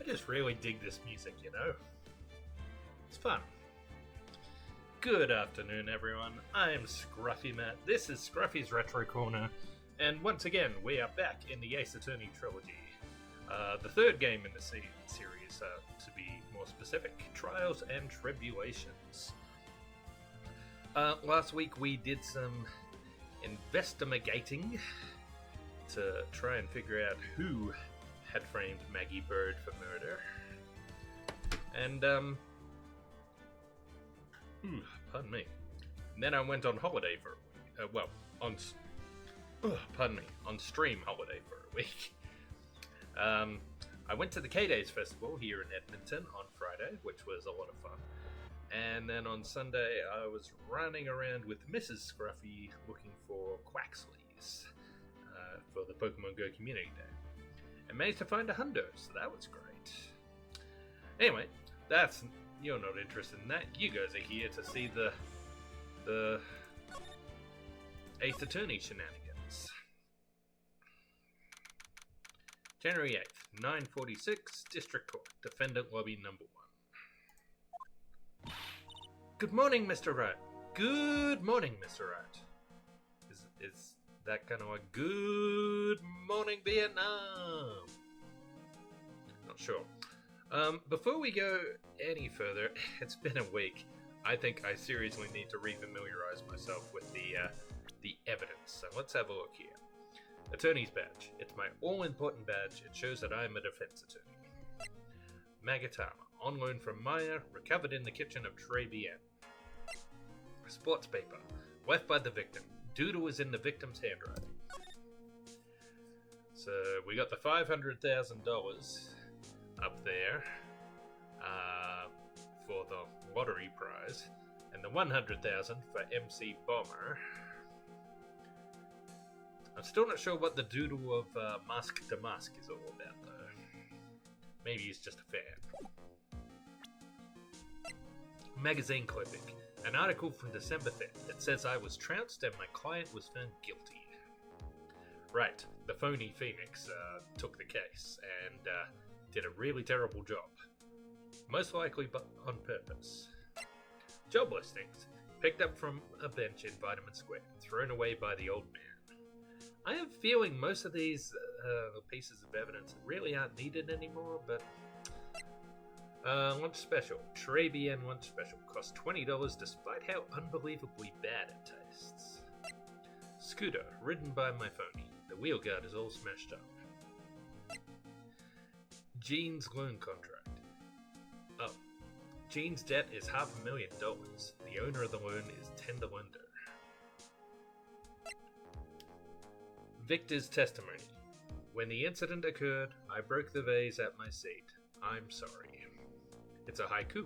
I just really dig this music, you know? It's fun. Good afternoon, everyone. I'm Scruffy Matt. This is Scruffy's Retro Corner, and once again, we are back in the Ace Attorney trilogy. The third game in the series, to be more specific, Trials and Tribulations. Last week we did some investigating to try and figure out who had framed Maggie Bird for murder. And, pardon me. And then I went on holiday for a week. On stream holiday for a week. I went to the K-Days Festival here in Edmonton on Friday, which was a lot of fun. And then on Sunday, I was running around with Mrs. Scruffy looking for Quaxleys for the Pokemon Go Community Day. And managed to find a hundo, so that was great. Anyway, you're not interested in that. You guys are here to see the Ace Attorney shenanigans. January 8th, 9:46, District Court, Defendant Lobby Number 1. Good morning, Mr. Wright. Good morning, Mr. Wright. Is that kind of a good morning, Vietnam? Not sure. Before we go any further, it's been a week. I think I seriously need to refamiliarize myself with the evidence. So let's have a look here. Attorney's badge. It's my all-important badge. It shows that I am a defense attorney. Magatama. On loan from Maya. Recovered in the kitchen of Trey Bien. Sports paper. Left by the victim. Doodle is in the victim's handwriting. So we got the $500,000 up there for the lottery prize, and the $100,000 for MC Bomber. I'm still not sure what the doodle of Mask to Mask is all about, though. Maybe he's just a fan. Magazine clipping. An article from December 5th that says I was trounced and my client was found guilty. Right, the phony Phoenix took the case and did a really terrible job. Most likely but on purpose. Job listings. Picked up from a bench in Vitamin Square. Thrown away by the old man. I have a feeling most of these pieces of evidence really aren't needed anymore, but... lunch special. Trey Bien lunch special. Cost $20 despite how unbelievably bad it tastes. Scooter. Ridden by my phony. The wheel guard is all smashed up. Jean's loan contract. Oh. Jean's debt is $500,000. The owner of the loan is tender lender. Victor's testimony. When the incident occurred, I broke the vase at my seat. I'm sorry. It's a haiku.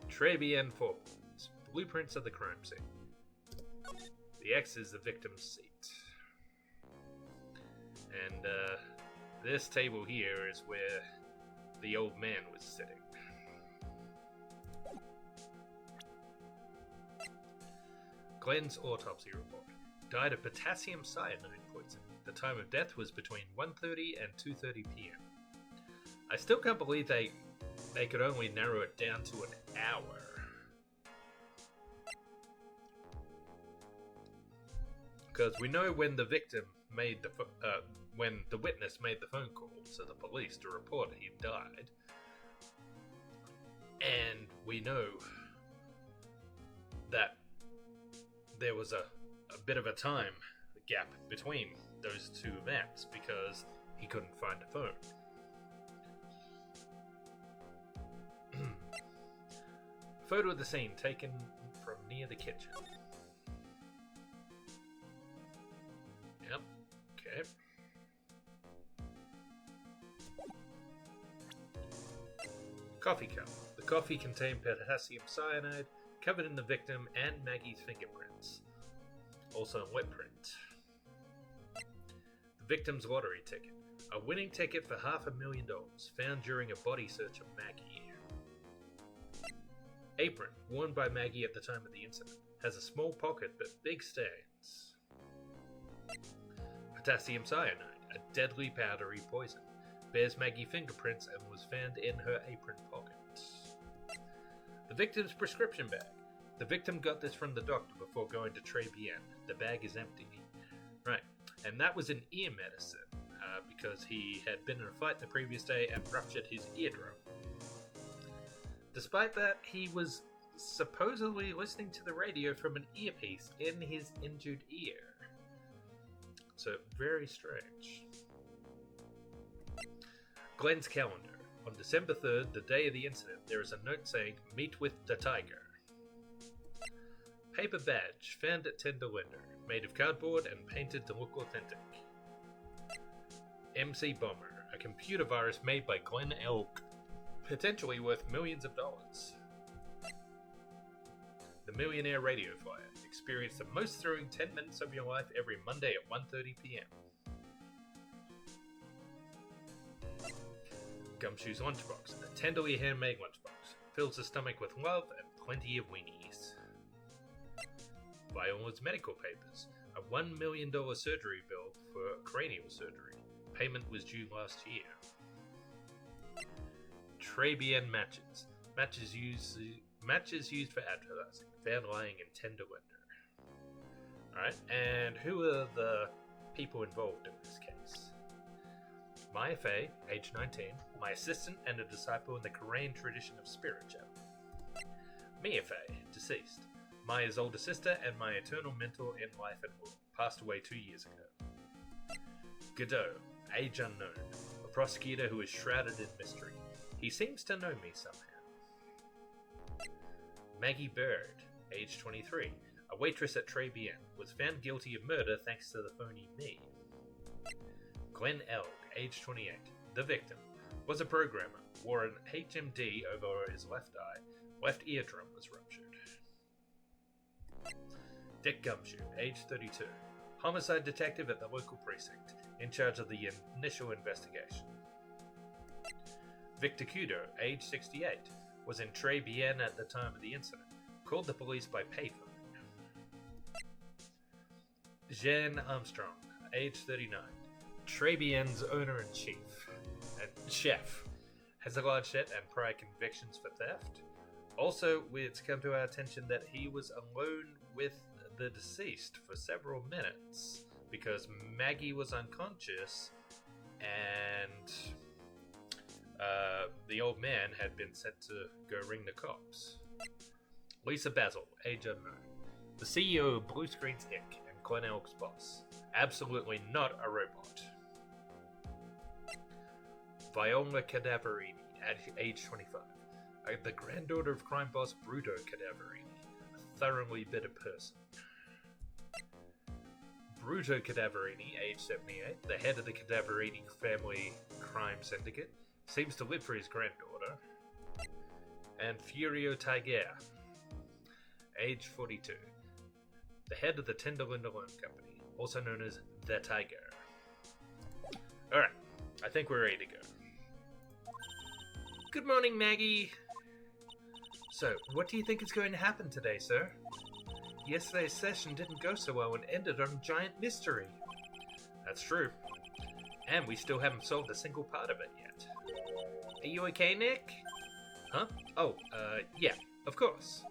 Trey Bien forewarns. Blueprints of the crime scene. The X is the victim's seat. And, this table here is where the old man was sitting. Glenn's autopsy report. Died of potassium cyanide poisoning. The time of death was between 1:30 and 2:30 p.m. I still can't believe they could only narrow it down to an hour. Because we know when the victim made when the witness made the phone call to the police to report he died, and we know that there was a bit of a time gap between those two events because he couldn't find a phone. Photo of the scene taken from near the kitchen. Yep, okay. Coffee cup. The coffee contained potassium cyanide, covered in the victim and Maggie's fingerprints. Also lip print. The victim's lottery ticket. A winning ticket for $500,000, found during a body search of Maggie. Apron, worn by Maggie at the time of the incident. Has a small pocket but big stains. Potassium cyanide, a deadly powdery poison. bears Maggie fingerprints and was found in her apron pocket. The victim's prescription bag. The victim got this from the doctor before going to Tribulations. The bag is empty. Right, and that was an ear medicine, because he had been in a fight the previous day and ruptured his eardrum. Despite that, he was supposedly listening to the radio from an earpiece in his injured ear. So, very strange. Glenn's calendar. On December 3rd, the day of the incident, there is a note saying, "Meet with the tiger." Paper badge, found at Tender Lender, made of cardboard and painted to look authentic. MC Bomber, a computer virus made by Glenn Elk, potentially worth millions of dollars. The Millionaire Radio Flyer, experience the most thrilling 10 minutes of your life every Monday at 1:30 p.m. Gumshoe's Lunchbox, a tenderly handmade lunchbox, fills the stomach with love and plenty of weenies. Viola's Medical Papers, a $1 million surgery bill for cranial surgery. Payment was due last year. Tribulations matches used for advertising, found lying in Tender Lender. Alright, and who are the people involved in this case? Maya Fey, age 19, my assistant and a disciple in the Korean tradition of spirituality. Mia Fey, deceased, Maya's older sister and my eternal mentor in life and work, passed away 2 years ago. Godot, age unknown, a prosecutor who is shrouded in mystery. He seems to know me somehow. Maggie Bird, age 23, a waitress at Tribulations, was found guilty of murder thanks to the phony me. Glenn Elk, age 28, the victim, was a programmer, wore an HMD over his left eye, left eardrum was ruptured. Dick Gumshoe, age 32, homicide detective at the local precinct, in charge of the initial investigation. Victor Kudo, age 68, was in Tribulations at the time of the incident, called the police by payphone. Jean Armstrong, age 39, Tribulations owner-in-chief and chef, has a large debt and prior convictions for theft. Also, it's come to our attention that he was alone with the deceased for several minutes because Maggie was unconscious and the old man had been sent to go ring the cops. Lisa Basil, age unknown, the CEO of Blue Screens Inc. and Glenn Elk's boss. Absolutely not a robot. Viola Cadaverini, at age 25, the granddaughter of crime boss Bruto Cadaverini, a thoroughly bitter person. Bruto Cadaverini, age 78, the head of the Cadaverini family crime syndicate, seems to live for his granddaughter. And Furio Tiger, age 42, the head of the Tender Lender Loan Company, also known as the Tiger. Alright, I think we're ready to go. Good morning, Maggie. So, what do you think is going to happen today, sir? Yesterday's session didn't go so well and ended on a giant mystery. That's true. And we still haven't solved a single part of it yet. Are you okay, Nick? Huh? Oh, yeah, of course.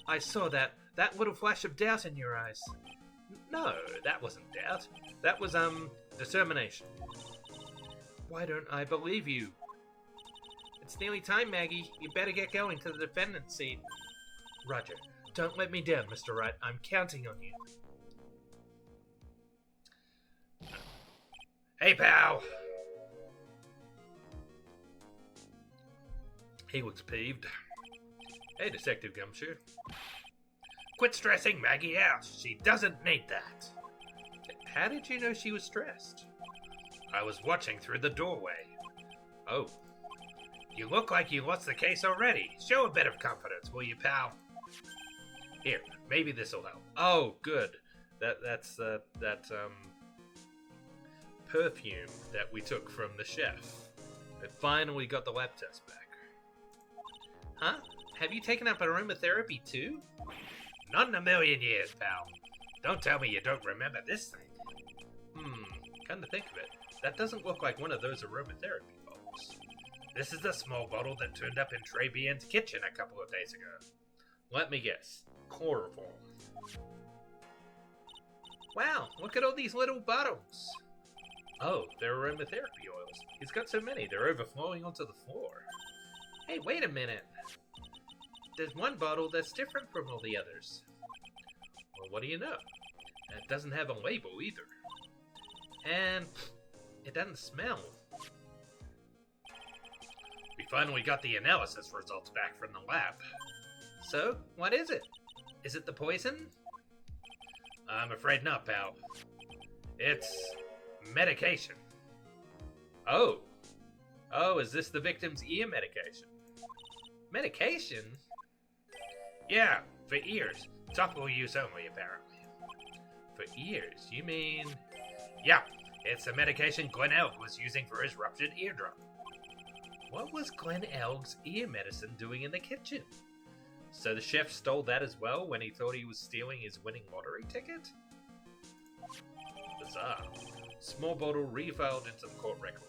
I saw that little flash of doubt in your eyes. No, that wasn't doubt. That was, determination. Why don't I believe you? It's nearly time, Maggie. You better get going to the defendant's seat. Roger. Don't let me down, Mr. Wright. I'm counting on you. Hey, pal! He looks peeved. Hey, Detective Gumshoe. Quit stressing Maggie out. She doesn't need that. How did you know she was stressed? I was watching through the doorway. Oh. You look like you lost the case already. Show a bit of confidence, will you, pal? Here, maybe this'll help. Oh, good. That's perfume that we took from the chef. It finally got the lab test back. Huh? Have you taken up aromatherapy too? Not in a million years, pal. Don't tell me you don't remember this thing. Come to think of it, that doesn't look like one of those aromatherapy bottles. This is the small bottle that turned up in Tribulations' kitchen a couple of days ago. Let me guess. Chloroform. Wow, look at all these little bottles. Oh, they're aromatherapy oils. He's got so many, they're overflowing onto the floor. Hey, wait a minute. There's one bottle that's different from all the others. Well, what do you know? It doesn't have a label either. And it doesn't smell. We finally got the analysis results back from the lab. So, what is it? Is it the poison? I'm afraid not, pal. It's medication. Oh. Oh, is this the victim's ear medication? Medication? Yeah, for ears. Topical use only, apparently. For ears? You mean... Yeah, it's the medication Glenn Elg was using for his ruptured eardrum. What was Glenn Elg's ear medicine doing in the kitchen? So the chef stole that as well when he thought he was stealing his winning lottery ticket? Bizarre. Small bottle refiled into the court record.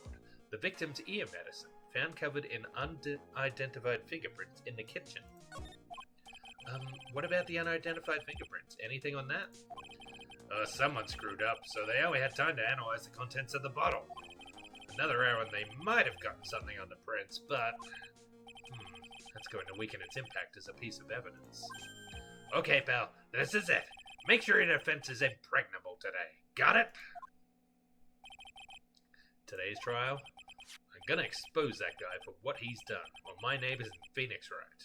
The victim's ear medicine, found covered in unidentified fingerprints in the kitchen. What about the unidentified fingerprints? Anything on that? Someone screwed up, so they only had time to analyze the contents of the bottle. Another hour and they might have gotten something on the prints, but... that's going to weaken its impact as a piece of evidence. Okay, pal, this is it. Make sure your defense is impregnable today. Got it? Today's trial? I'm gonna expose that guy for what he's done. Well, my name is Phoenix Wright.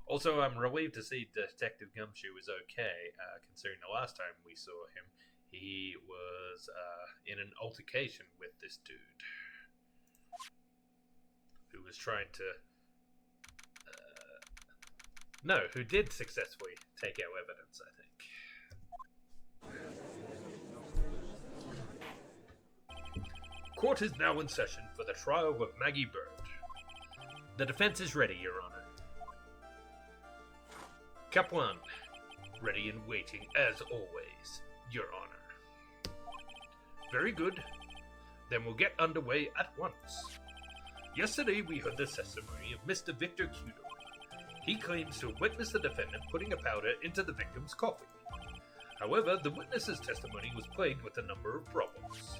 Also, I'm relieved to see Detective Gumshoe is okay, considering the last time we saw him, he was in an altercation with this dude. Who was trying to... no, who did successfully take our evidence, I think. Court is now in session for the trial of Maggie Bird. The defense is ready, Your Honor. Cup 1. Ready and waiting, as always, Your Honor. Very good. Then we'll get underway at once. Yesterday we heard the testimony of Mr. Victor Kudo. He claims to have witnessed the defendant putting a powder into the victim's coffee. However, the witness's testimony was plagued with a number of problems.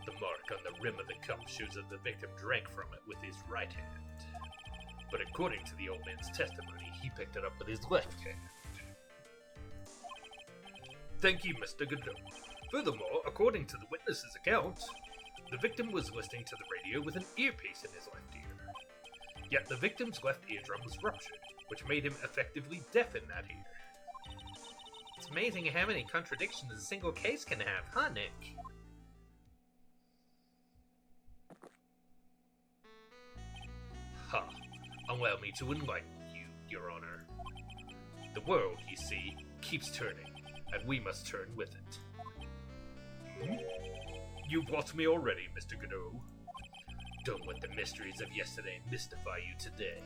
The mark on the rim of the cup shows that the victim drank from it with his right hand. But according to the old man's testimony, he picked it up with his left hand. Thank you, Mr. Godot. Furthermore, according to the witness's account, the victim was listening to the radio with an earpiece in his left ear. Yet the victim's left eardrum was ruptured, which made him effectively deaf in that ear. It's amazing how many contradictions a single case can have, huh, Nick? Ha! Allow me to enlighten you, Your Honor. The world, you see, keeps turning, and we must turn with it. You've lost me already, Mr. Godot. Don't let the mysteries of yesterday mystify you today.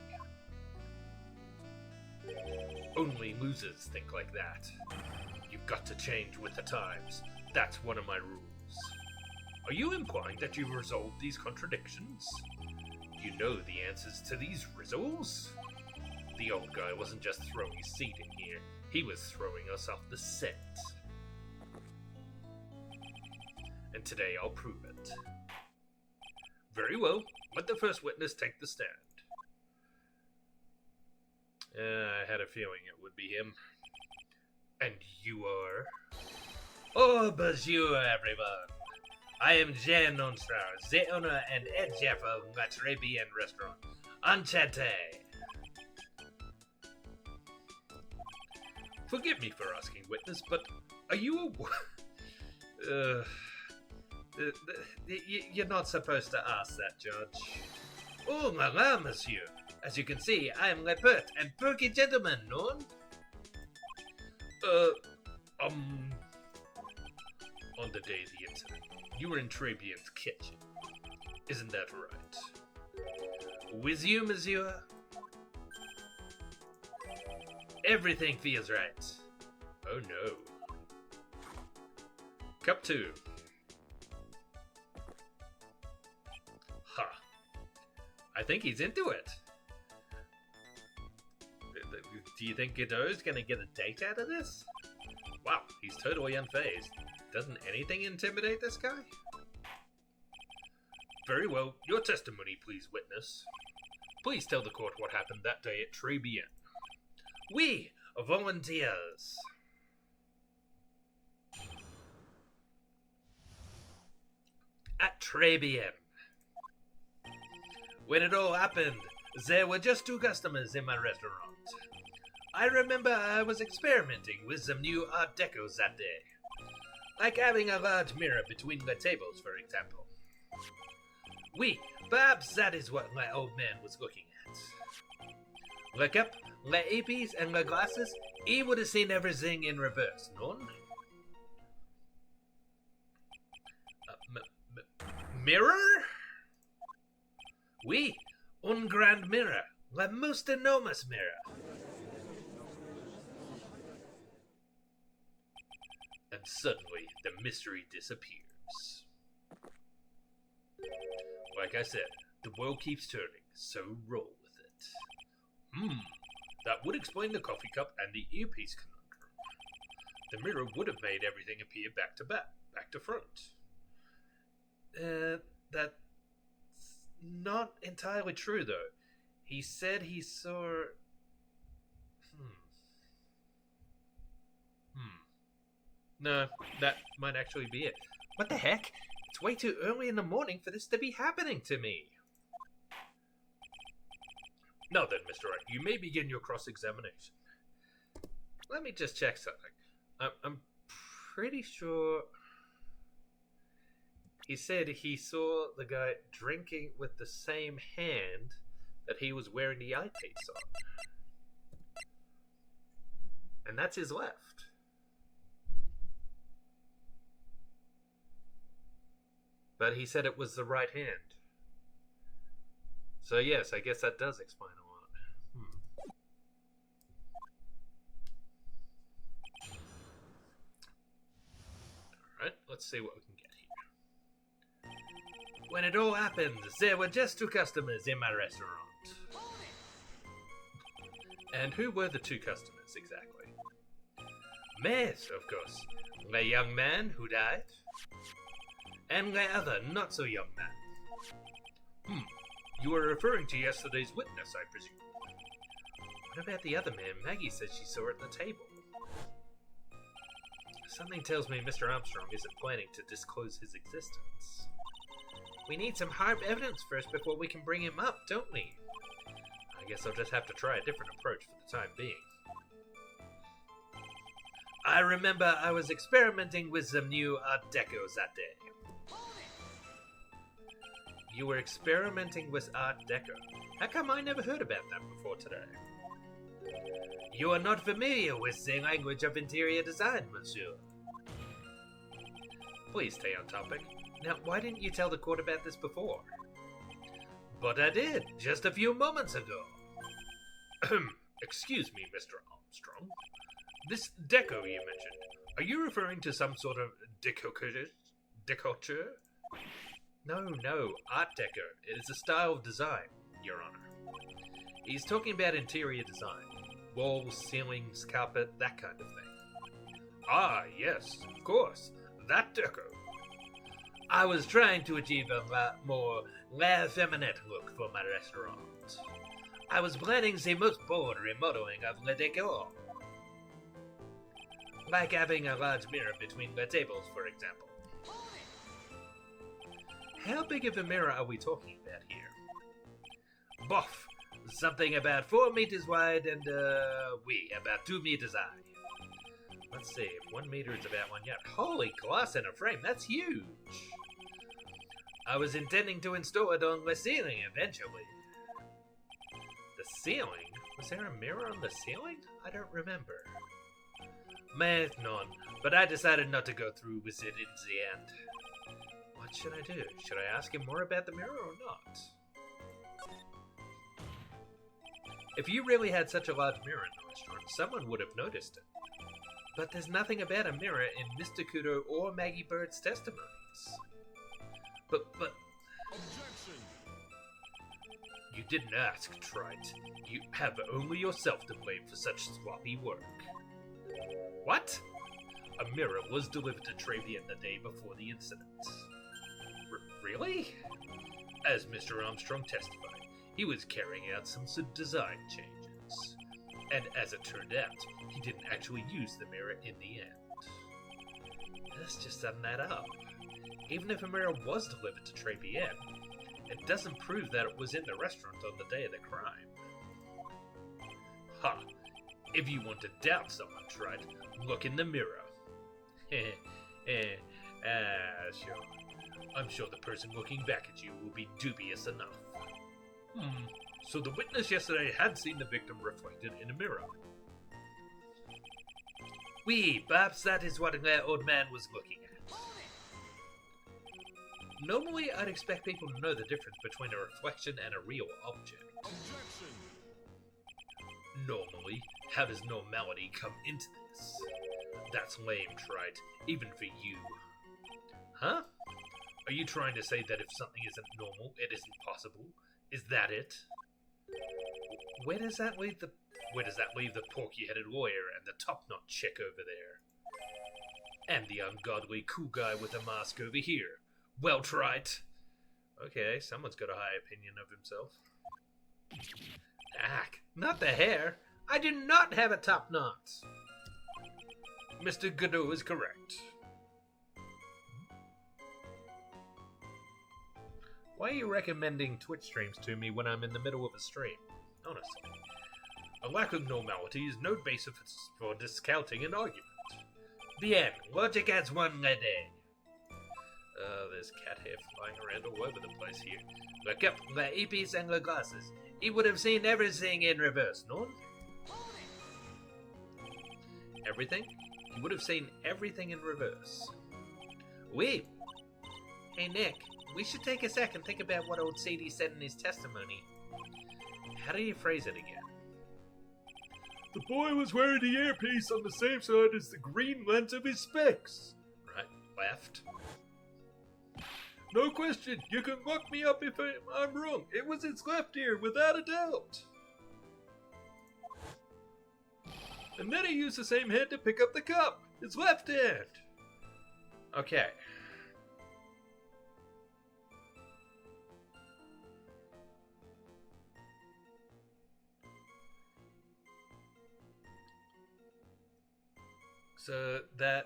Only losers think like that. You've got to change with the times. That's one of my rules. Are you implying that you've resolved these contradictions? You know the answers to these riddles? The old guy wasn't just throwing seed in here, he was throwing us off the scent. And today I'll prove it. Very well, let the first witness take the stand. I had a feeling it would be him. And you are? Oh, bonjour, everyone. I am Jean Nonstar, the owner and head chef of La Tribulations restaurant. Enchanté! Forgive me for asking, witness, but are you a... you're not supposed to ask that, Judge. Oh, la la, monsieur. As you can see, I am le pert and perky gentleman, non? On the day of the incident, you were in Tribulations' kitchen. Isn't that right? With you, monsieur? Everything feels right. Oh no. Cup 2. I think he's into it. Do you think Godot's gonna get a date out of this? Wow, he's totally unfazed. Doesn't anything intimidate this guy? Very well, your testimony, please, witness. Please tell the court what happened that day at Tribulations. We are volunteers. At Tribulations. When it all happened, there were just 2 customers in my restaurant. I remember I was experimenting with some new Art Decos that day. Like having a large mirror between the tables, for example. Perhaps that is what my old man was looking at. Look up, the earpiece and the glasses, he would have seen everything in reverse, no? Mirror? Oui, un grand mirror, the most enormous mirror. And suddenly, the mystery disappears. Like I said, the world keeps turning, so roll with it. That would explain the coffee cup and the earpiece conundrum. The mirror would have made everything appear back to back, back to front. That's not entirely true, though. He said he saw... No, that might actually be it. What the heck? It's way too early in the morning for this to be happening to me. Now then, Mr. Wright, you may begin your cross-examination. Let me just check something. I'm pretty sure... He said he saw the guy drinking with the same hand that he was wearing the eyepiece on. And that's his left. But he said it was the right hand. So yes, I guess that does explain a lot. Alright, let's see what we can get here. When it all happened, there were just 2 customers in my restaurant. And who were the 2 customers exactly? Mays, of course. The young man who died. And the other not-so-young man. You were referring to yesterday's witness, I presume. What about the other man Maggie said she saw at the table? Something tells me Mr. Armstrong isn't planning to disclose his existence. We need some hard evidence first before we can bring him up, don't we? I guess I'll just have to try a different approach for the time being. I remember I was experimenting with some new Art Decos that day. You were experimenting with Art Deco. How come I never heard about that before today? You are not familiar with the language of interior design, monsieur. Please stay on topic. Now, why didn't you tell the court about this before? But I did, just a few moments ago. Excuse me, Mr. Armstrong. This deco you mentioned, are you referring to some sort of decorature? No, Art Deco. It is a style of design, Your Honor. He's talking about interior design. Walls, ceilings, carpet, that kind of thing. Ah, yes, of course. That deco. I was trying to achieve a more la feminine look for my restaurant. I was planning the most bold remodeling of le decor. Like having a large mirror between the tables, for example. How big of a mirror are we talking about here? Boff. Something about 4 meters wide and, about 2 meters high. Let's see, 1 meter is about 1 yard. Holy glass in a frame, that's huge! I was intending to install it on the ceiling eventually. The ceiling? Was there a mirror on the ceiling? I don't remember. None, but I decided not to go through with it in the end. What should I do? Should I ask him more about the mirror or not? If you really had such a large mirror in the restaurant, someone would have noticed it. But there's nothing about a mirror in Mr. Kudo or Maggie Bird's testimonies. But... Objection! You didn't ask, Trite. You have only yourself to blame for such sloppy work. What? A mirror was delivered to Travian the day before the incident. Really? As Mr. Armstrong testified, he was carrying out some design changes. And as it turned out, he didn't actually use the mirror in the end. Let's just sum that up. Even if a mirror was delivered to Travian, it doesn't prove that it was in the restaurant on the day of the crime. Ha! If you want to doubt someone, Trite, look in the mirror. Sure. I'm sure the person looking back at you will be dubious enough. So the witness yesterday had seen the victim reflected in a mirror. Oui, perhaps that is what the old man was looking at. Normally, I'd expect people to know the difference between a reflection and a real object. Objection! Normally, how does normality come into this? That's lame, Trite, even for you. Huh? Are you trying to say that if something isn't normal, it isn't possible? Is that it? Where does that leave the porky-headed lawyer and the top-knot chick over there? And the ungodly cool guy with a mask over here? Well, Trite. Okay, someone's got a high opinion of himself. Not the hair. I do not have a top knot. Mr. Godot is correct. Why are you recommending Twitch streams to me when I'm in the middle of a stream? Honestly. A lack of normality is no basis for discounting an argument. Bien, logic has one lady. There's cat hair flying around all over the place here. Look up the earpiece and the glasses. He would have seen everything in reverse, no? Everything? He would have seen everything in reverse. Oui. Hey, Nick, we should take a sec and think about what old CD said in his testimony. How do you phrase it again? The boy was wearing the earpiece on the same side as the green lens of his specs. Right, left. No question, you can look me up if I'm wrong. It was his left ear, without a doubt. And then he used the same hand to pick up the cup. His left hand. Okay. So that...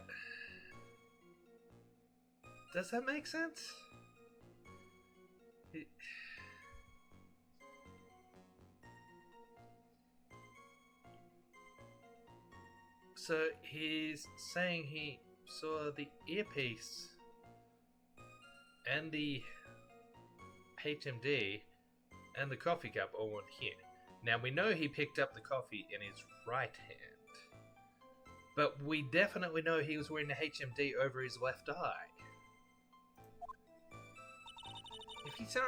Does that make sense? So he's saying he saw the earpiece and the HMD and the coffee cup all on here. Now we know he picked up the coffee in his right hand, but we definitely know he was wearing the HMD over his left eye. If he saw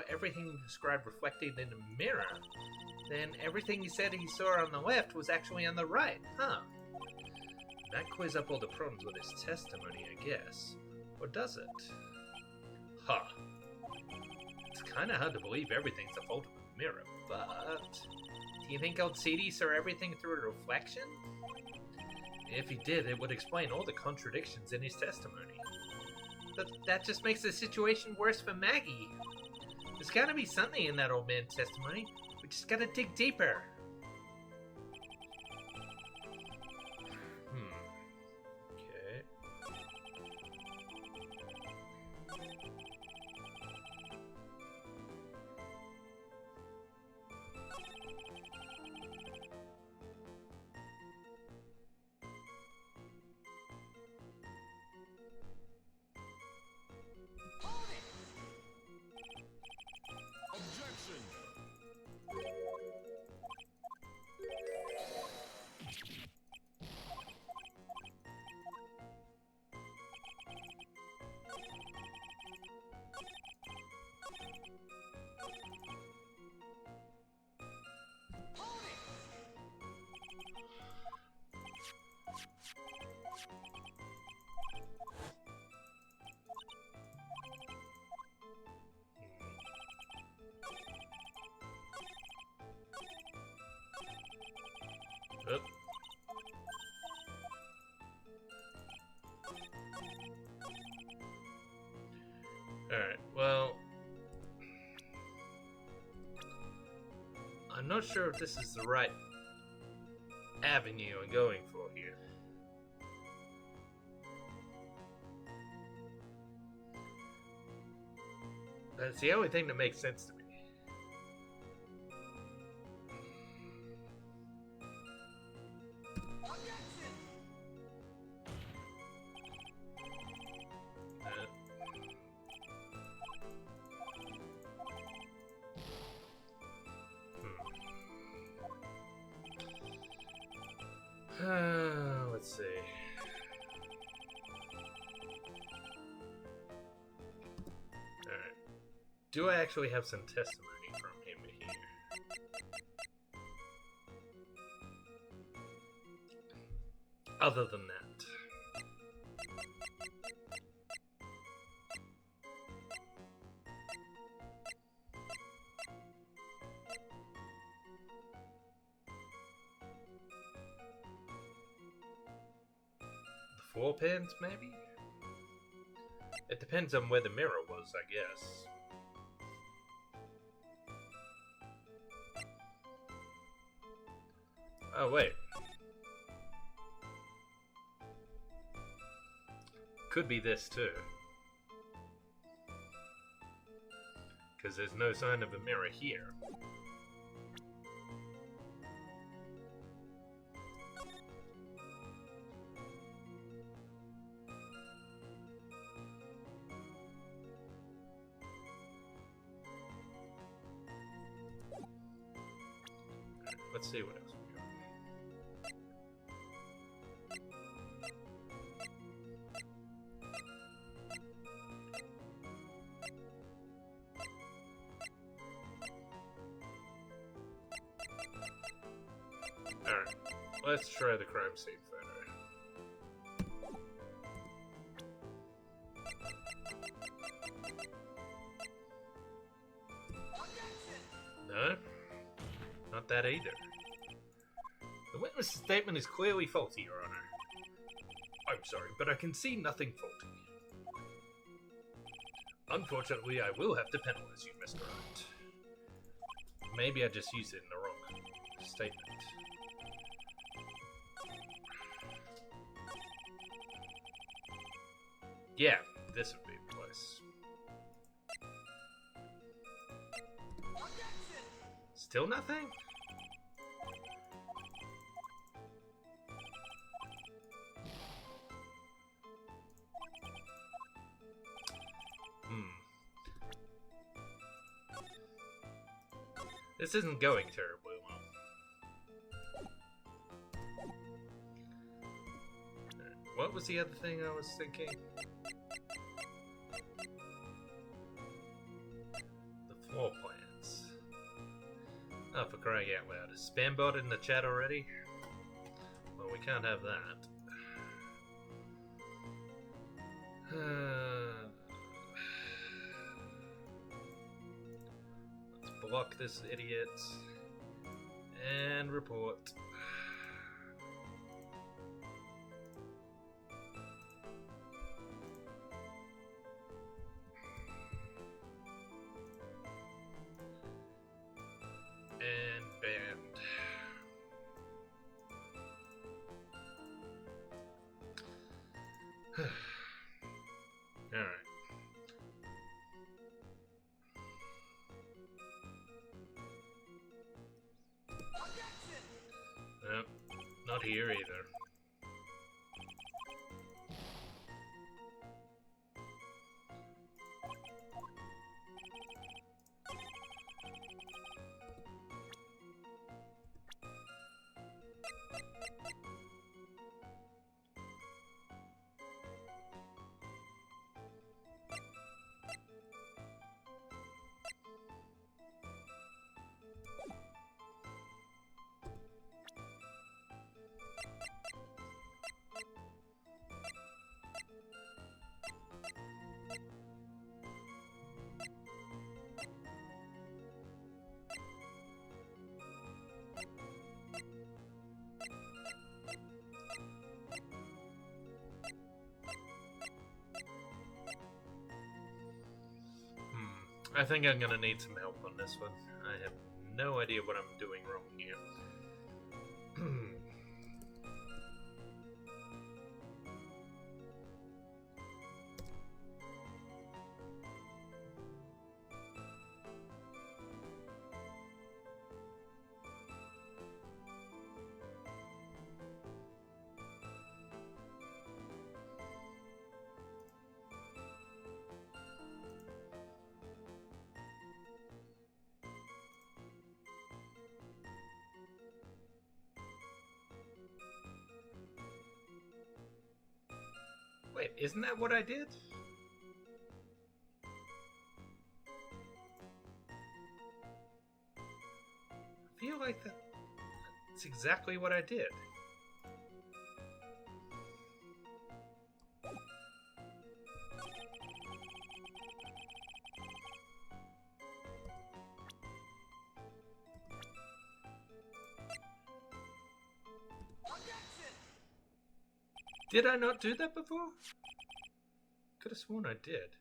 everything described reflected in a mirror, then everything he said he saw on the left was actually on the right, huh? That clears up all the problems with his testimony, I guess. Or does it? Huh. It's kinda hard to believe everything's the fault of the mirror, but... Do you think old CD saw everything through a reflection? If he did, it would explain all the contradictions in his testimony. But that just makes the situation worse for Maggie. There's gotta be something in that old man's testimony. We just gotta dig deeper. Okay. Objection! Alright, well... I'm not sure if this is the right avenue I'm going for here. That's the only thing that makes sense to me. Let's see. Alright. Do I actually have some testimony from him here? Other than that. The 4 pins, maybe? It depends on where the mirror was, I guess. Oh, wait. Could be this, too. Because there's no sign of a mirror here. Let's see what else we got. Alright, let's try the crime scene photo. No? Not that either. The witness's statement is clearly faulty, Your Honor. I'm sorry, but I can see nothing faulty. Unfortunately, I will have to penalize you, Mr. Wright. Maybe I just used it in the wrong statement. Yeah, this would be the place. Still nothing? This isn't going terribly well. What was the other thing I was thinking? The floor plans. Oh, for crying out loud. Is Spambot in the chat already? Well, we can't have that. Let's block this idiot. And report. And banned. Alright. Nope, not here either. I think I'm gonna need some help on this one. I have no idea what I'm doing wrong here. Wait, isn't that what I did? I feel like that's exactly what I did. Did I not do that before? Could have sworn I did.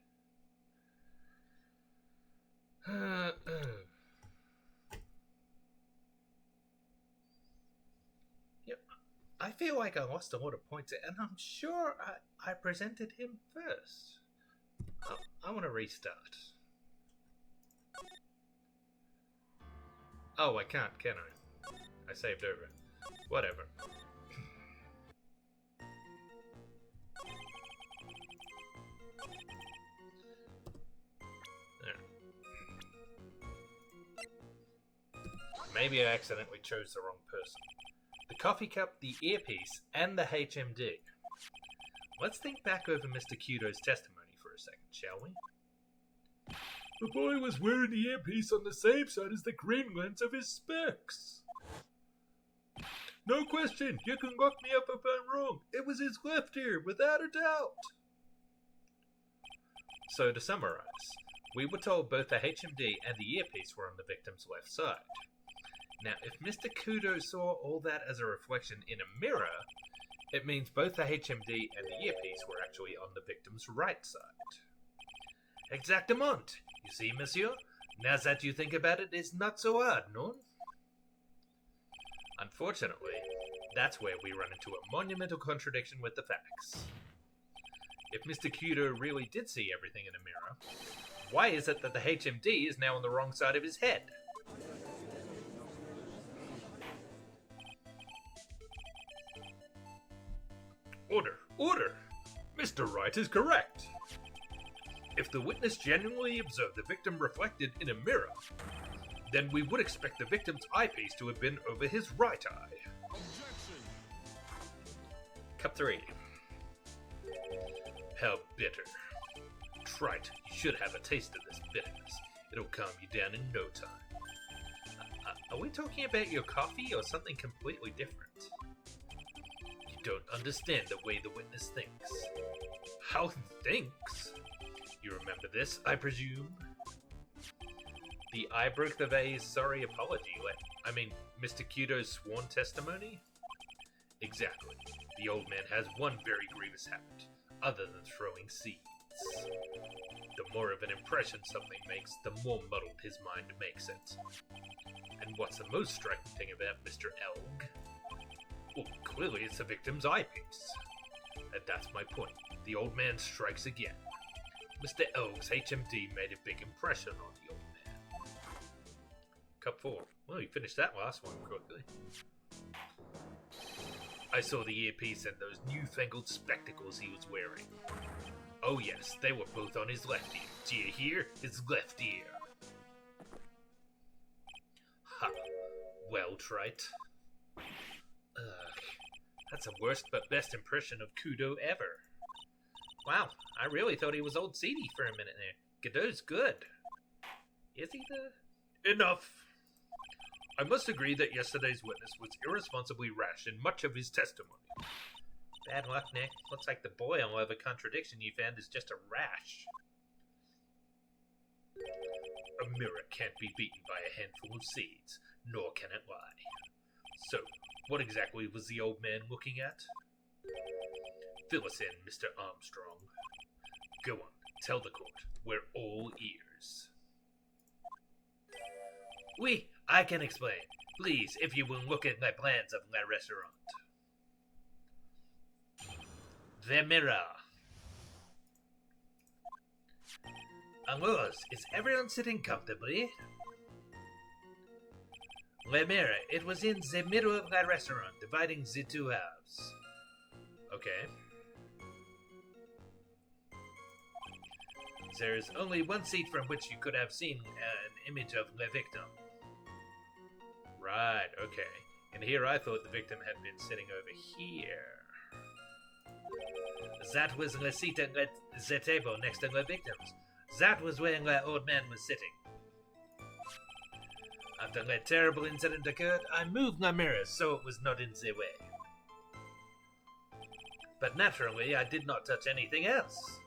Yep. I feel like I lost a lot of points, and I'm sure I presented him first. I want to restart. Oh, I can't, can I? I saved over it. Whatever. Maybe I accidentally chose the wrong person. The coffee cup, the earpiece, and the HMD. Let's think back over Mr. Kudo's testimony for a second, shall we? The boy was wearing the earpiece on the same side as the green lens of his specs. No question, you can look me up if I'm wrong. It was his left ear, without a doubt. So to summarize, we were told both the HMD and the earpiece were on the victim's left side. Now, if Mr. Kudo saw all that as a reflection in a mirror, it means both the HMD and the earpiece were actually on the victim's right side. Exactement! You see, monsieur? Now that you think about it, it's not so hard, no? Unfortunately, that's where we run into a monumental contradiction with the facts. If Mr. Kudo really did see everything in a mirror, why is it that the HMD is now on the wrong side of his head? Order! Order! Mr. Wright is correct! If the witness genuinely observed the victim reflected in a mirror, then we would expect the victim's eyepiece to have been over his right eye. Objection. Cup 3. How bitter. Trite, you should have a taste of this bitterness. It'll calm you down in no time. Are we talking about your coffee or something completely different? You don't understand the way the witness thinks. How thinks? You remember this, I presume? The I broke the vase sorry apology Mr. Kudo's sworn testimony? Exactly. The old man has one very grievous habit, other than throwing seeds. The more of an impression something makes, the more muddled his mind makes it. And what's the most striking thing about Mr. Elg? Well, clearly it's the victim's eyepiece. And that's my point. The old man strikes again. Mr. Elg's HMD made a big impression on the old man. Cup 4. Well, you finished that last one quickly. I saw the earpiece and those newfangled spectacles he was wearing. Oh yes, they were both on his left ear. Do you hear? His left ear. Ha! Well, Trite. Ugh. That's the worst but best impression of Kudo ever. Wow, I really thought he was old seedy for a minute there. Godot's good. Is he the... Enough! I must agree that yesterday's witness was irresponsibly rash in much of his testimony. Bad luck, Nick. Looks like the boil of a contradiction you found is just a rash. A mirror can't be beaten by a handful of seeds, nor can it lie. So, what exactly was the old man looking at? Fill us in, Mr. Armstrong. Go on, tell the court. We're all ears. Oui, I can explain. Please, if you will look at my plans of my restaurant. The mirror. Alors, is everyone sitting comfortably? Le mirror, it was in the middle of the restaurant, dividing the two halves. Okay. There is only one seat from which you could have seen an image of the victim. Right, okay. And here I thought the victim had been sitting over here. That was the seat at the table next to the victims. That was where the old man was sitting. After that terrible incident occurred, I moved the mirror so it was not in the way. But naturally, I did not touch anything else.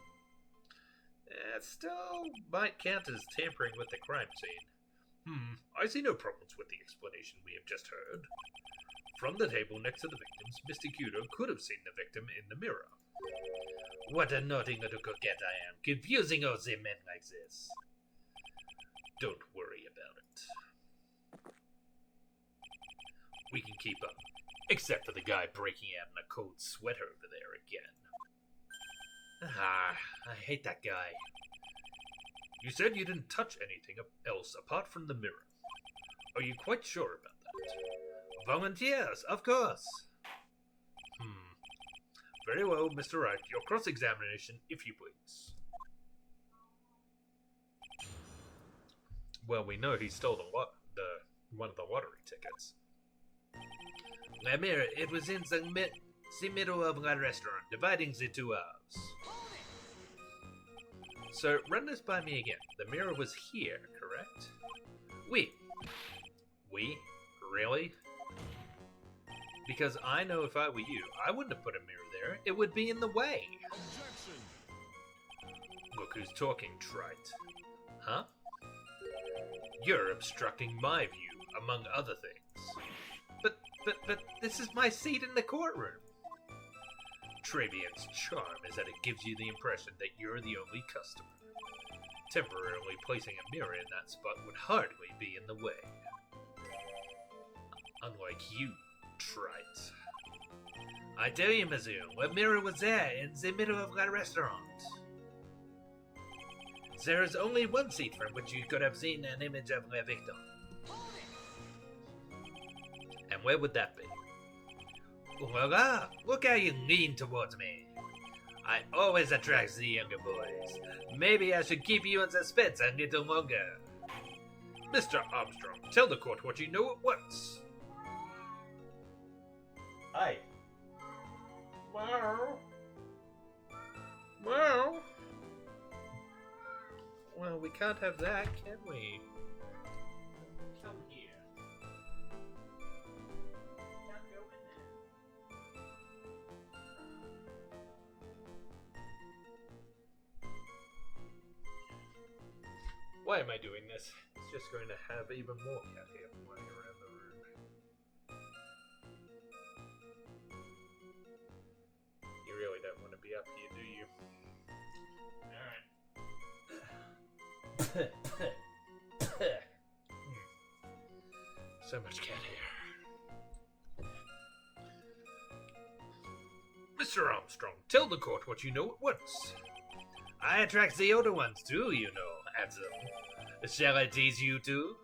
It still might count as tampering with the crime scene. I see no problems with the explanation we have just heard. From the table next to the victims, Mr. Kudo could have seen the victim in the mirror. What a naughty little coquette I am, confusing all the men like this. Don't worry about it. We can keep up, except for the guy breaking out in a cold sweat over there again. I hate that guy. You said you didn't touch anything else apart from the mirror. Are you quite sure about that? Volunteers, of course. Very well, Mr. Wright. Your cross-examination, if you please. Well, we know he stole one of the lottery tickets. The mirror, it was in the middle of the restaurant, dividing the two halves. So, run this by me again. The mirror was here, correct? We? Really? Because I know if I were you, I wouldn't have put a mirror there. It would be in the way. Objection. Look who's talking, trite. Huh? You're obstructing my view, among other things. But this is my seat in the courtroom. Tribulations' charm is that it gives you the impression that you're the only customer. Temporarily placing a mirror in that spot would hardly be in the way. Unlike you, trite. I tell you, Mizzou, the mirror was there in the middle of the restaurant. There is only one seat from which you could have seen an image of the victim. And where would that be? Voila! Look how you lean towards me. I always attract the younger boys. Maybe I should keep you in suspense a little longer. Mr. Armstrong, tell the court what you know at once. Hi. Wow. Well, we can't have that, can we? Come here. Can't go in there. Why am I doing this? It's just going to have even more cat hair flying around the room. You really don't want to be up here, do you? Alright. So much cat hair. Mr. Armstrong, tell the court what you know at once. I attract the older ones too, you know, handsome. Shall I tease you too?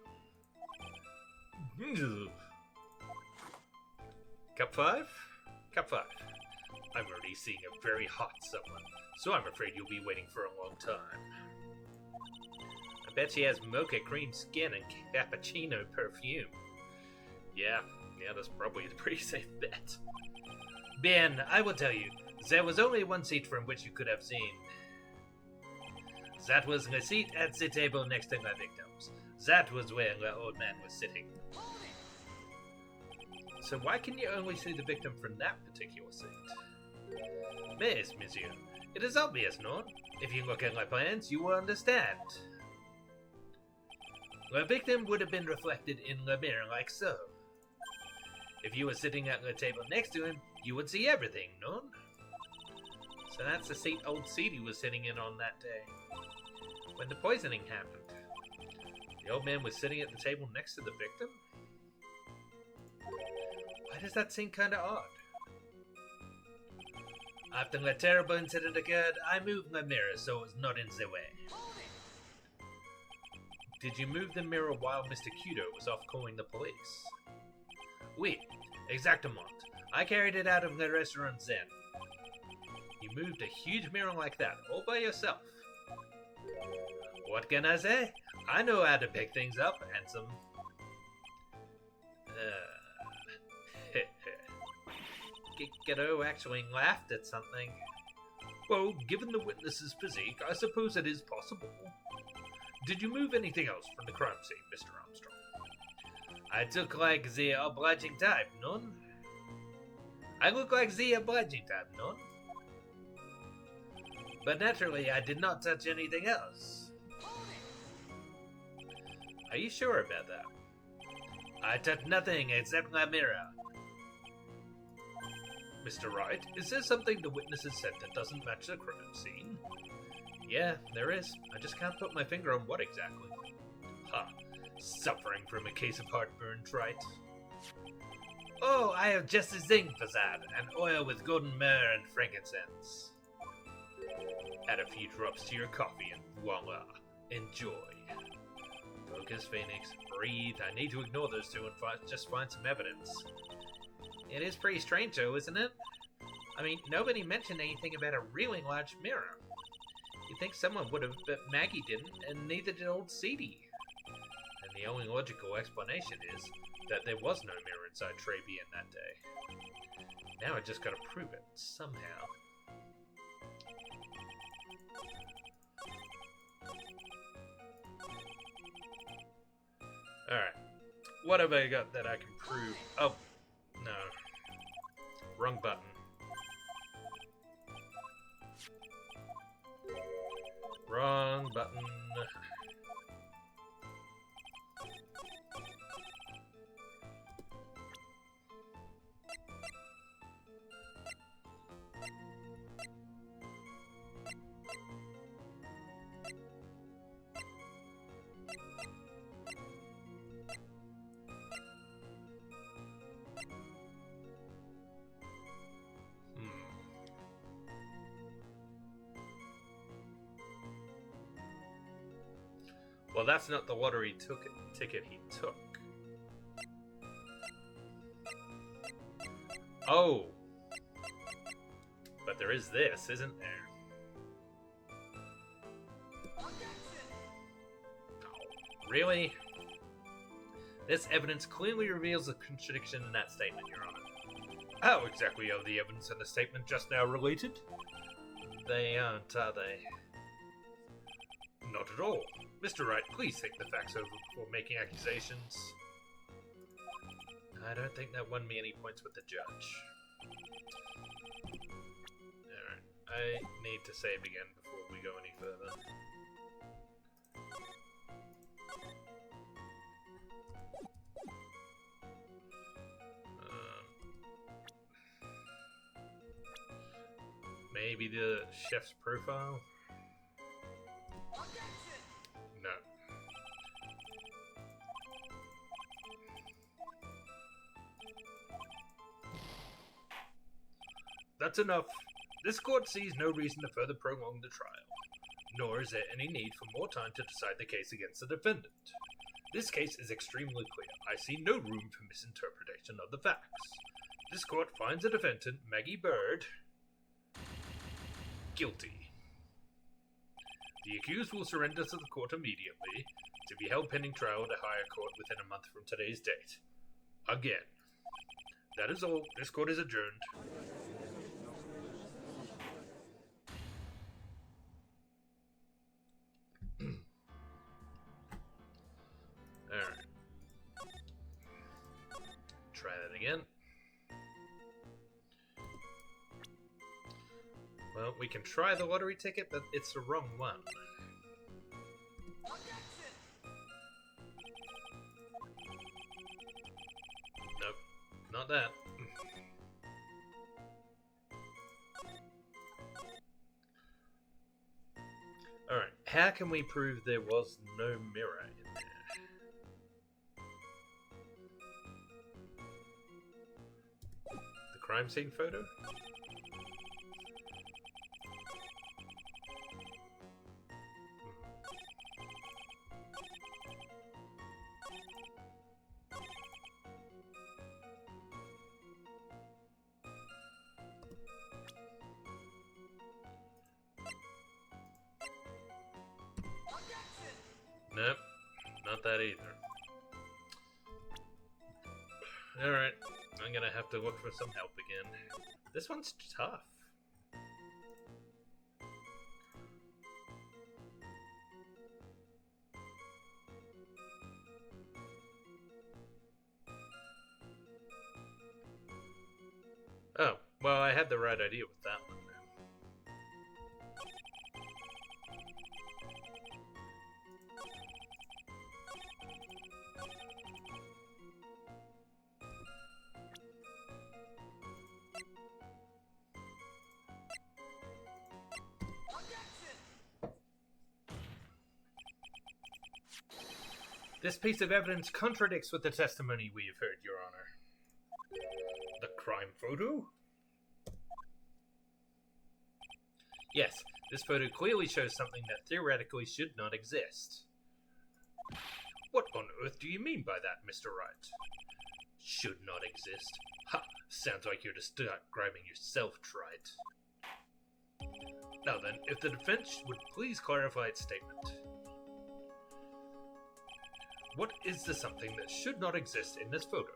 Cup 5? Cup 5. I'm already seeing a very hot someone, so I'm afraid you'll be waiting for a long time. I bet she has mocha cream skin and cappuccino perfume. Yeah, that's probably a pretty safe bet. Ben, I will tell you, there was only one seat from which you could have seen. That was the seat at the table next to my victims. That was where the old man was sitting. So why can you only see the victim from that particular seat? Yes, monsieur. It is obvious, no? If you look at my plans, you will understand. The victim would have been reflected in the mirror like so. If you were sitting at the table next to him, you would see everything, no? So that's the seat old Seedy was sitting in on that day, when the poisoning happened. The old man was sitting at the table next to the victim? Why does that seem kinda odd? After the terrible incident occurred, I moved my mirror so it was not in the way. Did you move the mirror while Mr. Kudo was off calling the police? Oui, exactement. I carried it out of the restaurant then. You moved a huge mirror like that, all by yourself. What can I say? I know how to pick things up, handsome. Kiddo actually laughed at something. Well, given the witness's physique, I suppose it is possible. Did you move anything else from the crime scene, Mr. Armstrong? I took like the obliging type, none? I look like the obliging type, none? But naturally, I did not touch anything else. Are you sure about that? I touched nothing except my mirror. Mr. Wright, is there something the witness has said that doesn't match the crime scene? Yeah, there is. I just can't put my finger on what exactly. Ha! Suffering from a case of heartburn, Wright. Oh, I have just the thing for that. An oil with golden myrrh and frankincense. Add a few drops to your coffee and voila. Enjoy. Focus, Phoenix. Breathe. I need to ignore those two and just find some evidence. It is pretty strange though, isn't it? I mean, nobody mentioned anything about a really large mirror. You'd think someone would have, but Maggie didn't, and neither did old Seedy. And the only logical explanation is that there was no mirror inside Tribulations that day. Now I just gotta prove it, somehow. Alright. What have I got that I can prove? Oh, no. Wrong button. Wrong button. Well, that's not the lottery ticket he took. Oh! But there is this, isn't there? Really? This evidence clearly reveals a contradiction in that statement, Your Honor. How exactly are the evidence and the statement just now related? They aren't, are they? Not at all. Mr. Wright, please think the facts over before making accusations. I don't think that won me any points with the judge. Alright, I need to save again before we go any further. Maybe the chef's profile? No. That's enough. This court sees no reason to further prolong the trial, nor is there any need for more time to decide the case against the defendant. This case is extremely clear. I see no room for misinterpretation of the facts. This court finds the defendant, Maggie Bird, guilty. The accused will surrender to the court immediately, to be held pending trial at a higher court within a month from today's date. Again. That is all. This court is adjourned. Alright. Try that again. Well, we can try the lottery ticket, but it's the wrong one. Nope, not that. Alright, how can we prove there was no mirror in there? crime scene photo? Nope, not that either. Alright, I'm gonna have to look for some help again. This one's tough. Oh, well, I had the right idea with that one then. This piece of evidence contradicts with the testimony we have heard, Your Honor. The crime photo? Yes, this photo clearly shows something that theoretically should not exist. What on earth do you mean by that, Mr. Wright? Should not exist? Ha! Sounds like you're describing yourself, Trite. Now then, if the defense would please clarify its statement. What is the something that should not exist in this photo?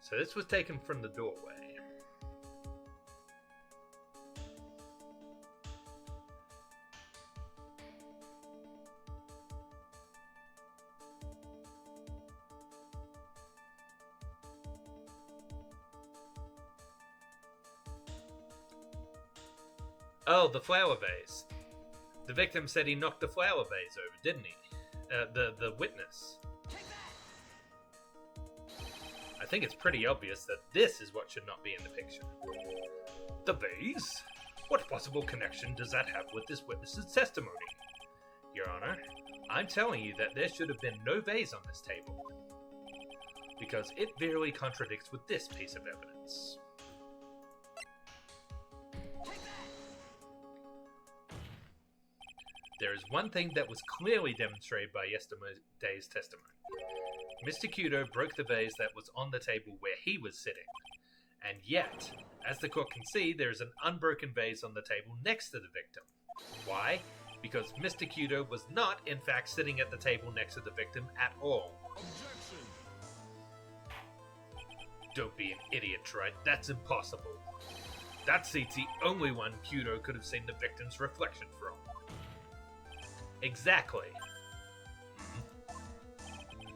So this was taken from the doorway. Oh, the flower vase. The victim said he knocked the flower vase over, didn't he? The witness. I think it's pretty obvious that this is what should not be in the picture. The vase? What possible connection does that have with this witness's testimony? Your Honor, I'm telling you that there should have been no vase on this table. Because it barely contradicts with this piece of evidence. There is one thing that was clearly demonstrated by yesterday's testimony. Mr. Kudo broke the vase that was on the table where he was sitting. And yet, as the court can see, there is an unbroken vase on the table next to the victim. Why? Because Mr. Kudo was not, in fact, sitting at the table next to the victim at all. Objection! Don't be an idiot, Trite. That's impossible. That seat's the only one Kudo could have seen the victim's reflection from. Exactly.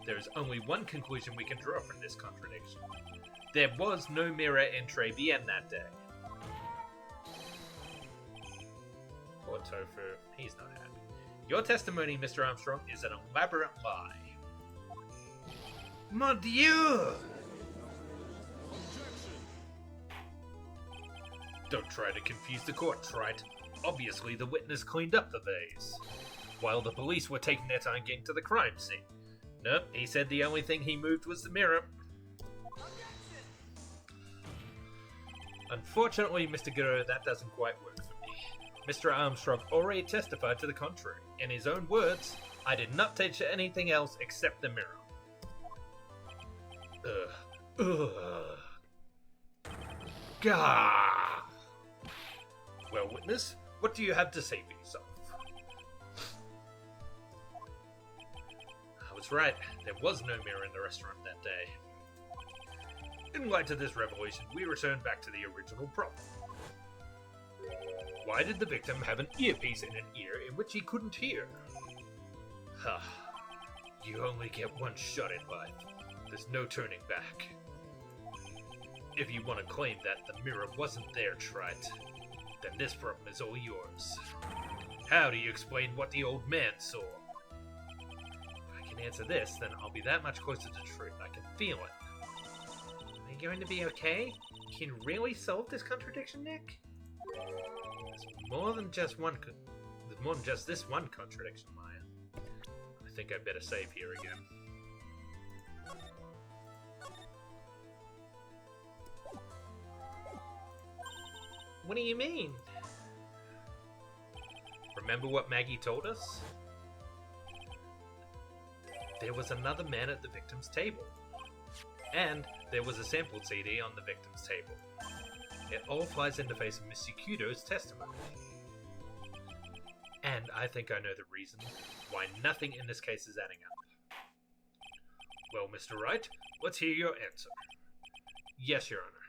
There is only one conclusion we can draw from this contradiction. There was no mirror in Tribulations that day. Poor Tofu, he's not happy. Your testimony, Mr. Armstrong, is an elaborate lie. Mon Dieu! Objection! Don't try to confuse the court, Trite. Obviously, the witness cleaned up the vase, while the police were taking their time getting to the crime scene. Nope, he said the only thing he moved was the mirror. Unfortunately, Mr. Guru, that doesn't quite work for me. Mr. Armstrong already testified to the contrary. In his own words, I did not touch anything else except the mirror. Gah! Well, witness, what do you have to say for yourself? I was right. There was no mirror in the restaurant that day. In light of this revelation, we return back to the original problem. Why did the victim have an earpiece in an ear in which he couldn't hear? You only get one shot in life. There's no turning back. If you want to claim that the mirror wasn't there, Trite, then this problem is all yours. How do you explain what the old man saw? If I can answer this, then I'll be that much closer to truth. I can feel it. Are you going to be okay? Can you really solve this contradiction, Nick? There's more than just this one contradiction, Maya. I think I'd better save here again. What do you mean? Remember what Maggie told us? There was another man at the victim's table. And there was a sampled CD on the victim's table. It all flies in the face of Mr. Kudo's testimony. And I think I know the reason why nothing in this case is adding up. Well, Mr. Wright, let's hear your answer. Yes, Your Honor.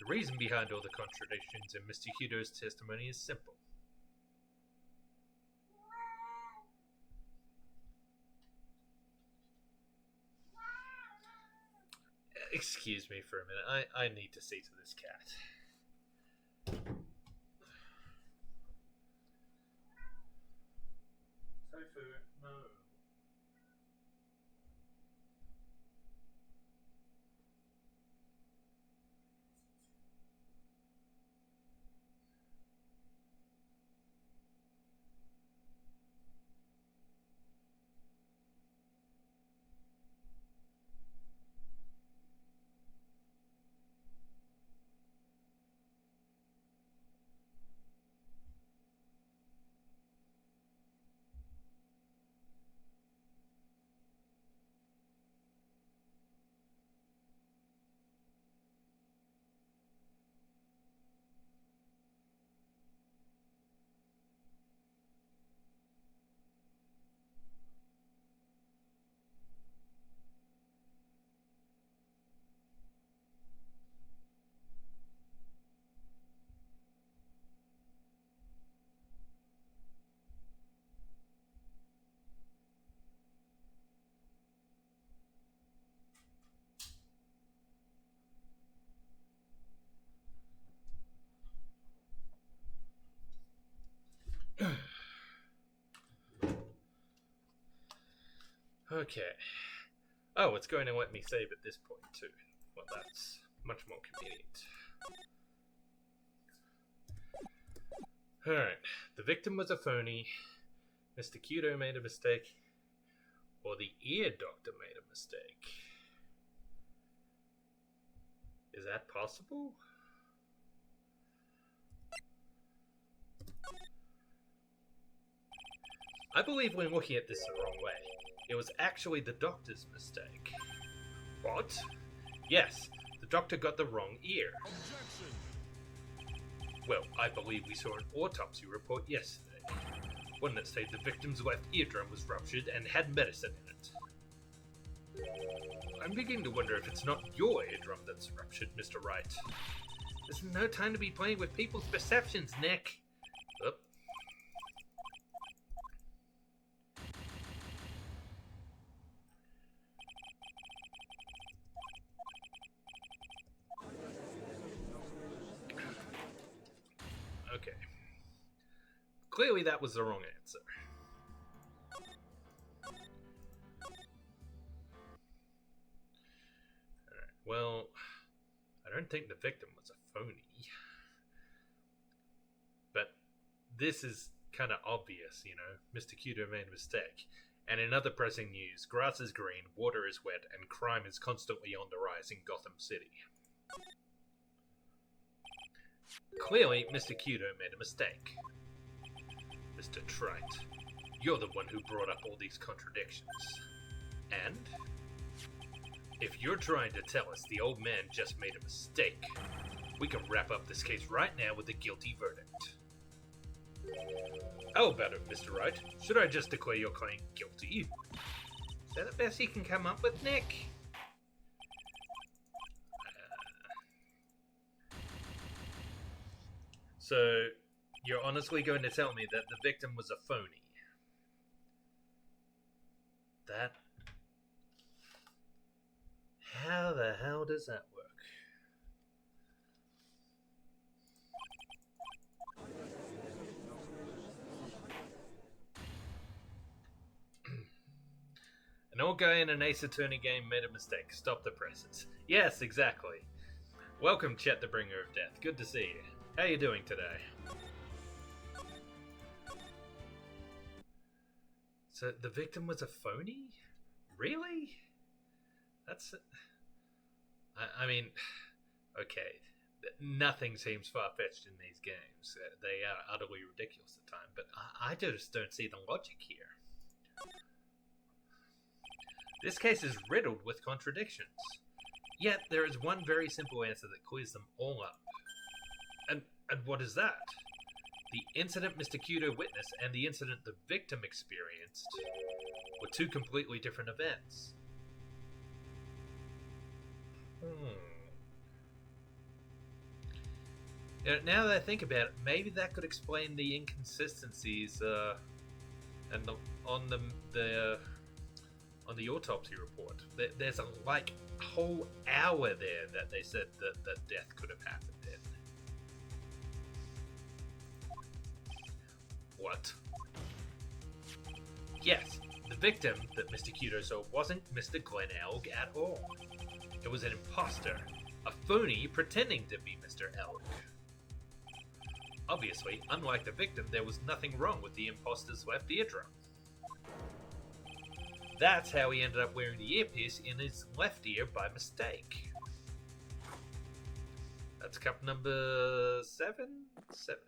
The reason behind all the contradictions in Mr. Kudo's testimony is simple. Excuse me for a minute. I need to see to this cat. Tofu, no. Okay. Oh, it's going to let me save at this point too. Well, that's much more convenient. Alright. The victim was a phony. Mr. Kudo made a mistake. Or the ear doctor made a mistake. Is that possible? I believe we're looking at this the wrong way. It was actually the doctor's mistake. What? Yes, the doctor got the wrong ear. Objection. Well, I believe we saw an autopsy report yesterday. One that stated the victim's left eardrum was ruptured and had medicine in it. I'm beginning to wonder if it's not your eardrum that's ruptured, Mr. Wright. There's no time to be playing with people's perceptions, Nick. Oop. Okay. Clearly that was the wrong answer. Alright, well, I don't think the victim was a phony. But this is kind of obvious, you know. Mr. Kudo made a mistake. And in other pressing news, grass is green, water is wet, and crime is constantly on the rise in Gotham City. Clearly, Mr. Kudo made a mistake. Mr. Trite, you're the one who brought up all these contradictions. And if you're trying to tell us the old man just made a mistake, we can wrap up this case right now with a guilty verdict. How about it, Mr. Wright? Should I just declare your client guilty? Is that the best you can come up with, Nick? So, you're honestly going to tell me that the victim was a phony? That... How the hell does that work? An old guy in an Ace Attorney game made a mistake. Stop the presses. Yes, exactly. Welcome, Chet the Bringer of Death. Good to see you. How you doing today? So the victim was a phony? Really? That's... I mean, okay. Nothing seems far-fetched in these games. They are utterly ridiculous at times, but I just don't see the logic here. This case is riddled with contradictions. Yet there is one very simple answer that clears them all up. And what is that? The incident Mr. Kudo witnessed and the incident the victim experienced were two completely different events. You know, now that I think about it, maybe that could explain the inconsistencies and on the autopsy report. There's a whole hour there that they said that death could have happened in. What? Yes, the victim that Mr. Kudo saw wasn't Mr. Glenn Elg at all. It was an imposter, a phony pretending to be Mr. Elg. Obviously, unlike the victim, there was nothing wrong with the imposter's left eardrum. That's how he ended up wearing the earpiece in his left ear by mistake. That's cup number 7? 7.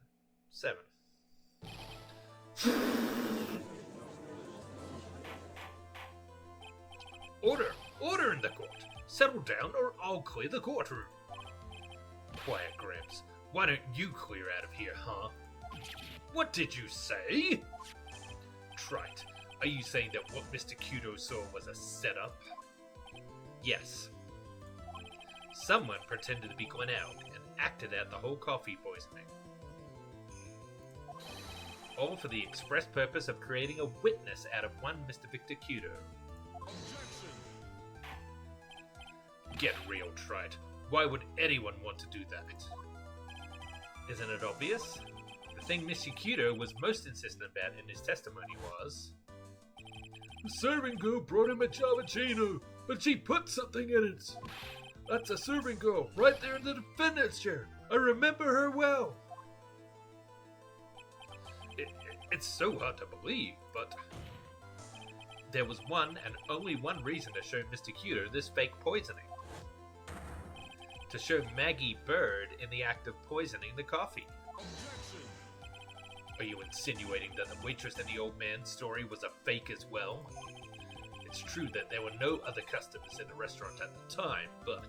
Order in the court! Settle down or I'll clear the courtroom. Quiet, Gramps. Why don't you clear out of here, huh? What did you say? Trite. Are you saying that what Mr. Kudo saw was a setup? Yes. Someone pretended to be Glenn Elg and acted out the whole coffee poisoning. All for the express purpose of creating a witness out of one Mr. Victor Kudo. Objection! Get real, Trite. Why would anyone want to do that? Isn't it obvious? The thing Mr. Kudo was most insistent about in his testimony was... The serving girl brought him a Javachino, but she put something in it. That's a serving girl, right there in the defendant's chair. I remember her well. It's so hard to believe, but... There was one and only one reason to show Mr. Kudo this fake poisoning. To show Maggie Bird in the act of poisoning the coffee. Objection! Are you insinuating that the waitress in the old man's story was a fake as well? It's true that there were no other customers in the restaurant at the time, but...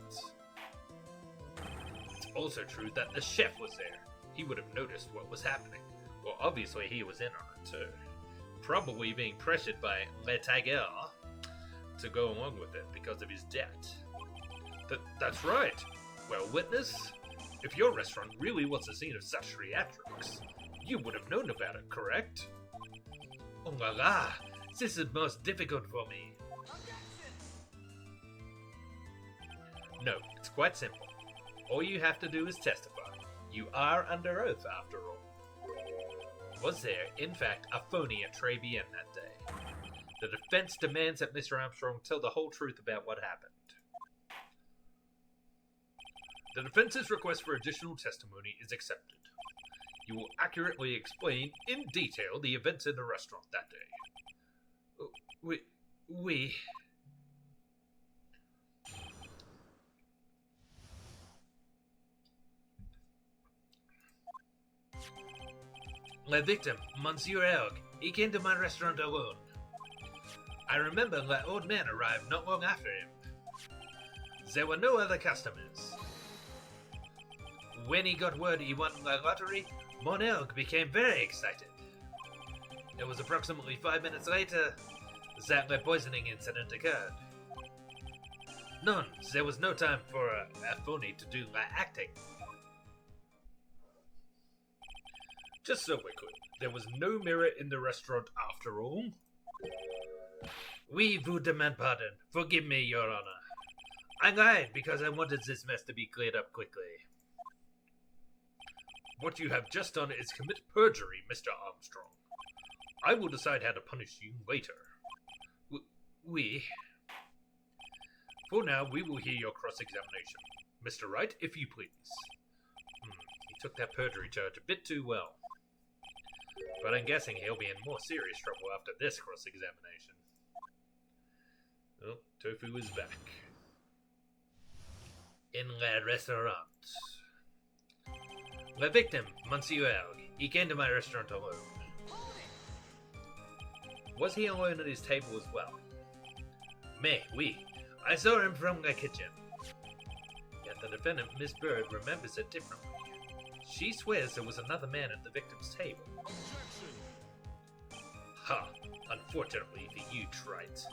It's also true that the chef was there. He would have noticed what was happening. Well, obviously he was in on it too. Probably being pressured by Le Tiger to go along with it because of his debt. That's right. Well, witness, if your restaurant really was the scene of such theatrics, you would have known about it, correct? Oh la la, this is most difficult for me. No, it's quite simple. All you have to do is testify. You are under oath, after all. Was there, in fact, a phony at Tribulations that day? The defense demands that Mr. Armstrong tell the whole truth about what happened. The defense's request for additional testimony is accepted. You will accurately explain in detail the events in the restaurant that day. We... The victim, Monsieur Elg, he came to my restaurant alone. I remember that old man arrived not long after him. There were no other customers. When he got word he won the lottery, Mon Elg became very excited. It was approximately 5 minutes later that the poisoning incident occurred. None, there was no time for a phony to do the acting. Just so we're clear, there was no mirror in the restaurant after all? We vous demand pardon. Forgive me, Your Honor. I lied because I wanted this mess to be cleared up quickly. What you have just done is commit perjury, Mr. Armstrong. I will decide how to punish you later. For now, we will hear your cross-examination. Mr. Wright, if you please. He took that perjury charge a bit too well. But I'm guessing he'll be in more serious trouble after this cross-examination. Oh, Tofu is back. In le restaurant. Le victim, Monsieur, he came to my restaurant alone. Was he alone at his table as well? Mais, oui. I saw him from the kitchen. Yet the defendant, Miss Bird, remembers it differently. She swears there was another man at the victim's table. Ha! Unfortunately for you, Trite.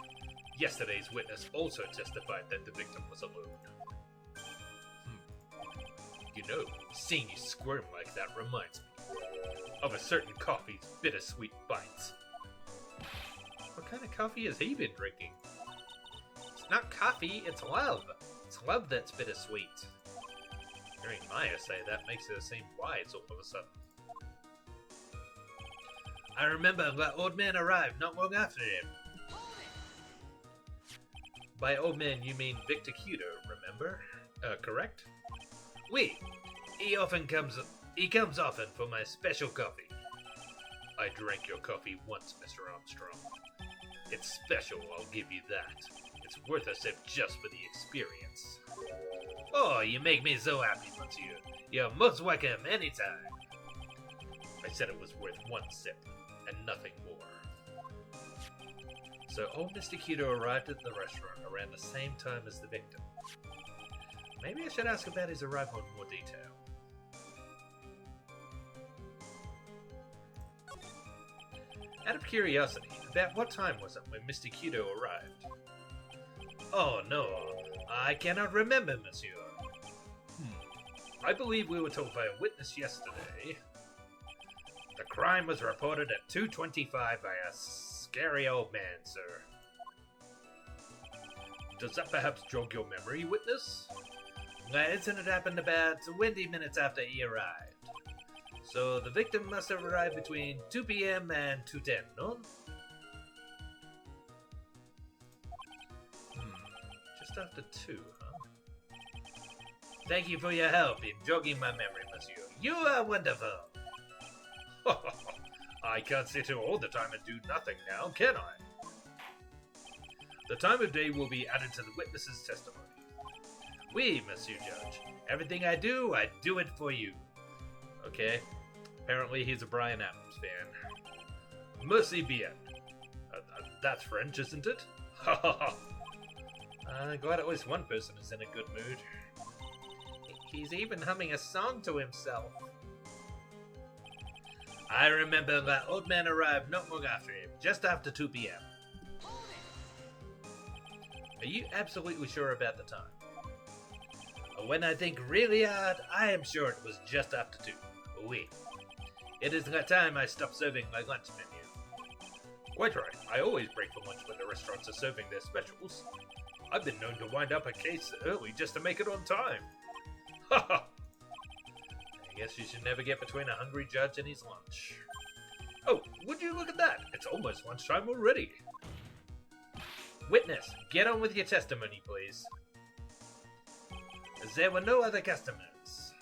Yesterday's witness also testified that the victim was alone. You know, seeing you squirm like that reminds me of a certain coffee's bittersweet bites. What kind of coffee has he been drinking? It's not coffee, it's love. It's love that's bittersweet. Hearing Maya say that makes her seem wise all of a sudden. I remember that old man arrived not long after him. By old man, you mean Victor Cudo, remember? Correct? Oui. He comes often for my special coffee. I drank your coffee once, Mr. Armstrong. It's special, I'll give you that. It's worth a sip just for the experience. Oh, you make me so happy, monsieur. You're most welcome anytime. I said it was worth one sip, and nothing more. So old Mr. Cudo arrived at the restaurant around the same time as the victim. Maybe I should ask about his arrival in more detail. Out of curiosity, about what time was it when Mr. Cudo arrived? Oh no, I cannot remember, monsieur. I believe we were told by a witness yesterday. The crime was reported at 2:25 by a scary old man, sir. Does that perhaps jog your memory, witness? The incident happened about 20 minutes after he arrived. So the victim must have arrived between 2 p.m. and 2:10, no? Just after 2, huh? Thank you for your help in jogging my memory, monsieur. You are wonderful. I can't sit here all the time and do nothing now, can I? The time of day will be added to the witness's testimony. Oui, Monsieur Judge. Everything I do it for you. Okay. Apparently he's a Bryan Adams fan. Merci bien. That's French, isn't it? Ha ha ha. I'm glad at least one person is in a good mood. He's even humming a song to himself. I remember that old man arrived not long after him, just after 2 p.m. Are you absolutely sure about the time? When I think really hard, I am sure it was just after 2. Oui. It is the time I stopped serving my lunch menu. Quite right. I always break for lunch when the restaurants are serving their specials. I've been known to wind up a case early just to make it on time. Ha ha! I guess you should never get between a hungry judge and his lunch. Oh, would you look at that? It's almost lunchtime already. Witness, get on with your testimony, please. There were no other customers.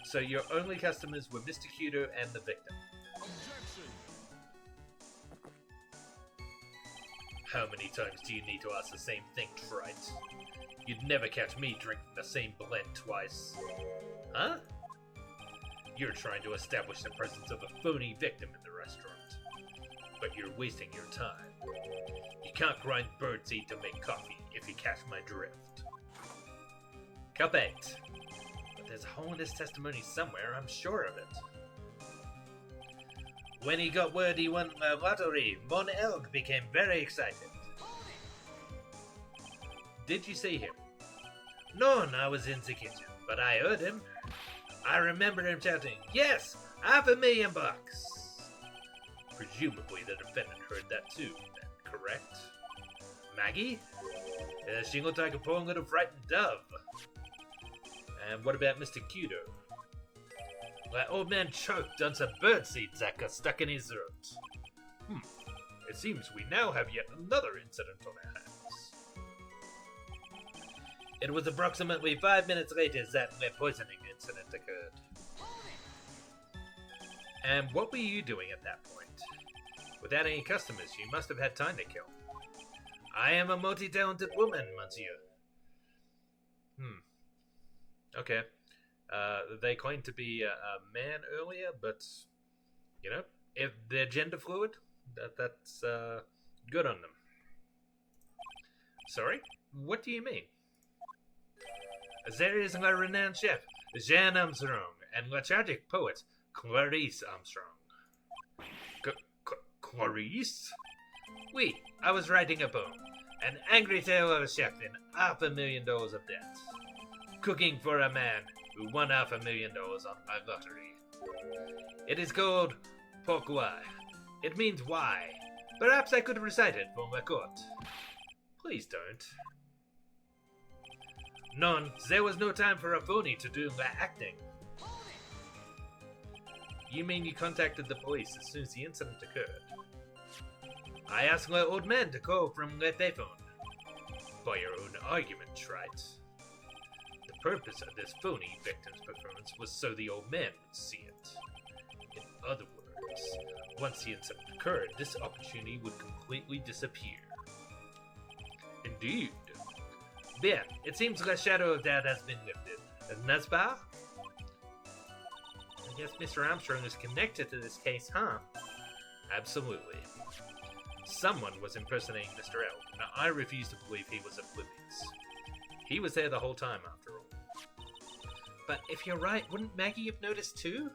So your only customers were Mr. Cudo and the victim. Objection. How many times do you need to ask the same thing, Trite? You'd never catch me drinking the same blend twice. Huh? You're trying to establish the presence of a phony victim in the restaurant. But you're wasting your time. You can't grind birdseed to make coffee, if you catch my drift. Cup 8. But there's a hole in his testimony somewhere, I'm sure of it. When he got word he won the lottery, Von Elk became very excited. Did you see him? No, I was in the kitchen, but I heard him. I remember him shouting, "Yes, $500,000 bucks." Presumably the defendant heard that too, then, correct? Maggie? She looked like a poor little frightened dove. And what about Mr. Cudo? That old man choked on some birdseed that got stuck in his throat. It seems we now have yet another incident on our hands. It was approximately 5 minutes later that the poisoning incident occurred. And what were you doing at that point? Without any customers, you must have had time to kill. I am a multi-talented woman, monsieur. Okay. They claimed to be a man earlier, but, you know, if they're gender fluid, that's good on them. Sorry? What do you mean? There is a renowned chef, Jean Armstrong, and a tragic poet, Clarice Armstrong. Clarice? Oui, I was writing a poem. An angry tale of a chef in $500,000 of debt. Cooking for a man who won $500,000 on my lottery. It is called Pourquoi. It means why. Perhaps I could recite it for my court. Please don't. None, there was no time for a phony to do the acting. You mean you contacted the police as soon as the incident occurred? I asked the old man to call from the payphone. By your own argument, right? The purpose of this phony victim's performance was so the old man would see it. In other words, once the incident occurred, this opportunity would completely disappear. Indeed. Bien, it seems the shadow of doubt has been lifted, n'est-ce pas? I guess Mr. Armstrong is connected to this case, huh? Absolutely. Someone was impersonating Mr. L, and I refuse to believe he was oblivious. He was there the whole time, after all. But if you're right, wouldn't Maggie have noticed too?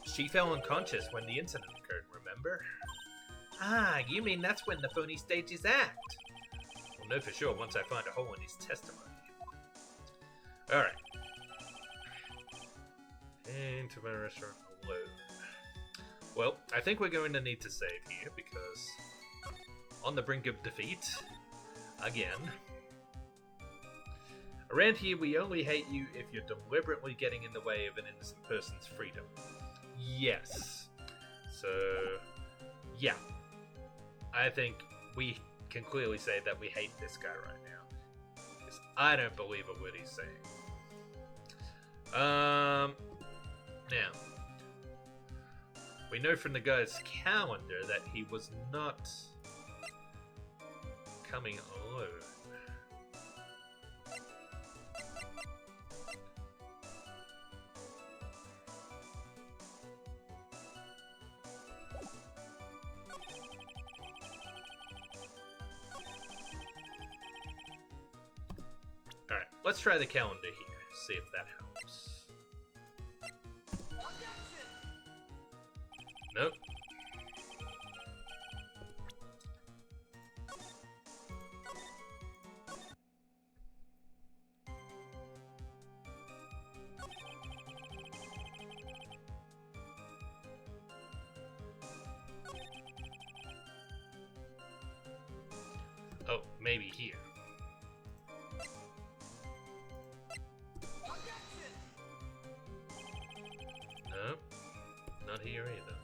She fell unconscious when the incident occurred, remember? Ah, you mean that's when the phony staged his act? We'll know for sure once I find a hole in his testimony. Alright. Into my restaurant alone. Well, I think we're going to need to save here because on the brink of defeat again. Around here, we only hate you if you're deliberately getting in the way of an innocent person's freedom. Yes. So, yeah. I think we can clearly say that we hate this guy right now. Because I don't believe a word he's saying. Now, we know from the guy's calendar that he was not coming alone. Alright, let's try the calendar here, see if that helps. Nope. Oh, maybe here. Nope. Not here either.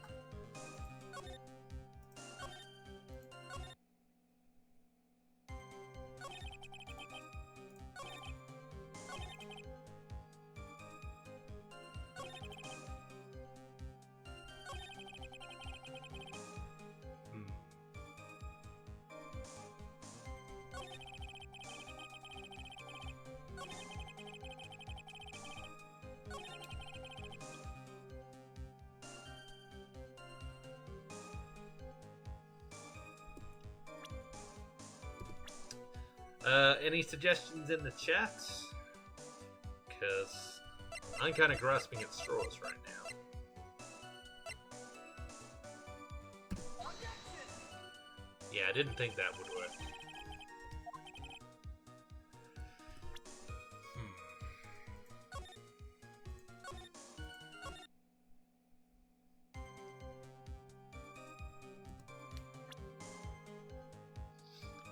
Any suggestions in the chat? Because I'm kind of grasping at straws right now. Yeah, I didn't think that would work.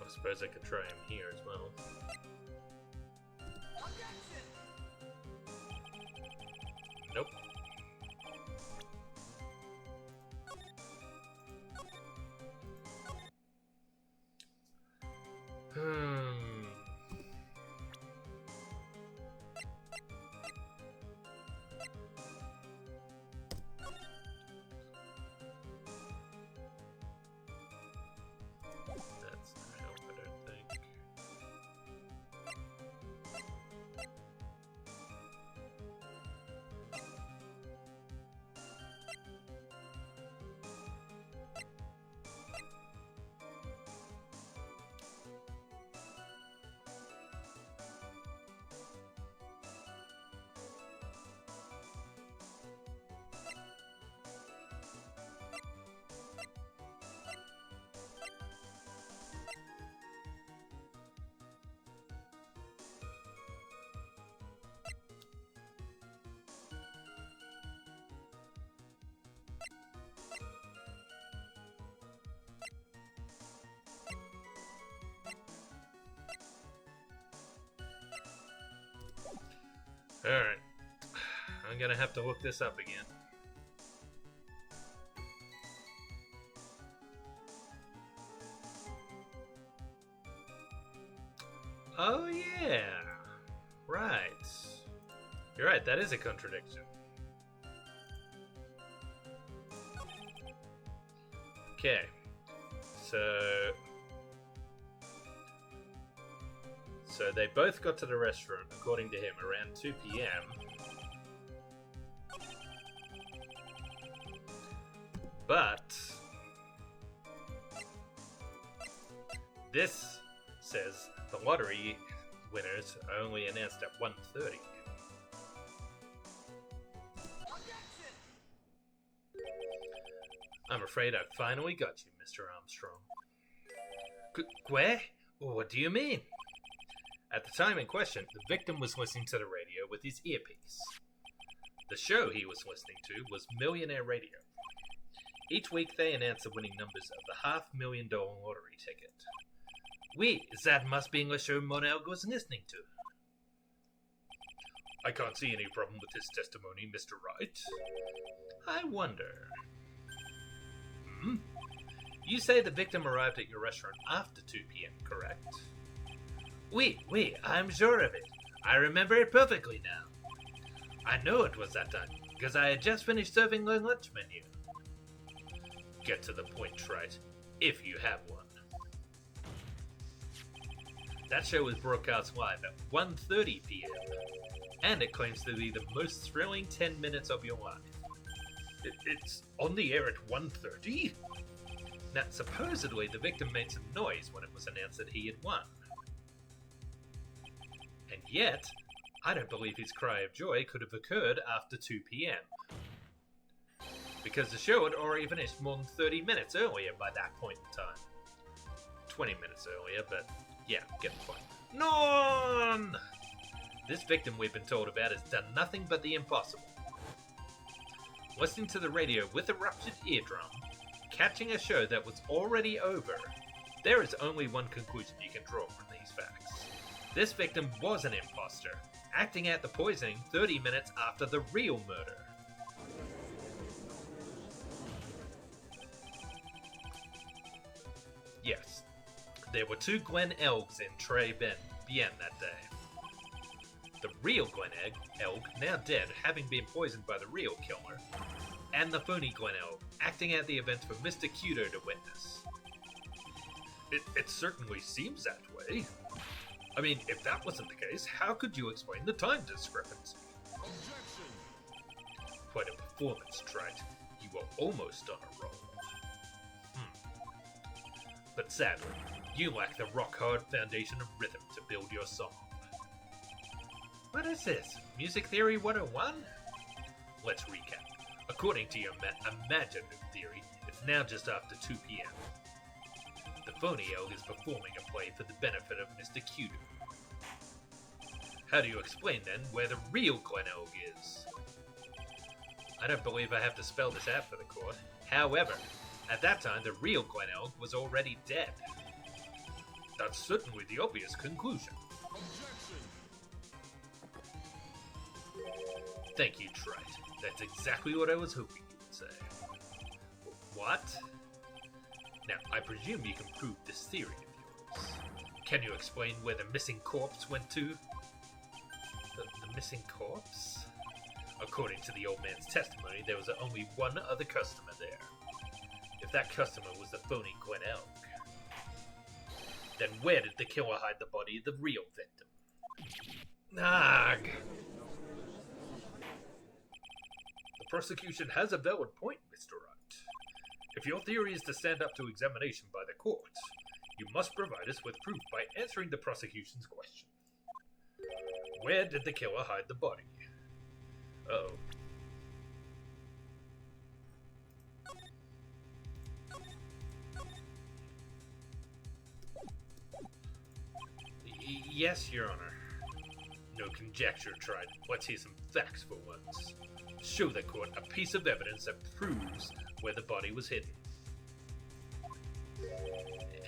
I suppose I could try him here as well. Nope. Alright. I'm gonna have to look this up again. Oh yeah! Right. You're right, that is a contradiction. Okay. So they both got to the restaurant, according to him, around 2 p.m. But this says the lottery winners are only announced at 1:30. I'm afraid I finally got you, Mr. Armstrong. Where? What do you mean? At the time in question, the victim was listening to the radio with his earpiece. The show he was listening to was Millionaire Radio. Each week they announce the winning numbers of the $500,000 lottery ticket. Oui, that must be the show Monelg was listening to. I can't see any problem with his testimony, Mr. Wright. I wonder... You say the victim arrived at your restaurant after 2 p.m., correct? Oui, I'm sure of it. I remember it perfectly now. I know it was that time, because I had just finished serving the lunch menu. Get to the point, Wright, if you have one. That show was broadcast live at 1:30 p.m., and it claims to be the most thrilling 10 minutes of your life. It's on the air at 1:30? Now, supposedly, the victim made some noise when it was announced that he had won. And yet, I don't believe his cry of joy could have occurred after 2 p.m. Because the show had already finished more than 30 minutes earlier by that point in time. 20 minutes earlier, but yeah, get the point. None! This victim we've been told about has done nothing but the impossible. Listening to the radio with a ruptured eardrum, catching a show that was already over, there is only one conclusion you can draw from these facts. This victim was an imposter, acting out the poisoning 30 minutes after the real murder. Yes, there were 2 Glen Elgs in Bien that day. The real Glen Elg, now dead, having been poisoned by the real killer, and the phony Glen Elg, acting out the events for Mr. Cudo to witness. It certainly seems that way. I mean, if that wasn't the case, how could you explain the time discrepancy? Objection. Quite a performance, Trite. You were almost on a roll. But sadly, you lack the rock-hard foundation of rhythm to build your song. What is this? Music Theory 101? Let's recap. According to your imaginative theory, it's now just after 2 p.m. The phony elk is performing a play for the benefit of Mr. Cudo. How do you explain, then, where the real Glen Elg is? I don't believe I have to spell this out for the court. However, at that time, the real Glen Elg was already dead. That's certainly the obvious conclusion. Objection. Thank you, Trite. That's exactly what I was hoping you would say. What? Now, I presume you can prove this theory of yours. Can you explain where the missing corpse went to? The missing corpse? According to the old man's testimony, there was only one other customer there. If that customer was the phony Glen Elg, then where did the killer hide the body of the real victim? Nag! The prosecution has a valid point, Mr. Wright. If your theory is to stand up to examination by the court, you must provide us with proof by answering the prosecution's question. Where did the killer hide the body? Uh-oh. Yes, Your Honor. No conjecture, Trite. Let's hear some facts for once. Show the court a piece of evidence that proves where the body was hidden.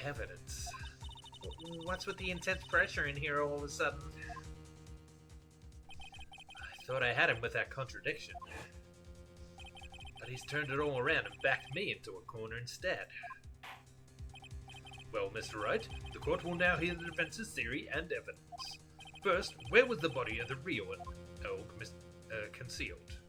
Evidence? What's with the intense pressure in here all of a sudden? thought I had him with that contradiction. But he's turned it all around and backed me into a corner instead. Well, Mr. Wright, the court will now hear the defense's theory and evidence. First, where was the body of the real Elg concealed?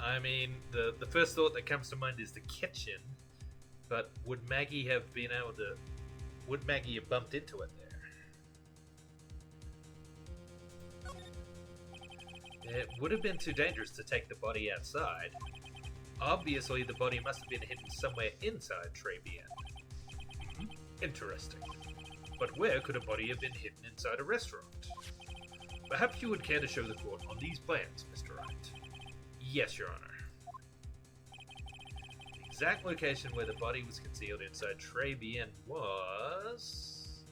I mean, the first thought that comes to mind is the kitchen, but would Maggie have bumped into it there? It would have been too dangerous to take the body outside. Obviously, the body must have been hidden somewhere inside Tribulations. Interesting. But where could a body have been hidden inside a restaurant? Perhaps you would care to show the court on these plans, Mr. Wright. Yes, Your Honor. The exact location where the body was concealed inside Tribulations was...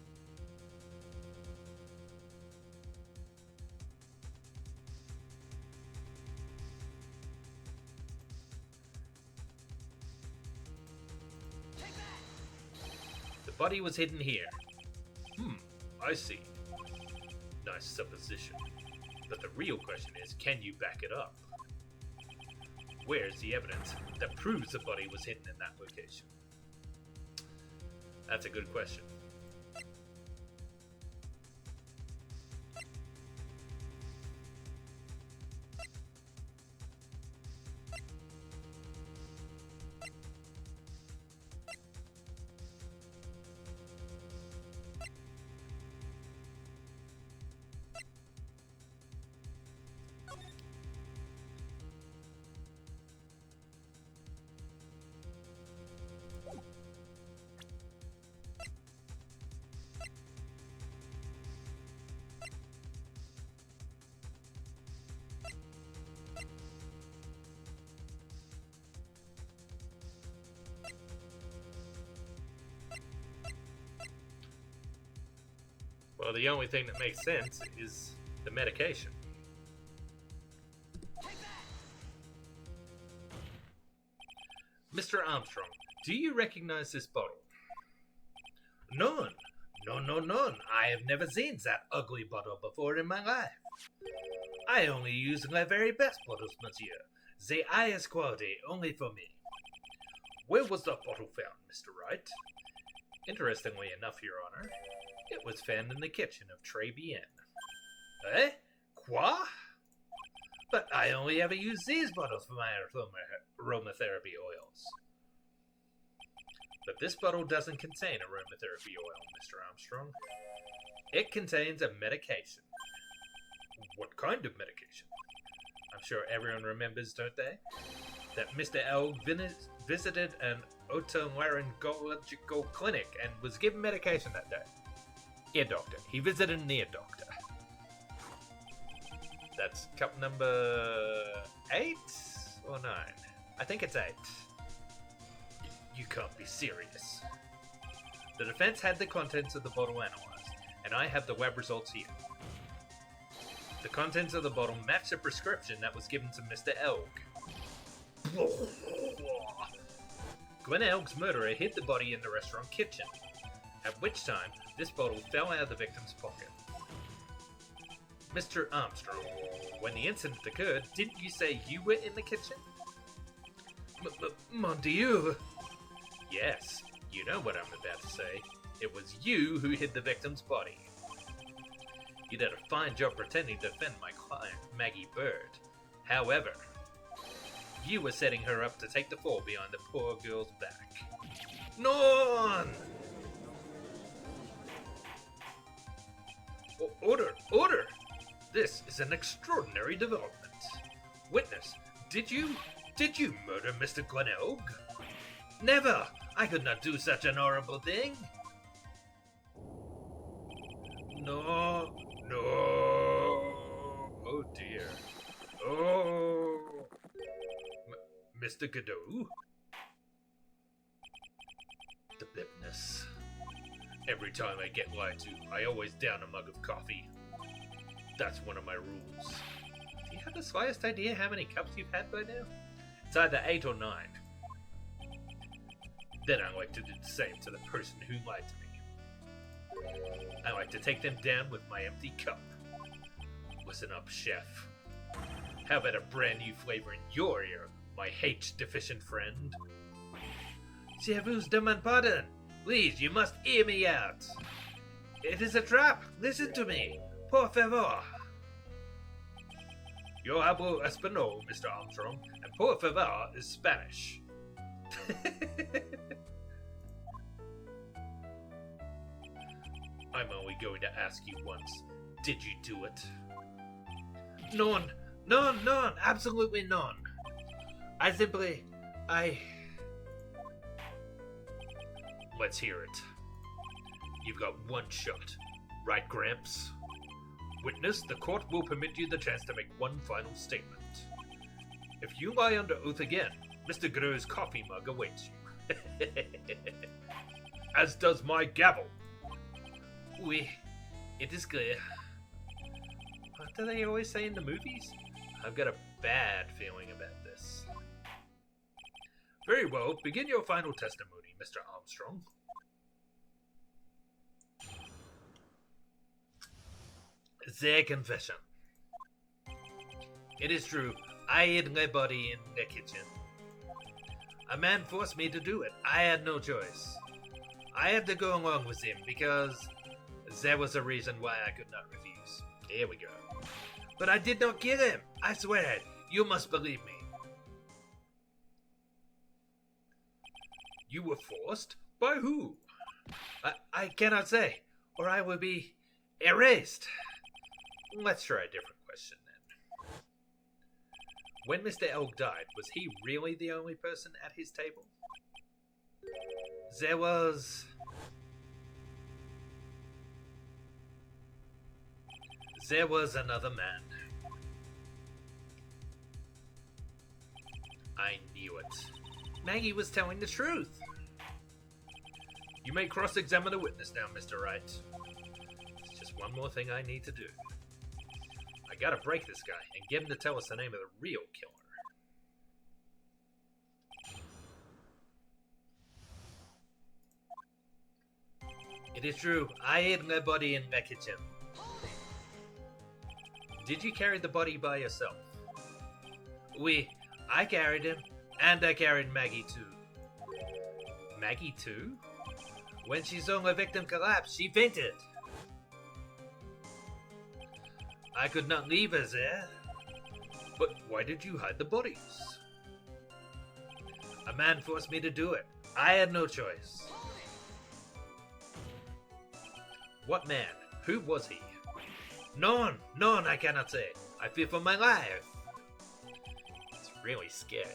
The body was hidden here. I see. Nice supposition. But the real question is, can you back it up? Where's the evidence that proves the body was hidden in that location? That's a good question. Well, the only thing that makes sense is the medication. Mr. Armstrong, do you recognize this bottle? None. None. I have never seen that ugly bottle before in my life. I only use the very best bottles, monsieur. The highest quality, only for me. Where was the bottle found, Mr. Wright? Interestingly enough, Your Honor, it was found in the kitchen of Tribulations. Eh? Quoi? But I only ever use these bottles for my aromatherapy oils. But this bottle doesn't contain aromatherapy oil, Mr. Armstrong. It contains a medication. What kind of medication? I'm sure everyone remembers, don't they? That Mr. L visited an otolaryngological clinic and was given medication that day. Ear doctor. He visited an ear doctor. That's cup number 8 or 9? I think it's 8. You can't be serious. The defense had the contents of the bottle analyzed, and I have the lab results here. The contents of the bottle match the prescription that was given to Mr. Elg. Glenn Elg's murderer hid the body in the restaurant kitchen, at which time this bottle fell out of the victim's pocket. Mr. Armstrong, when the incident occurred, didn't you say you were in the kitchen? Mon Dieu! Yes, you know what I'm about to say. It was you who hid the victim's body. You did a fine job pretending to defend my client, Maggie Bird. However, you were setting her up to take the fall behind the poor girl's back. Non! Order! This is an extraordinary development. Witness, did you murder Mr. Glenn Elg? Never! I could not do such an horrible thing. No. Oh dear. Oh. Mr. Godot? The bitterness. Every time I get lied to, I always down a mug of coffee. That's one of my rules. The you have the slightest idea how many cups you've had by now? It's either 8 or 9. Then I like to do the same to the person who lied to me. I like to take them down with my empty cup. Listen up, chef. How about a brand new flavor in your ear, my H-deficient friend? Je vous demande pardon. Please, you must hear me out. It is a trap. Listen to me. Por favor. Yo hablo español, Mr. Armstrong, and por favor is Spanish. I'm only going to ask you once. Did you do it? None. None. Absolutely none. Let's hear it. You've got one shot. Right, Gramps? Witness, the court will permit you the chance to make one final statement. If you lie under oath again, Mr. Gro's coffee mug awaits you. As does my gavel. Oui, it is clear. What do they always say in the movies? I've got a bad feeling about this. Very well, begin your final testimony, Mr. Armstrong. Their confession. It is true, I hid my body in the kitchen. A man forced me to do it. I had no choice. I had to go along with him because there was a reason why I could not refuse. Here we go. But I did not kill him. I swear it. You must believe me. You were forced? By who? I cannot say, or I will be erased. Let's try a different question then. When Mr. Elk died, was he really the only person at his table? There was another man. I knew it. Maggie was telling the truth. You may cross-examine the witness now, Mr. Wright. It's just one more thing I need to do. I gotta break this guy and get him to tell us the name of the real killer. It is true, I hid my body in the kitchen. Did you carry the body by yourself? Oui, I carried him, and I carried Maggie too. Maggie too? When she saw the victim collapse, she fainted. I could not leave her there. But why did you hide the bodies? A man forced me to do it. I had no choice. What man? Who was he? None, I cannot say. I fear for my life. He's really scared.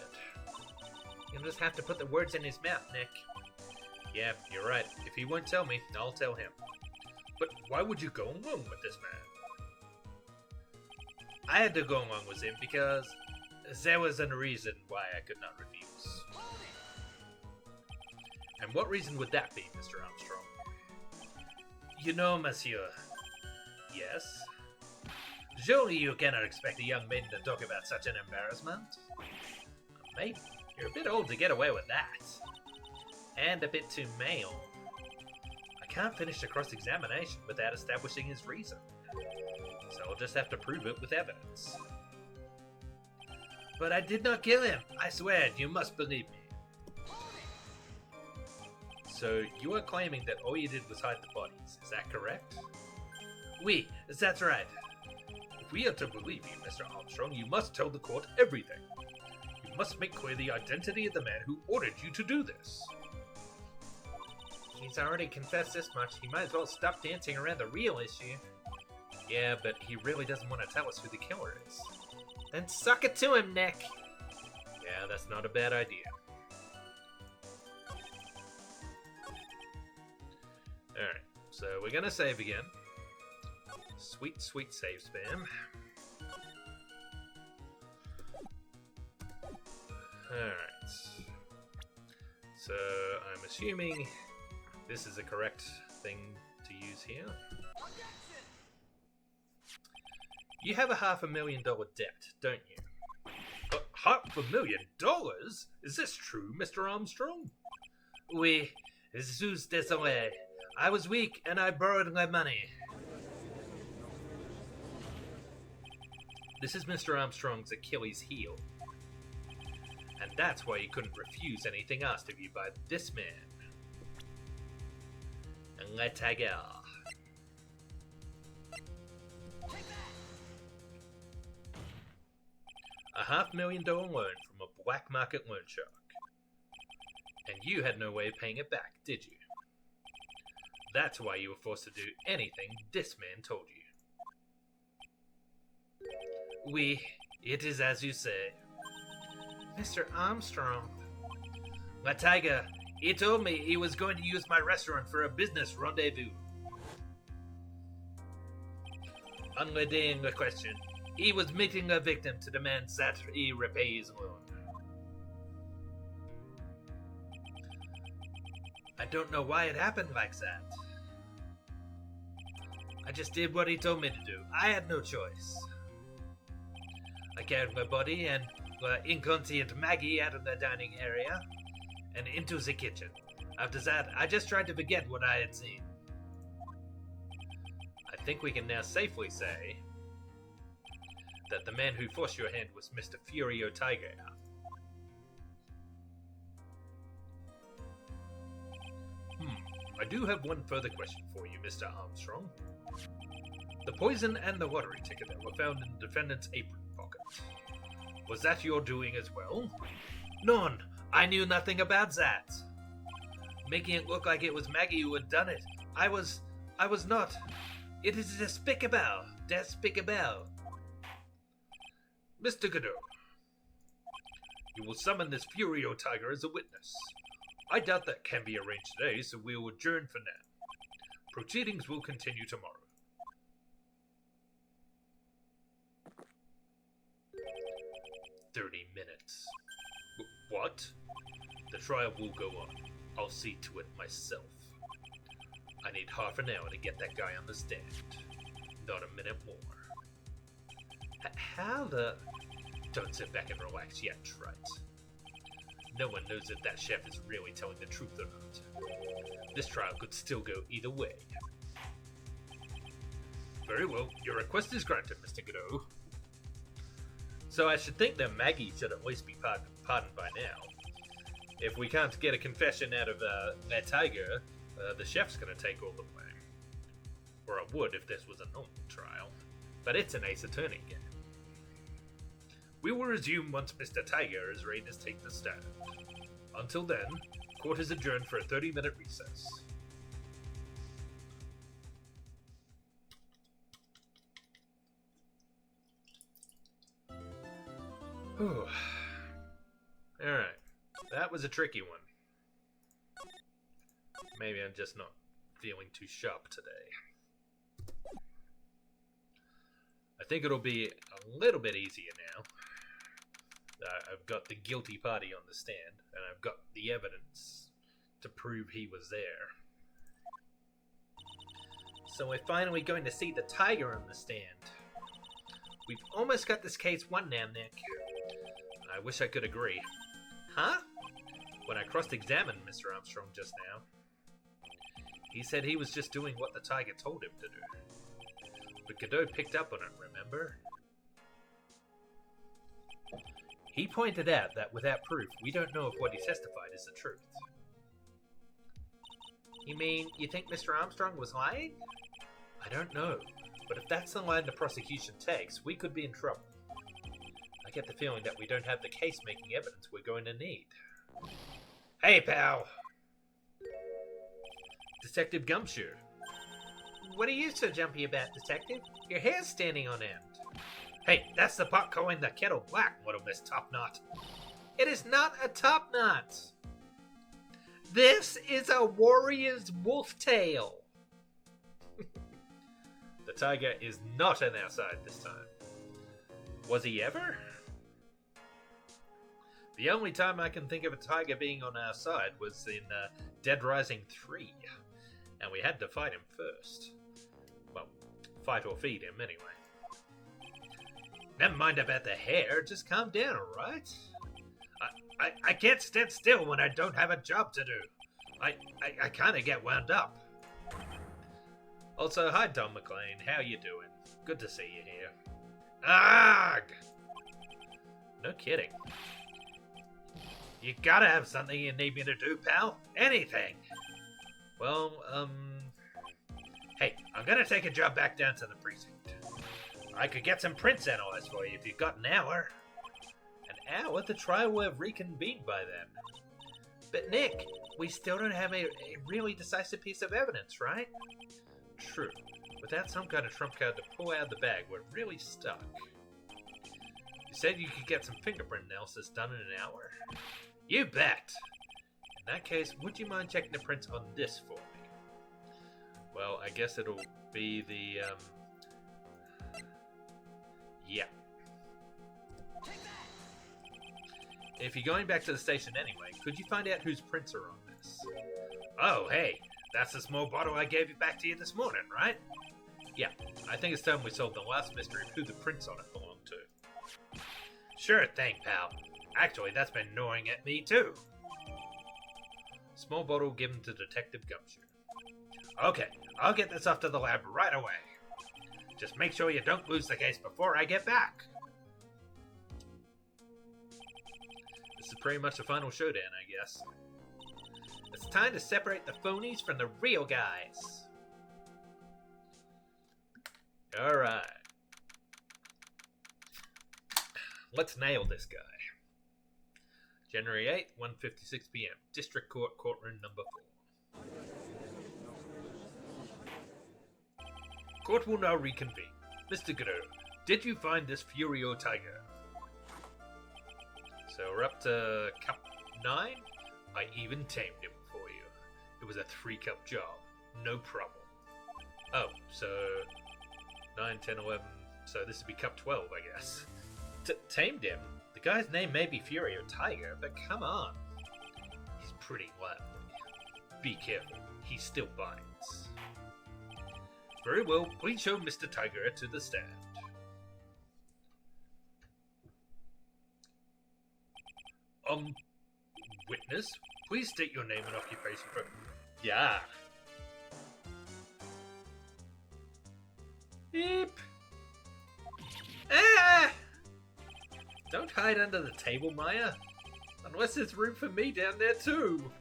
You'll just have to put the words in his mouth, Nick. Yeah, you're right. If he won't tell me, I'll tell him. But why would you go along with this man? I had to go along with him because there was a reason why I could not refuse. And what reason would that be, Mr. Armstrong? You know, monsieur. Yes? Surely you cannot expect a young maiden to talk about such an embarrassment. Maybe. You're a bit old to get away with that. And a bit too male. I can't finish the cross-examination without establishing his reason. So I'll just have to prove it with evidence. But I did not kill him. I swear, you must believe me. So you are claiming that all you did was hide the bodies, is that correct? Oui, that's right. If we are to believe you, Mr. Armstrong, you must tell the court everything. You must make clear the identity of the man who ordered you to do this. He's already confessed this much, he might as well stop dancing around the real issue. Yeah, but he really doesn't want to tell us who the killer is. Then suck it to him, Nick! Yeah, that's not a bad idea. Alright, so we're gonna save again. Sweet, sweet save spam. Alright. So, I'm assuming this is the correct thing to use here. You have a $500,000 debt, don't you? $500,000? Is this true, Mr. Armstrong? Oui, juste désolé. I was weak and I borrowed my money. This is Mr. Armstrong's Achilles heel. And that's why you couldn't refuse anything asked of you by this man. Le Tiger. A $500,000 loan from a black market loan shark. And you had no way of paying it back, did you? That's why you were forced to do anything this man told you. Oui, it is as you say. Mr. Armstrong. My tiger, he told me he was going to use my restaurant for a business rendezvous. On the day in the question, he was meeting a victim to demand that he repay his loan. I don't know why it happened like that. I just did what he told me to do. I had no choice. I carried my body and inconscient Maggie out of the dining area and into the kitchen. After that, I just tried to forget what I had seen. I think we can now safely say that the man who forced your hand was Mr. Furio Tiger. I do have one further question for you, Mr. Armstrong. The poison and the lottery ticket that were found in the defendant's apron pocket. Was that your doing as well? None. I knew nothing about that. Making it look like it was Maggie who had done it. I was not. It is despicable. Despicable. Mr. Godot, you will summon this Furio Tiger as a witness. I doubt that can be arranged today, so we will adjourn for now. Proceedings will continue tomorrow. 30 minutes. What? The trial will go on. I'll see to it myself. I need half an hour to get that guy on the stand. Not a minute more. How the... Don't sit back and relax yet, Wright. No one knows if that chef is really telling the truth or not. This trial could still go either way. Very well, your request is granted, Mr. Godot. So I should think that Maggie should at least be pardoned by now. If we can't get a confession out of that tiger, the chef's gonna take all the blame. Or I would if this was a normal trial. But it's an Ace Attorney game. We will resume once Mr. Tiger is ready to take the stand. Until then, court is adjourned for a 30-minute recess. Whew. Alright, that was a tricky one. Maybe I'm just not feeling too sharp today. I think it'll be a little bit easier now. I've got the guilty party on the stand, and I've got the evidence to prove he was there. So we're finally going to see the tiger on the stand. We've almost got this case won now, Nick. I wish I could agree. Huh? When I cross-examined Mr. Armstrong just now, he said he was just doing what the tiger told him to do. But Godot picked up on it, remember? He pointed out that without proof, we don't know if what he testified is the truth. You mean, you think Mr. Armstrong was lying? I don't know, but if that's the line the prosecution takes, we could be in trouble. I get the feeling that we don't have the case-making evidence we're going to need. Hey, pal! Detective Gumshoe. What are you so jumpy about, Detective? Your hair's standing on end. Hey, that's the pot calling the kettle black, little Miss Topknot. It is not a topknot. This is a warrior's wolf tail. The tiger is not on our side this time. Was he ever? The only time I can think of a tiger being on our side was in Dead Rising 3. And we had to fight him first. Well, fight or feed him anyway. Never mind about the hair, just calm down, alright? I can't stand still when I don't have a job to do. I kinda get wound up. Also, hi Don McLean, how you doing? Good to see you here. Arg! No kidding. You gotta have something you need me to do, pal. Anything. Well, hey, I'm gonna take a job back down to the precinct. I could get some prints analyzed for you if you've got an hour. An hour? The trial will have reconvened by then. But Nick, we still don't have a really decisive piece of evidence, right? True. Without some kind of trump card to pull out of the bag, we're really stuck. You said you could get some fingerprint analysis done in an hour? You bet! In that case, would you mind checking the prints on this for me? Well, I guess it'll be the, yeah. If you're going back to the station anyway, could you find out whose prints are on this? Oh, hey, that's the small bottle I gave you back to you this morning, right? Yeah, I think it's time we solved the last mystery of who the prints on it belong to. Sure thing, pal. Actually, that's been gnawing at me too. Small bottle given to Detective Gumshoe. Okay, I'll get this off to the lab right away. Just make sure you don't lose the case before I get back. This is pretty much the final showdown, I guess. It's time to separate the phonies from the real guys. Alright. Let's nail this guy. January 8th, 1:56 p.m. District Court, courtroom number 4. Court will now reconvene. Mr. Godot, did you find this Furio tiger? So we're up to cup 9. I even tamed him for you. It was a 3-cup job. No problem. Oh, so 9, 10, 11. So this would be cup 12, I guess. Tamed him? The guy's name may be Furio Tiger, but come on. He's pretty lively. Be careful. He still bites. Very well. Please show Mr. Tiger to the stand. Witness, please state your name and occupation for... Yeah. Beep. Ah! Don't hide under the table, Maya. Unless there's room for me down there too.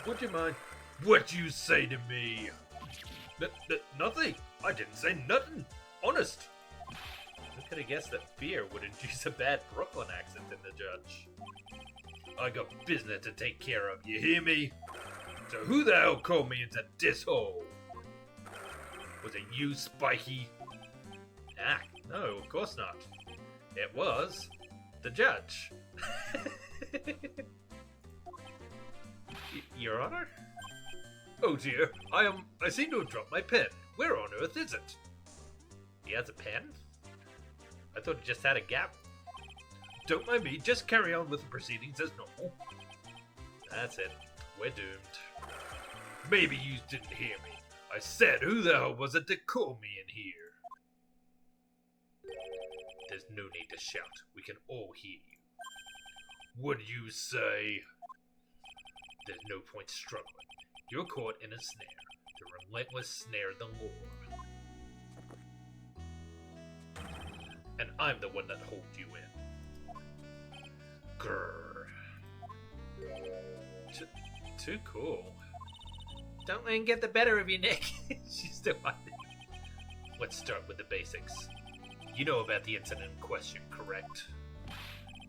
Would you mind? What you say to me? Nothing. I didn't say nothing. Honest. Who could have guessed that fear would induce a bad Brooklyn accent in the judge? I got business to take care of, you hear me? So who the hell called me into this hole? Was it you, Spiky? Ah, no, of course not. It was the judge. Your Honor? Oh dear, I seem to have dropped my pen. Where on earth is it? He has a pen? I thought he just had a gap. Don't mind me, just carry on with the proceedings as normal. That's it. We're doomed. Maybe you didn't hear me. I said, who the hell was it to call me in here? There's no need to shout. We can all hear you. What do you say? There's no point struggling. You're caught in a snare. The relentless snare of the law. And I'm the one that holds you in. Grrr. Too cool. Don't let him get the better of you, Nick. She's still hiding. Let's start with the basics. You know about the incident in question, correct?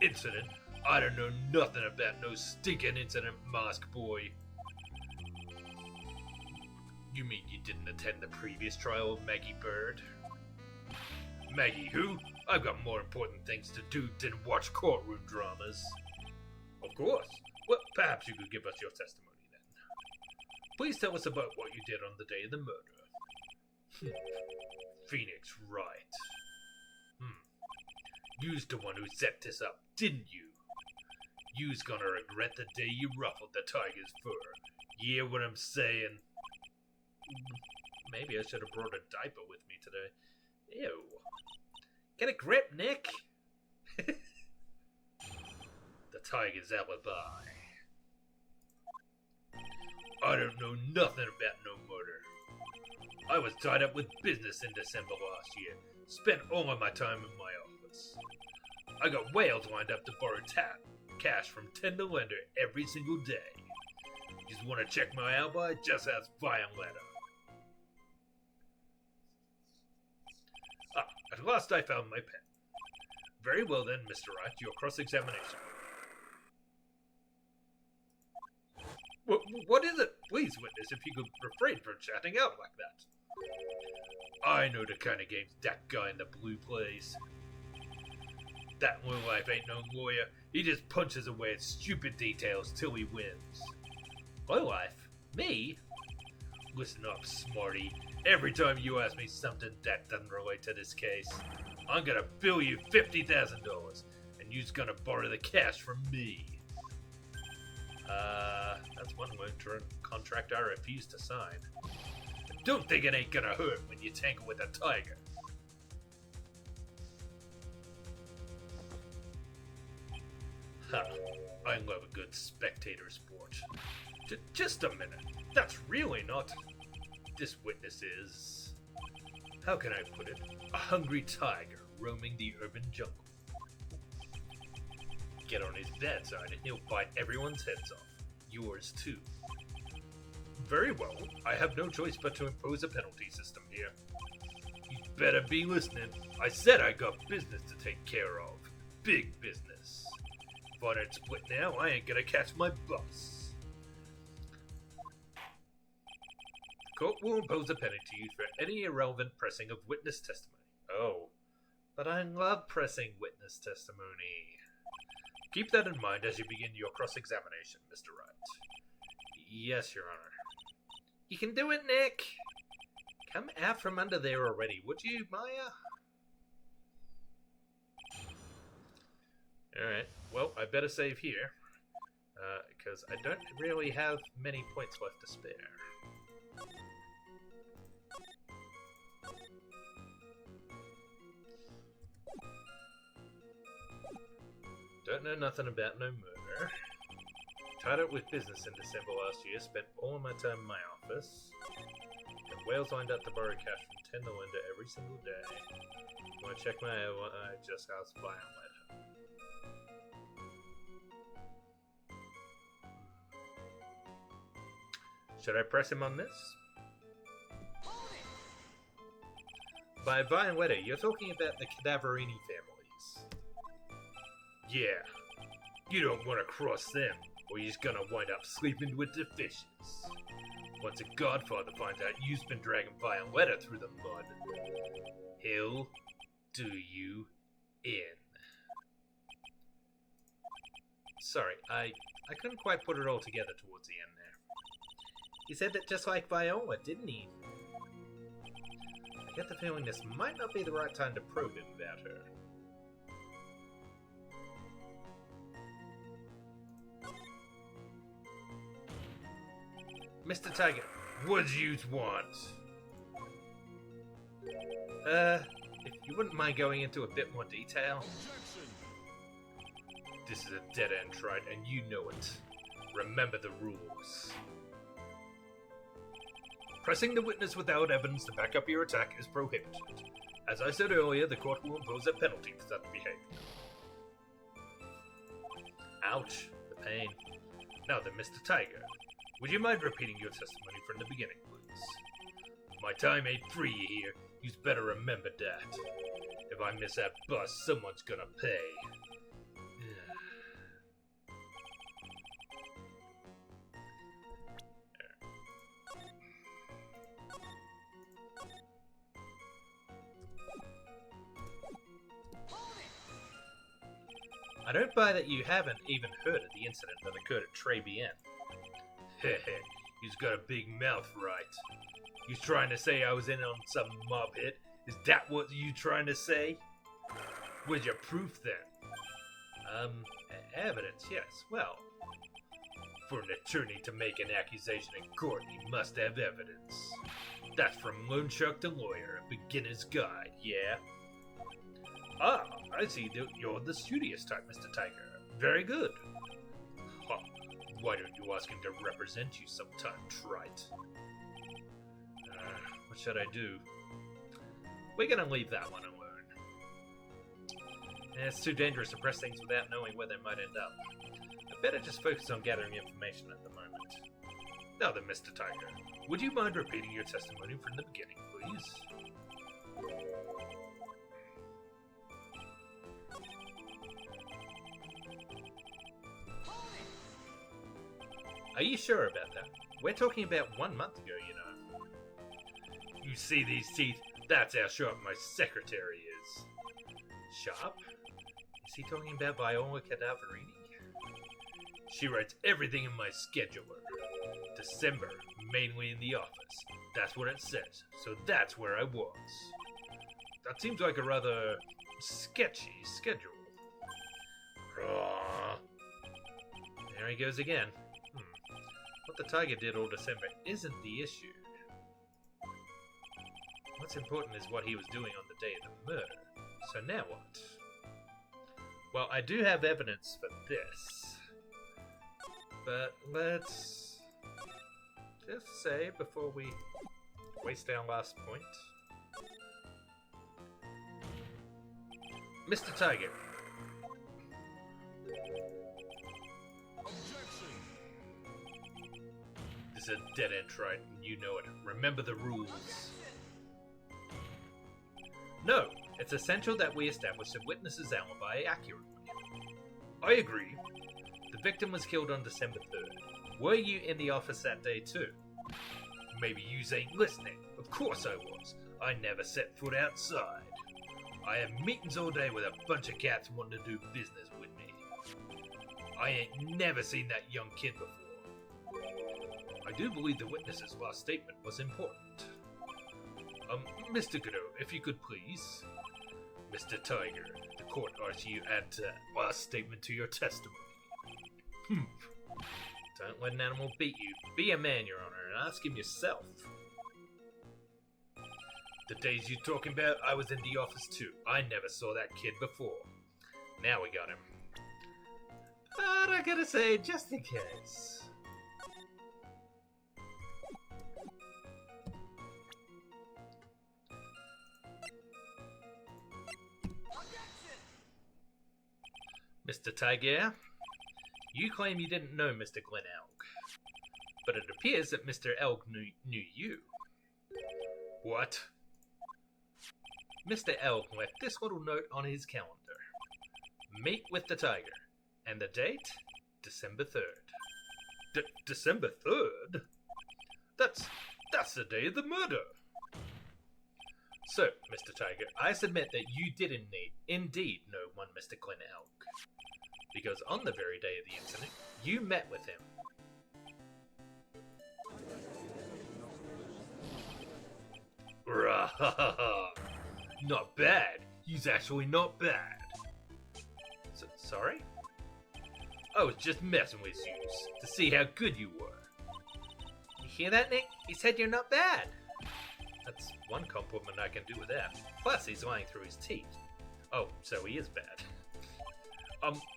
Incident? I don't know nothing about no stinking incident, Mask Boy. You mean you didn't attend the previous trial of Maggie Bird? Maggie who? I've got more important things to do than watch courtroom dramas. Of course. Well, perhaps you could give us your testimony then. Please tell us about what you did on the day of the murder. Phoenix Wright. You's the one who set this up, didn't you? You's gonna regret the day you ruffled the tiger's fur. You hear what I'm saying? Maybe I should have brought a diaper with me today. Ew. Get a grip, Nick! The Tiger's alibi. I don't know nothing about no murder. I was tied up with business in December last year. Spent all of my time in my office. I got whales lined up to borrow cash from tender lender every single day. Just want to check my alibi? Just ask Violetta. Ah, at last I found my pen. Very well then, Mr. Wright, your cross-examination. What is it? Please, witness, if you could refrain from chatting out like that. I know the kind of games that guy in the blue plays. That lowlife ain't no lawyer. He just punches away at stupid details till he wins. Lowlife? Me? Listen up, smarty. Every time you ask me something that doesn't relate to this case, I'm gonna bill you $50,000, and you's gonna borrow the cash from me. That's one loan contract I refuse to sign. Don't think it ain't gonna hurt when you tangle with a tiger. Ha, I love a good spectator sport. Just a minute. That's really not... This witness is... How can I put it? A hungry tiger roaming the urban jungle. Get on his bad side and he'll bite everyone's heads off. Yours too. Very well. I have no choice but to impose a penalty system here. You better be listening. I said I got business to take care of. Big business. If I don't split now, I ain't gonna catch my bus. Court will impose a penalty to you for any irrelevant pressing of witness testimony. Oh, but I love pressing witness testimony. Keep that in mind as you begin your cross-examination, Mr. Wright. Yes, Your Honor. You can do it, Nick! Come out from under there already, would you, Maya? Alright, well, I better save here. Because I don't really have many points left to spare. Don't know nothing about no murder. Tied up with business in December last year, spent all of my time in my office. Got whales lined up to borrow cash from tender lender every single day. Want to check my just house Violetta. Should I press him on this? By Violetta, you're talking about the Cadaverini families. Yeah, you don't want to cross them, or you're gonna wind up sleeping with the fishes. Once a godfather finds out you've been dragging Violetta through the mud, he'll do you in. Sorry, I couldn't quite put it all together towards the end there. He said that just like Viola, didn't he? I get the feeling this might not be the right time to probe him about her. Mr. Tiger, what do you want? If you wouldn't mind going into a bit more detail. Objection. This is a dead end, Wright, and you know it. Remember the rules. Pressing the witness without evidence to back up your attack is prohibited. As I said earlier, the court will impose a penalty for such behavior. Ouch, the pain. Now then, Mr. Tiger, would you mind repeating your testimony from the beginning, please? My time ain't free here. You'd better remember that. If I miss that bus, someone's gonna pay. I don't buy that you haven't even heard of the incident that occurred at Tribulations. Heh, he's got a big mouth, right? He's trying to say I was in on some mob hit? Is that what you trying to say? Where's your proof then? Evidence, yes. Well, for an attorney to make an accusation in court, he must have evidence. That's from Loan Shark to Lawyer, a beginner's guide, yeah? Ah, I see that you're the studious type, Mr. Tiger. Very good. Huh. Why don't you ask him to represent you sometime, Trite? What should I do? We're gonna leave that one alone. It's too dangerous to press things without knowing where they might end up. I better just focus on gathering information at the moment. Now then, Mr. Tiger, would you mind repeating your testimony from the beginning, please? Are you sure about that? We're talking about 1 month ago, you know. You see these teeth? That's how sharp my secretary is. Sharp? Is he talking about Viola Cadaverini? She writes everything in my scheduler. December, mainly in the office. That's what it says, so that's where I was. That seems like a rather sketchy schedule. There he goes again. What the Tiger did all December isn't the issue. What's important is what he was doing on the day of the murder. So now what? Well, I do have evidence for this. But let's just say before we waste our last point. Mr. Tiger. Objection. This is a dead end, right? You know it. Remember the rules. No, it's essential that we establish the witness's alibi accurately. I agree. The victim was killed on December 3rd. Were you in the office that day too? Maybe yous ain't listening. Of course I was. I never set foot outside. I have meetings all day with a bunch of cats wanting to do business with me. I ain't never seen that young kid before. I do believe the witness's last statement was important. Mr. Godot, if you could please. Mr. Tiger, the court asks you to add last statement to your testimony. Don't let an animal beat you. Be a man, Your Honor, and ask him yourself. The days you're talking about, I was in the office too. I never saw that kid before. Now we got him. But I gotta say, just in case. Mr. Tiger, you claim you didn't know Mr. Glenn Elg, but it appears that Mr. Elg knew you. What? Mr. Elg left this little note on his calendar. Meet with the Tiger. And the date? December 3rd. December 3rd? That's the day of the murder. So, Mr. Tiger, I submit that you did indeed know one Mr. Glenn Elg. Because on the very day of the incident, you met with him. Not bad. He's actually not bad. Sorry? I was just messing with you to see how good you were. You hear that, Nick? He said you're not bad. That's one compliment I can do with that. Plus, he's lying through his teeth. Oh, so he is bad.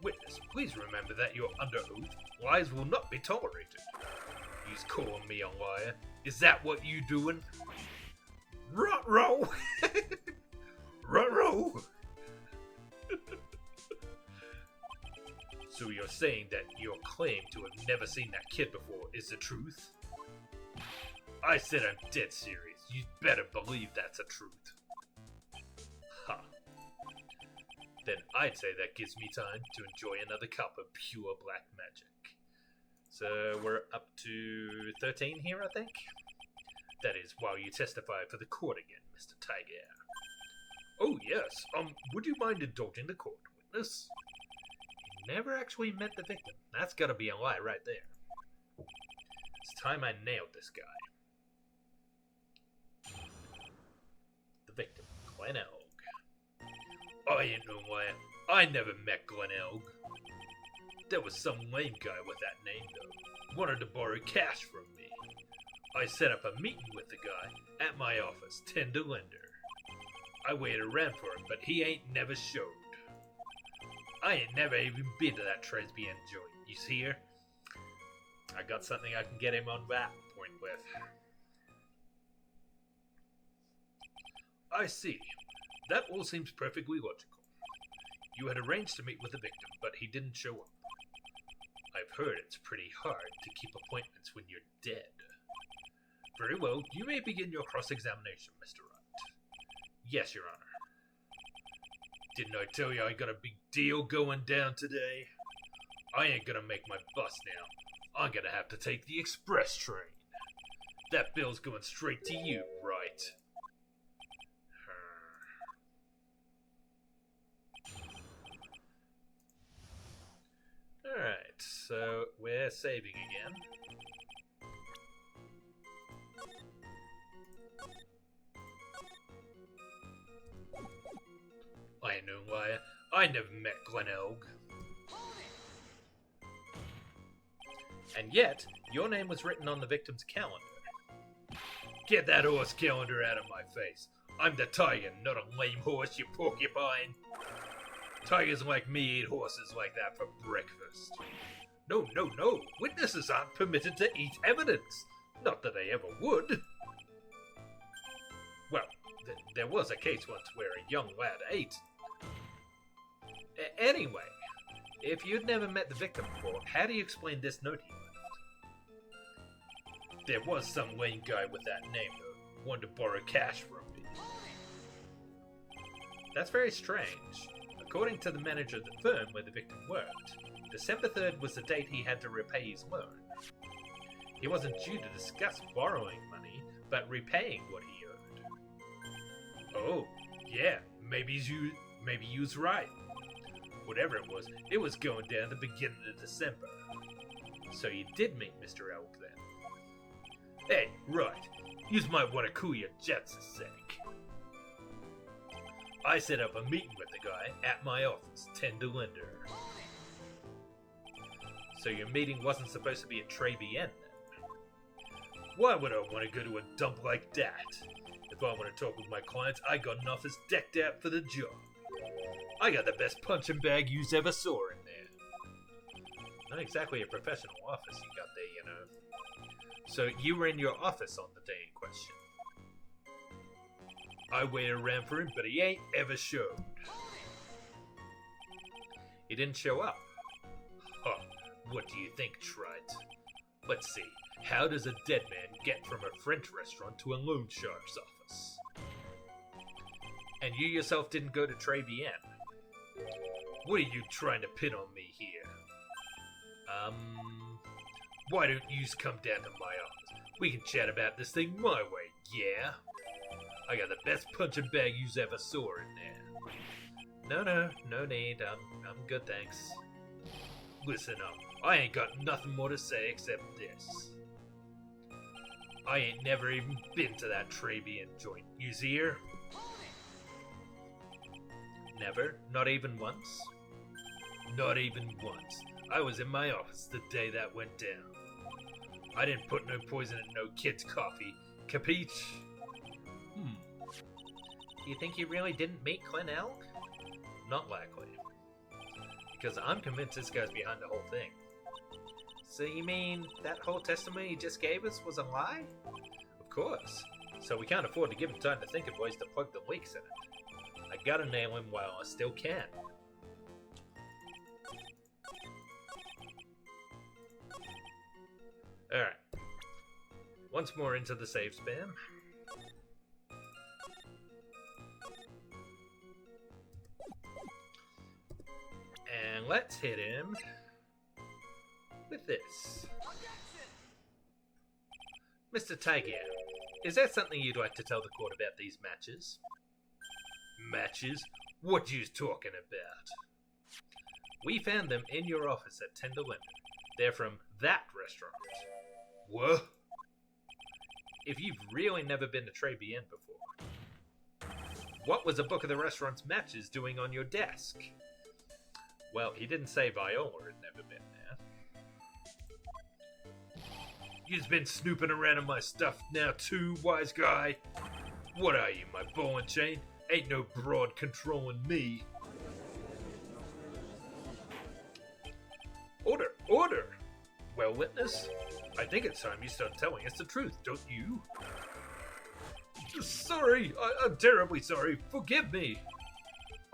Witness, please remember that you're under oath. Lies will not be tolerated. He's calling me a liar. Is that what you doing? Ruh-roh! Ruh-roh! So you're saying that your claim to have never seen that kid before is the truth? I said I'm dead serious. You'd better believe that's the truth. Ha. Then I'd say that gives me time to enjoy another cup of pure black magic. So we're up to 13 here, I think? That is, while you testify for the court again, Mr. Tiger. Oh, yes. Would you mind indulging the court, witness? You never actually met the victim. That's gotta be a lie right there. It's time I nailed this guy. The victim, Glenn Elg. I ain't no liar. I never met Glen Elg. There was some lame guy with that name, though. Wanted to borrow cash from me. I set up a meeting with the guy at my office, 10 to lender. I waited around for him, but he ain't never showed. I ain't never even been to that Tribulations joint. You see her? I got something I can get him on that point with. I see. That all seems perfectly logical. You had arranged to meet with the victim, but he didn't show up. I've heard it's pretty hard to keep appointments when you're dead. Very well, you may begin your cross-examination, Mr. Wright. Yes, Your Honor. Didn't I tell you I got a big deal going down today? I ain't gonna make my bus now. I'm gonna have to take the express train. That bill's going straight to you, right? Alright, so we're saving again. I ain't no liar. I never met Glen Elg. And yet, your name was written on the victim's calendar. Get that horse calendar out of my face. I'm the tiger, not a lame horse, you porcupine. Tigers like me eat horses like that for breakfast. No, no, no. Witnesses aren't permitted to eat evidence. Not that they ever would. Well, there was a case once where a young lad ate. Anyway, if you'd never met the victim before, how do you explain this note he left? There was some lame guy with that name, though, wanted to borrow cash from me. That's very strange. According to the manager of the firm where the victim worked, December 3rd was the date he had to repay his loan. He wasn't due to discuss borrowing money, but repaying what he owed. Oh, yeah, maybe you was right. Whatever it was going down the beginning of December. So you did meet Mr. Elk then? Hey, right. You might want to cool your jets a sec. I set up a meeting with the guy at my office, 10 to lender. So your meeting wasn't supposed to be at Tribulations then? Why would I want to go to a dump like that? If I want to talk with my clients, I got an office decked out for the job. I got the best punching bag you ever saw in there. Not exactly a professional office you got there, you know. So you were in your office on the day in question. I waited around for him, but he ain't ever showed. He didn't show up. Huh, what do you think, Trite? Let's see, how does a dead man get from a French restaurant to a loan shark's office? And you yourself didn't go to Tribulations. What are you trying to pin on me here? Why don't you come down to my office? We can chat about this thing my way, yeah? I got the best punching bag you ever saw in there. No need. I'm good, thanks. Listen up. I ain't got nothing more to say except this. I ain't never even been to that Tribulations joint. You see her? Never? Not even once? Not even once. I was in my office the day that went down. I didn't put no poison in no kid's coffee. Capiche? You think you really didn't meet Glen Elk? Not likely. Because I'm convinced this guy's behind the whole thing. So you mean that whole testimony he just gave us was a lie? Of course. So we can't afford to give him time to think of ways to plug the leaks in it. I gotta nail him while I still can. Alright. Once more into the save spam. And let's hit him with this. Mr. Tiger, is there something you'd like to tell the court about these matches? Matches? What you talking about? We found them in your office at Tenderland. They're from that restaurant. What? If you've really never been to Tribulations before, what was a book of the restaurant's matches doing on your desk? Well, he didn't say Viola had never been there. You've been snooping around in my stuff now too, wise guy. What are you, my ball and chain? Ain't no broad controlling me. Order! Order! Well, witness, I think it's time you start telling us the truth, don't you? Sorry, I'm terribly sorry. Forgive me.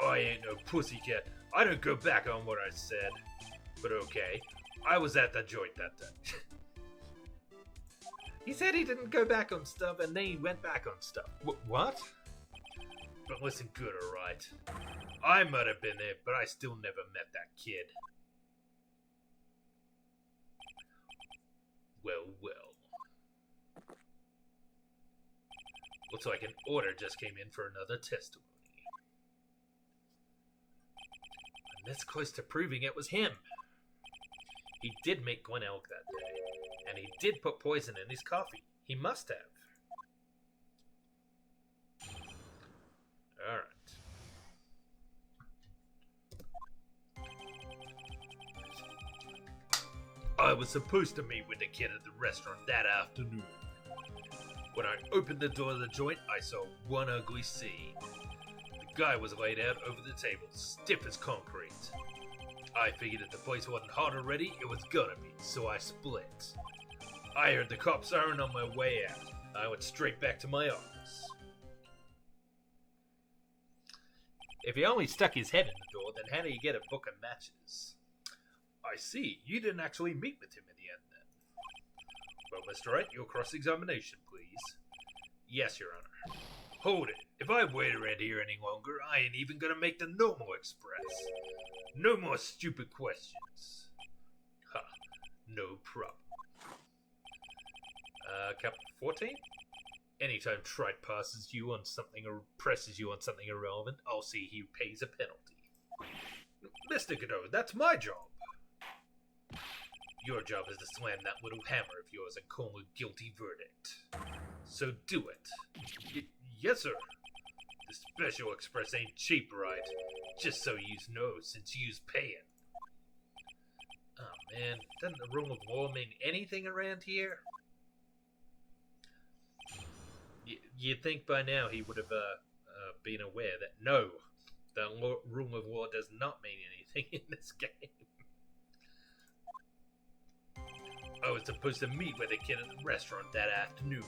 I ain't no pussycat. I don't go back on what I said. But okay, I was at the joint that day. He said he didn't go back on stuff, and then he went back on stuff. What? But listen good, alright? I might have been there, but I still never met that kid. Well, well. Looks like an order just came in for another testimony. And this close to proving it was him. He did meet Glen Elk that day, and he did put poison in his coffee. He must have. Alright. I was supposed to meet with the kid at the restaurant that afternoon. When I opened the door of the joint, I saw one ugly scene. The guy was laid out over the table, stiff as concrete. I figured if the place wasn't hot already, it was gonna be, so I split. I heard the cop siren on my way out. I went straight back to my office. If he only stuck his head in the door, then how do you get a book of matches? I see, you didn't actually meet with him in the end then. Well, Mr. Wright, your cross-examination, please. Yes, Your Honor. Hold it. If I wait around here any longer, I ain't even gonna make the normal express. No more stupid questions. Ha, no problem. Cap 14? Anytime Trite passes you on something or presses you on something irrelevant, I'll see he pays a penalty. Mr. Godot, that's my job. Your job is to slam that little hammer of yours and call a guilty verdict. So do it. Yes, sir. The special express ain't cheap, right? Just so yous know, since yous payin'. Oh man, doesn't the rule of law mean anything around here? You'd think by now he would have been aware that no, the rule of law does not mean anything in this game. I was supposed to meet with a kid at the restaurant that afternoon.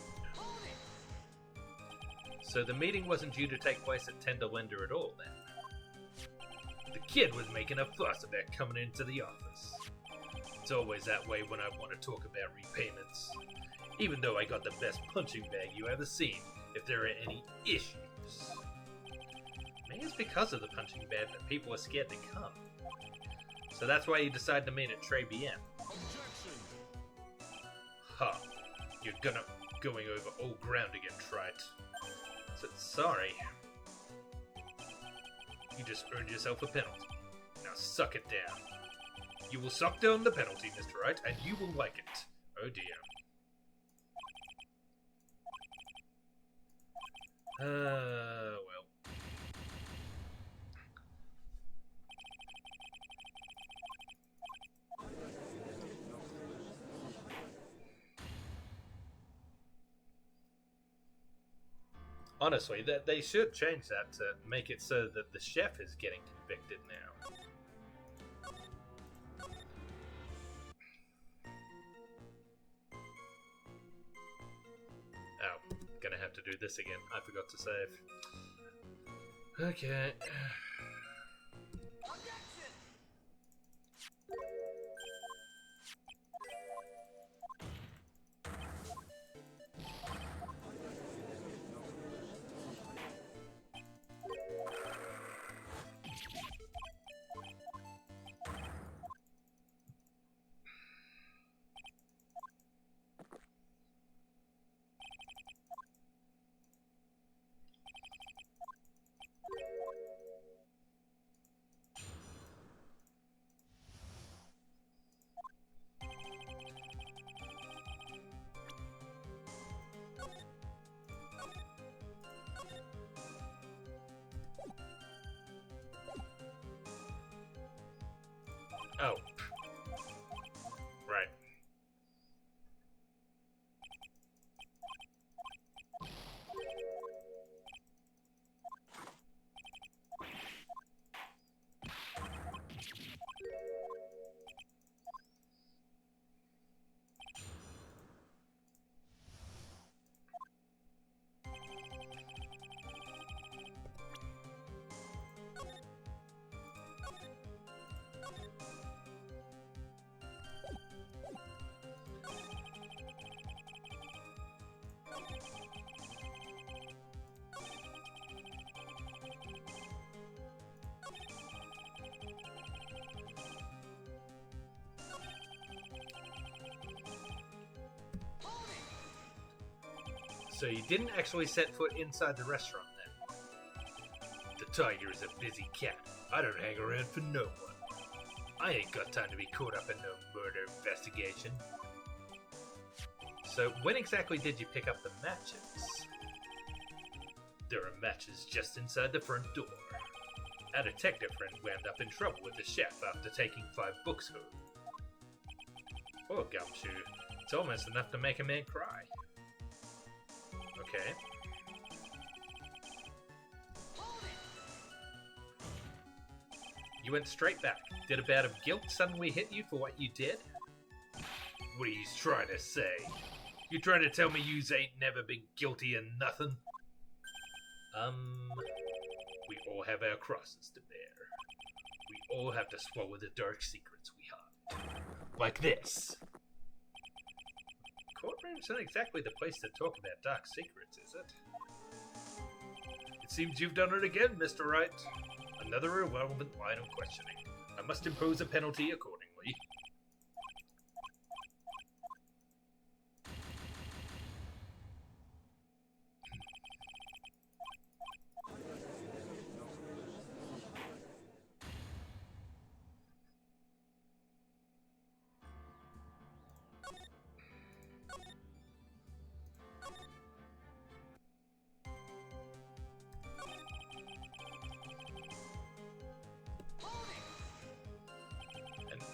So the meeting wasn't due to take place at Tenderlender at all then. The kid was making a fuss about coming into the office. It's always that way when I want to talk about repayments. Even though I got the best punching bag you ever seen, if there are any issues. Maybe it's because of the punching bag that people are scared to come. So that's why you decide to meet at Tribulations. Ha! You're going over old ground again, Trite. Sorry. You just earned yourself a penalty. Now suck it down. You will suck down the penalty, Mr. Wright, and you will like it. Oh dear. Well. Honestly, that they should change that to make it so that the chef is getting convicted now. Oh, gonna have to do this again. I forgot to save. Okay. Oh. Right. So you didn't actually set foot inside the restaurant then? The tiger is a busy cat. I don't hang around for no one. I ain't got time to be caught up in no murder investigation. So when exactly did you pick up the matches? There are matches just inside the front door. Our detective friend wound up in trouble with the chef after taking 5 books home. Poor Gumshoe. It's almost enough to make a man cry. Okay. You went straight back. Did a bout of guilt suddenly hit you for what you did? What are you trying to say? You trying to tell me yous ain't never been guilty of nothing? We all have our crosses to bear. We all have to swallow the dark secrets we hide. Like this. Courtroom's not exactly the place to talk about dark secrets, is it? It seems you've done it again, Mr. Wright. Another irrelevant line of questioning. I must impose a penalty accordingly.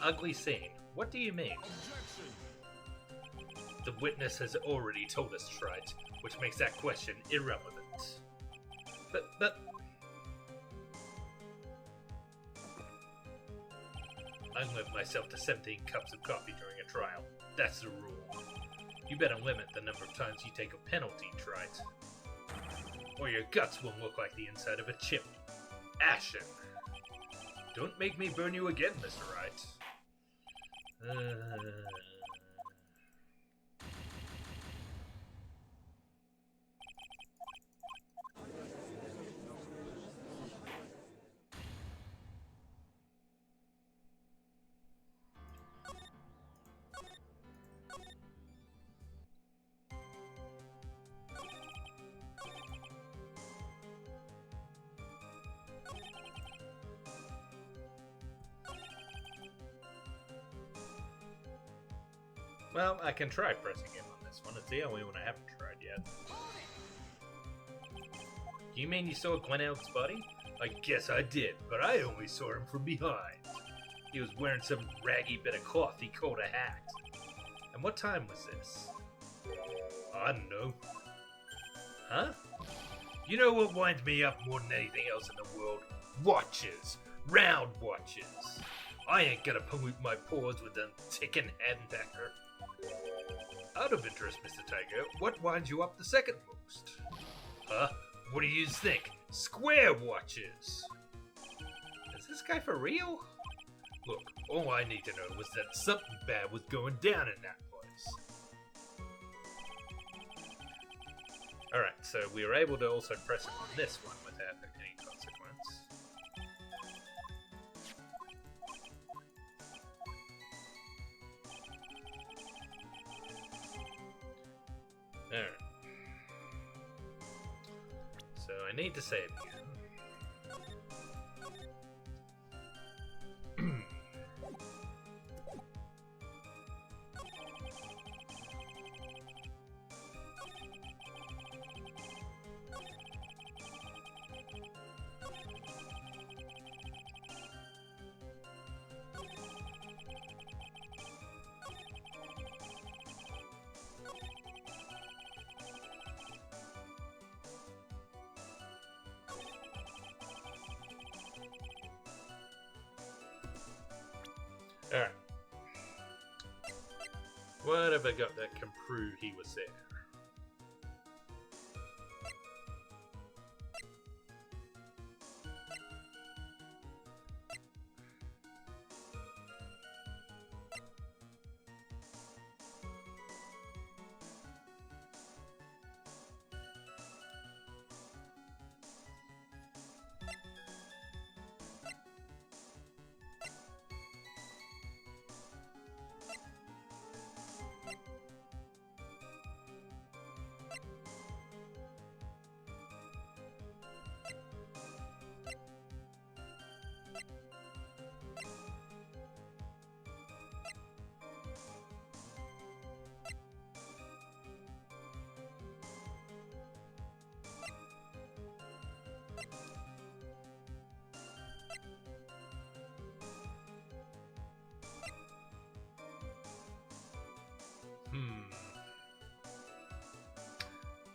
Ugly scene. What do you mean? Objection. The witness has already told us right, which makes that question irrelevant. But... I limit myself to 17 cups of coffee during a trial. That's the rule. You better limit the number of times you take a penalty, Trite. Or your guts will look like the inside of a chimney. Ashen. Don't make me burn you again, Mr. Wright. Well, I can try pressing him on this one. It's the only one I haven't tried yet. You mean you saw Glen Elk's body? I guess I did, but I only saw him from behind. He was wearing some raggy bit of cloth he called a hat. And what time was this? I don't know. Huh? You know what winds me up more than anything else in the world? Watches. Round watches. I ain't gonna pollute my pores with them ticking handbacker. Out of interest, Mr. Tiger, what winds you up the second most? Huh? What do you think? Square watches! Is this guy for real? Look, all I need to know was that something bad was going down in that place. Alright, so we were able to also press him on this one without any consequence. Alright. So I need to save again. Alright. What have I got that can prove he was there?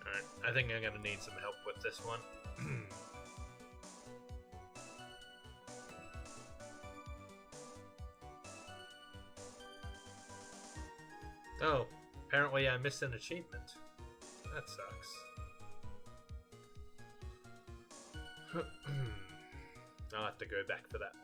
Alright, I think I'm gonna need some help with this one. Oh, apparently I missed an achievement. That sucks. I'll have to go back for that later.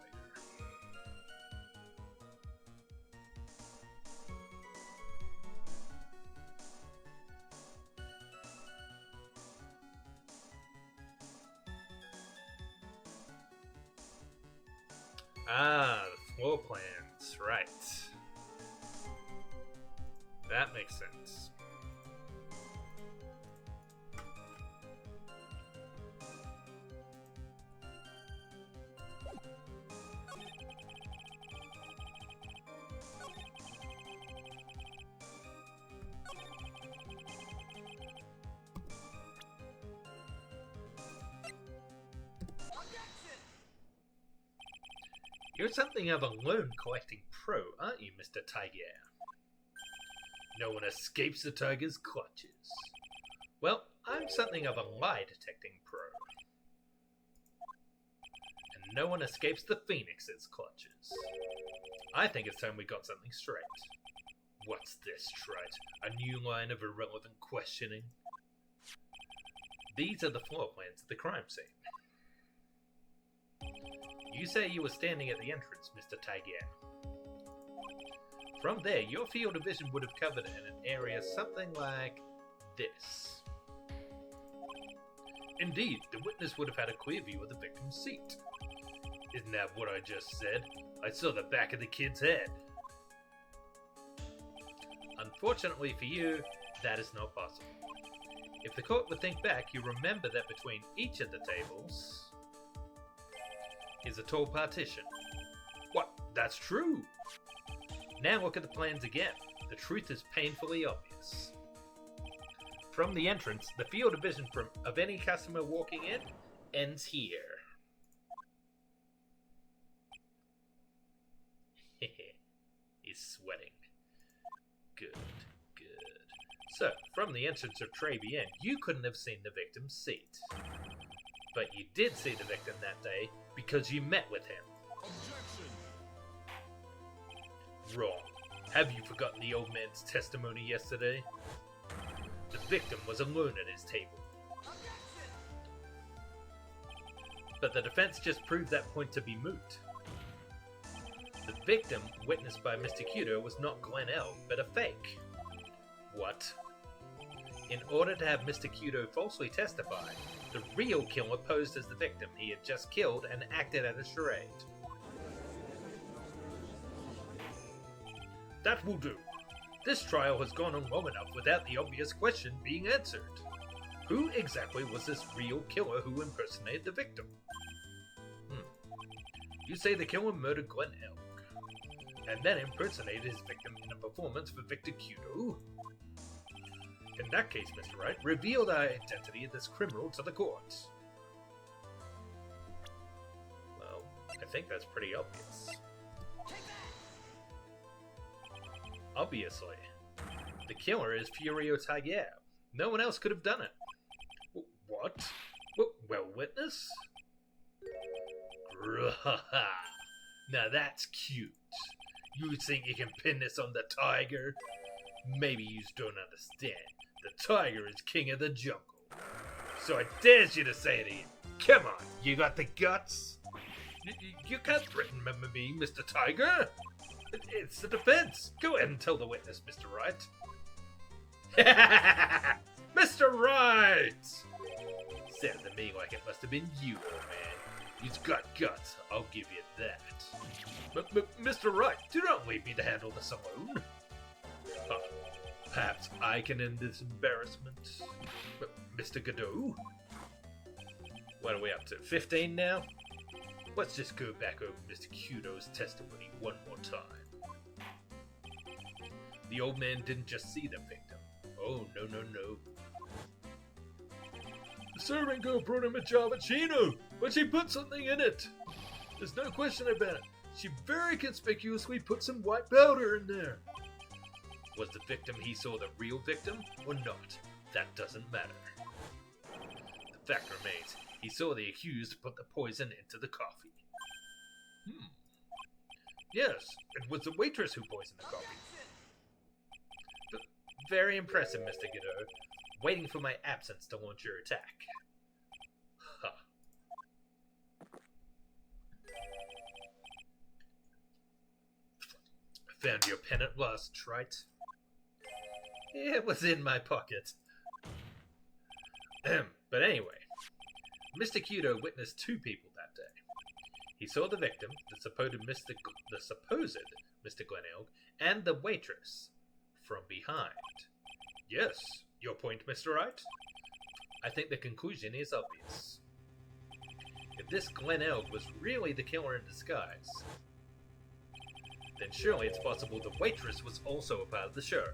Ah, the floor plans, right. That makes sense. You're something of a loan collecting pro, aren't you, Mr. Tiger? No one escapes the tiger's clutches. Well, I'm something of a lie detecting pro. And no one escapes the Phoenix's clutches. I think it's time we got something straight. What's this, Trite? A new line of irrelevant questioning? These are the floor plans of the crime scene. You say you were standing at the entrance, Mr. Tiger. From there, your field of vision would have covered an area something like this. Indeed, the witness would have had a clear view of the victim's seat. Isn't that what I just said? I saw the back of the kid's head. Unfortunately for you, that is not possible. If the court would think back, you remember that between each of the tables is a tall partition. What? That's true! Now look at the plans again. The truth is painfully obvious. From the entrance, the field of vision of any customer walking in ends here. He's sweating. Good, good. So, from the entrance of Tribulations, you couldn't have seen the victim's seat. But you did see the victim that day because you met with him. Objection! Wrong. Have you forgotten the old man's testimony yesterday? The victim was alone at his table. Objection! But the defense just proved that point to be moot. The victim, witnessed by Mr. Cudo, was not Glen L, but a fake. What? In order to have Mr. Cudo falsely testify, the real killer posed as the victim he had just killed and acted at a charade. That will do. This trial has gone on long enough without the obvious question being answered. Who exactly was this real killer who impersonated the victim? You say the killer murdered Glen Elk, and then impersonated his victim in a performance for Victor Cudo? In that case, Mr. Wright, reveal the identity of this criminal to the court. Well, I think that's pretty obvious. Obviously. The killer is Furio Tiger. No one else could have done it. What? Well, witness? Now that's cute. You think you can pin this on the tiger? Maybe you don't understand. The tiger is king of the jungle. So I dare you to say it again. Come on, you got the guts? You can't threaten me, Mr. Tiger. It's the defense. Go ahead and tell the witness, Mr. Wright. Mr. Wright! Sounds to me like it must have been you, old man. He's got guts, I'll give you that. But Mr. Wright, do not leave me to handle this alone. Perhaps I can end this embarrassment. Mr. Godot? What are we up to, 15 now? Let's just go back over Mr. Kudo's testimony one more time. The old man didn't just see the victim. Oh, no. The servant girl brought him a Javachino, but she put something in it. There's no question about it. She very conspicuously put some white powder in there. Was the victim he saw the real victim or not? That doesn't matter. The fact remains, he saw the accused put the poison into the coffee. Yes, it was the waitress who poisoned the coffee. But very impressive, Mr. Godot. Waiting for my absence to launch your attack. Found your pen at last, Trite. It was in my pocket. But anyway, Mr. Kudo witnessed two people that day. He saw the victim, the supposed Mr. Glenelg, and the waitress from behind. Yes, your point, Mr. Wright? I think the conclusion is obvious. If this Glenelg was really the killer in disguise, then surely it's possible the waitress was also a part of the show.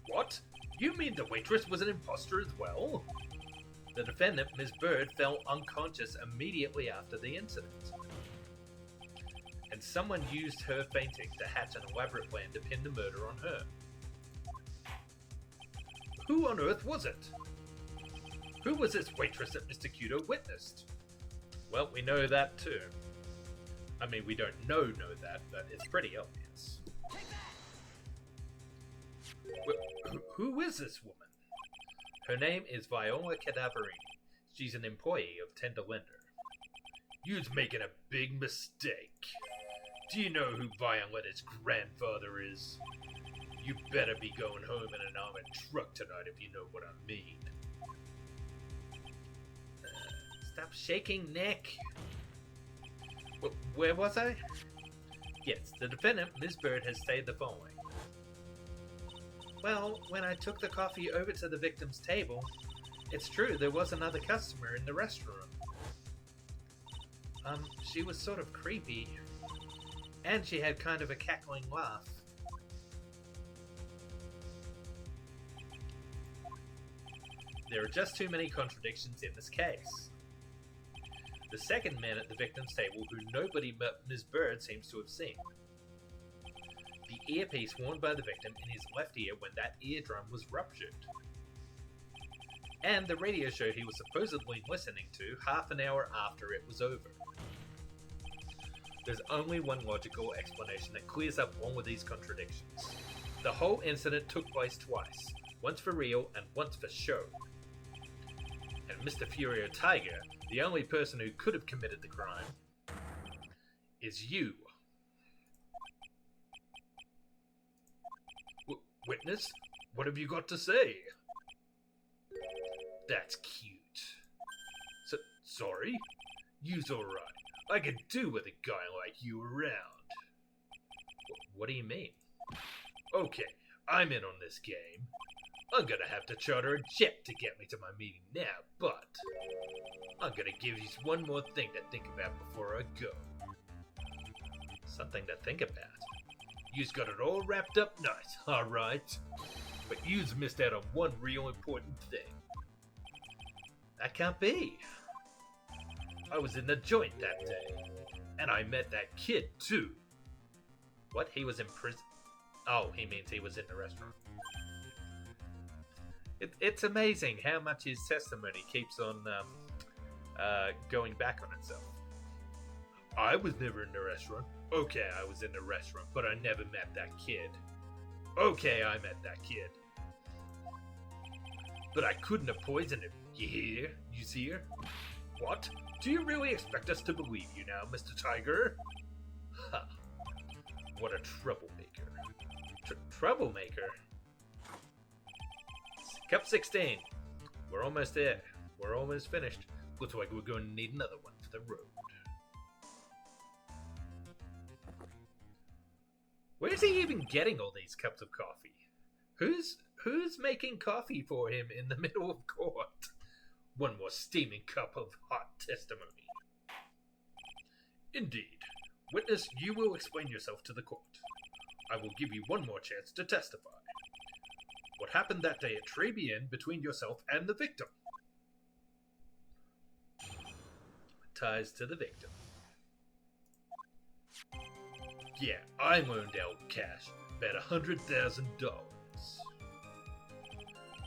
What? You mean the waitress was an imposter as well? The defendant, Ms. Bird, fell unconscious immediately after the incident. And someone used her fainting to hatch an elaborate plan to pin the murder on her. Who on earth was it? Who was this waitress that Mr. Kudo witnessed? Well, we know that too. I mean, we don't know that, but it's pretty obvious. Who is this woman? Her name is Viola Cadaverini. She's an employee of Tender Lender. You's making a big mistake. Do you know who Violetta's grandfather is? You better be going home in an armored truck tonight if you know what I mean. Stop shaking, Nick. Where was I? Yes, the defendant, Ms. Bird, has stated the following. Well, when I took the coffee over to the victim's table, it's true there was another customer in the restaurant. She was sort of creepy, and she had kind of a cackling laugh. There are just too many contradictions in this case. The second man at the victim's table who nobody but Ms. Bird seems to have seen. The earpiece worn by the victim in his left ear when that eardrum was ruptured. And the radio show he was supposedly listening to half an hour after it was over. There's only one logical explanation that clears up all of these contradictions. The whole incident took place twice, once for real and once for show. And Mr. Furio Tiger, the only person who could have committed the crime, is you. Witness, what have you got to say? That's cute. Sorry? You's alright. I can do with a guy like you around. What do you mean? Okay, I'm in on this game. I'm gonna have to charter a jet to get me to my meeting now, but I'm gonna give you one more thing to think about before I go. Something to think about? You's got it all wrapped up nice, alright? But you's missed out on one real important thing. That can't be. I was in the joint that day, and I met that kid too. What? He was in prison? Oh, he means he was in the restaurant. It's amazing how much his testimony keeps on going back on itself. I was never in the restaurant. Okay, I was in the restaurant, but I never met that kid. Okay, I met that kid. But I couldn't have poisoned him. You hear? You see her? What? Do you really expect us to believe you now, Mr. Tiger? Ha. What a troublemaker. Troublemaker? Cup 16. We're almost there. We're almost finished. Looks like we're going to need another one for the road. Where's he even getting all these cups of coffee? Who's making coffee for him in the middle of court? One more steaming cup of hot testimony. Indeed. Witness, you will explain yourself to the court. I will give you one more chance to testify. What happened that day at Tribulations between yourself and the victim? Ties to the victim. Yeah, I loaned out cash, about $100,000.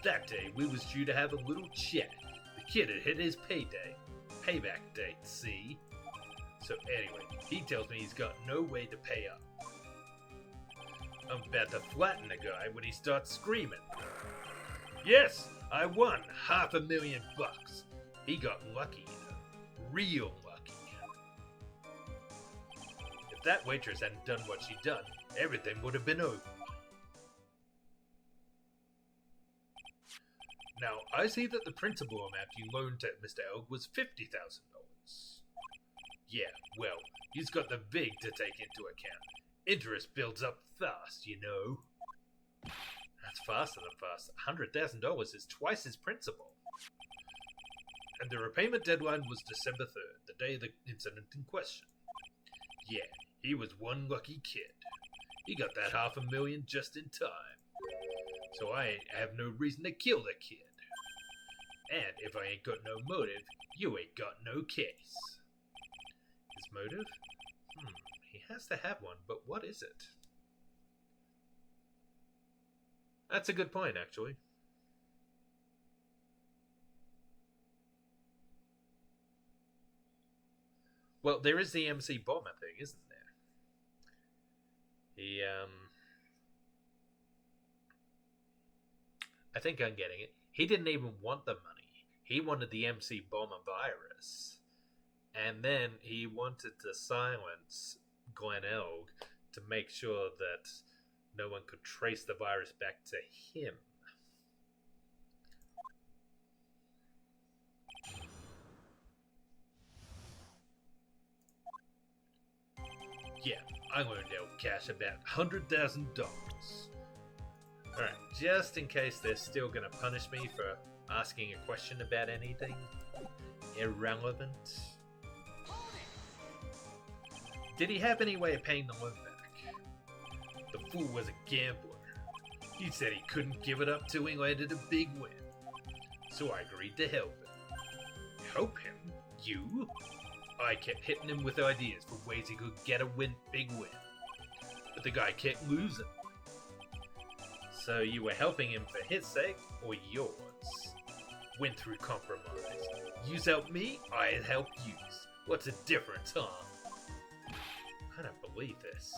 That day, we was due to have a little chat. The kid had hit his payback date, see? So anyway, he tells me he's got no way to pay up. I'm about to flatten the guy when he starts screaming. Yes, I won $500,000. He got lucky, real lucky. If that waitress hadn't done what she'd done, everything would have been over. Now, I see that the principal amount you loaned to Mr. Elg was $50,000. Yeah, well, he's got the VIG to take into account. Interest builds up fast, you know. That's faster than fast. $100,000 is twice his principal. And the repayment deadline was December 3rd, the day of the incident in question. Yeah, he was one lucky kid. He got that $500,000 just in time. So I have no reason to kill the kid. And if I ain't got no motive, you ain't got no case. His motive? He has to have one, but what is it? That's a good point, actually. Well, there is the MC Bomber thing, isn't there? I think I'm getting it. He didn't even want the money. He wanted the MC Bomber virus. And then he wanted to silence Glenn Elg to make sure that no one could trace the virus back to him. Yeah, I learned out cash about $100,000. Alright, just in case they're still gonna punish me for asking a question about anything irrelevant. Did he have any way of paying the loan back? The fool was a gambler. He said he couldn't give it up till he landed a big win. So I agreed to help him. Help him? You? I kept hitting him with ideas for ways he could get a big win. But the guy kept losing. So you were helping him for his sake, or yours? Went through compromise. You helped me, I helped you. What's the difference, huh? I don't believe this.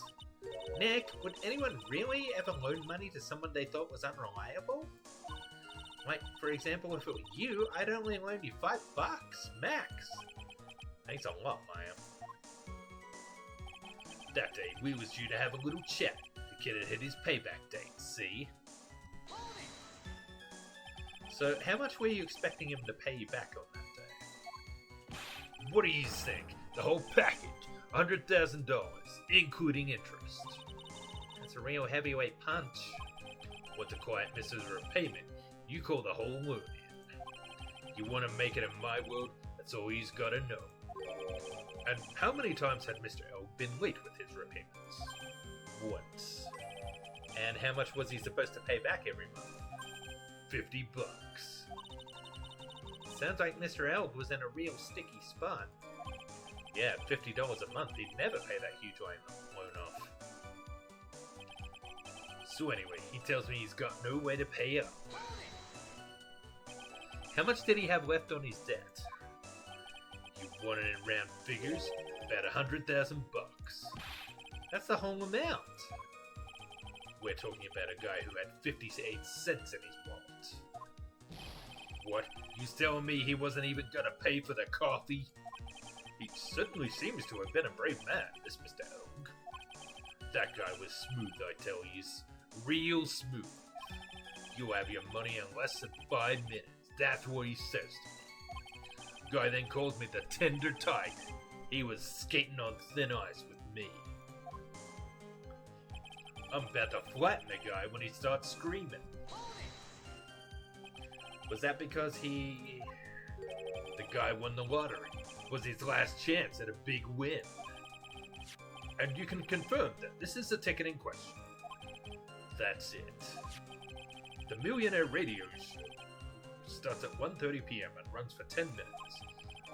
Nick, would anyone really ever loan money to someone they thought was unreliable? Like, for example, if it were you, I'd only loan you $5, max. Thanks a lot, Maya. That day, we was due to have a little chat. The kid had hit his payback date, see? So, how much were you expecting him to pay you back on that day? What do you think? The whole package, $100,000, including interest. That's a real heavyweight punch. What the quiet misses a repayment, you call the whole loan in. You want to make it in my world, that's all he's got to know. And how many times had Mr. L been late with his repayments? Once. And how much was he supposed to pay back every month? $50. Sounds like Mr. L was in a real sticky spot. Yeah, $50 a month, he'd never pay that huge loan off. So anyway, he tells me he's got no way to pay up. How much did he have left on his debt? You want it in round figures? About $100,000. That's the whole amount. We're talking about a guy who had 58 cents in his wallet. What? You telling me he wasn't even gonna pay for the coffee? He certainly seems to have been a brave man, this Mr. Elg. That guy was smooth, I tell you. Real smooth. You'll have your money in less than 5 minutes. That's what he says to me. Guy then calls me the Tender Tiger. He was skating on thin ice with me. I'm about to flatten the guy when he starts screaming. Was that because the guy won the lottery? Was his last chance at a big win? And you can confirm that this is the ticket in question. That's it. The Millionaire Radio Show starts at 1:30 p.m. and runs for 10 minutes.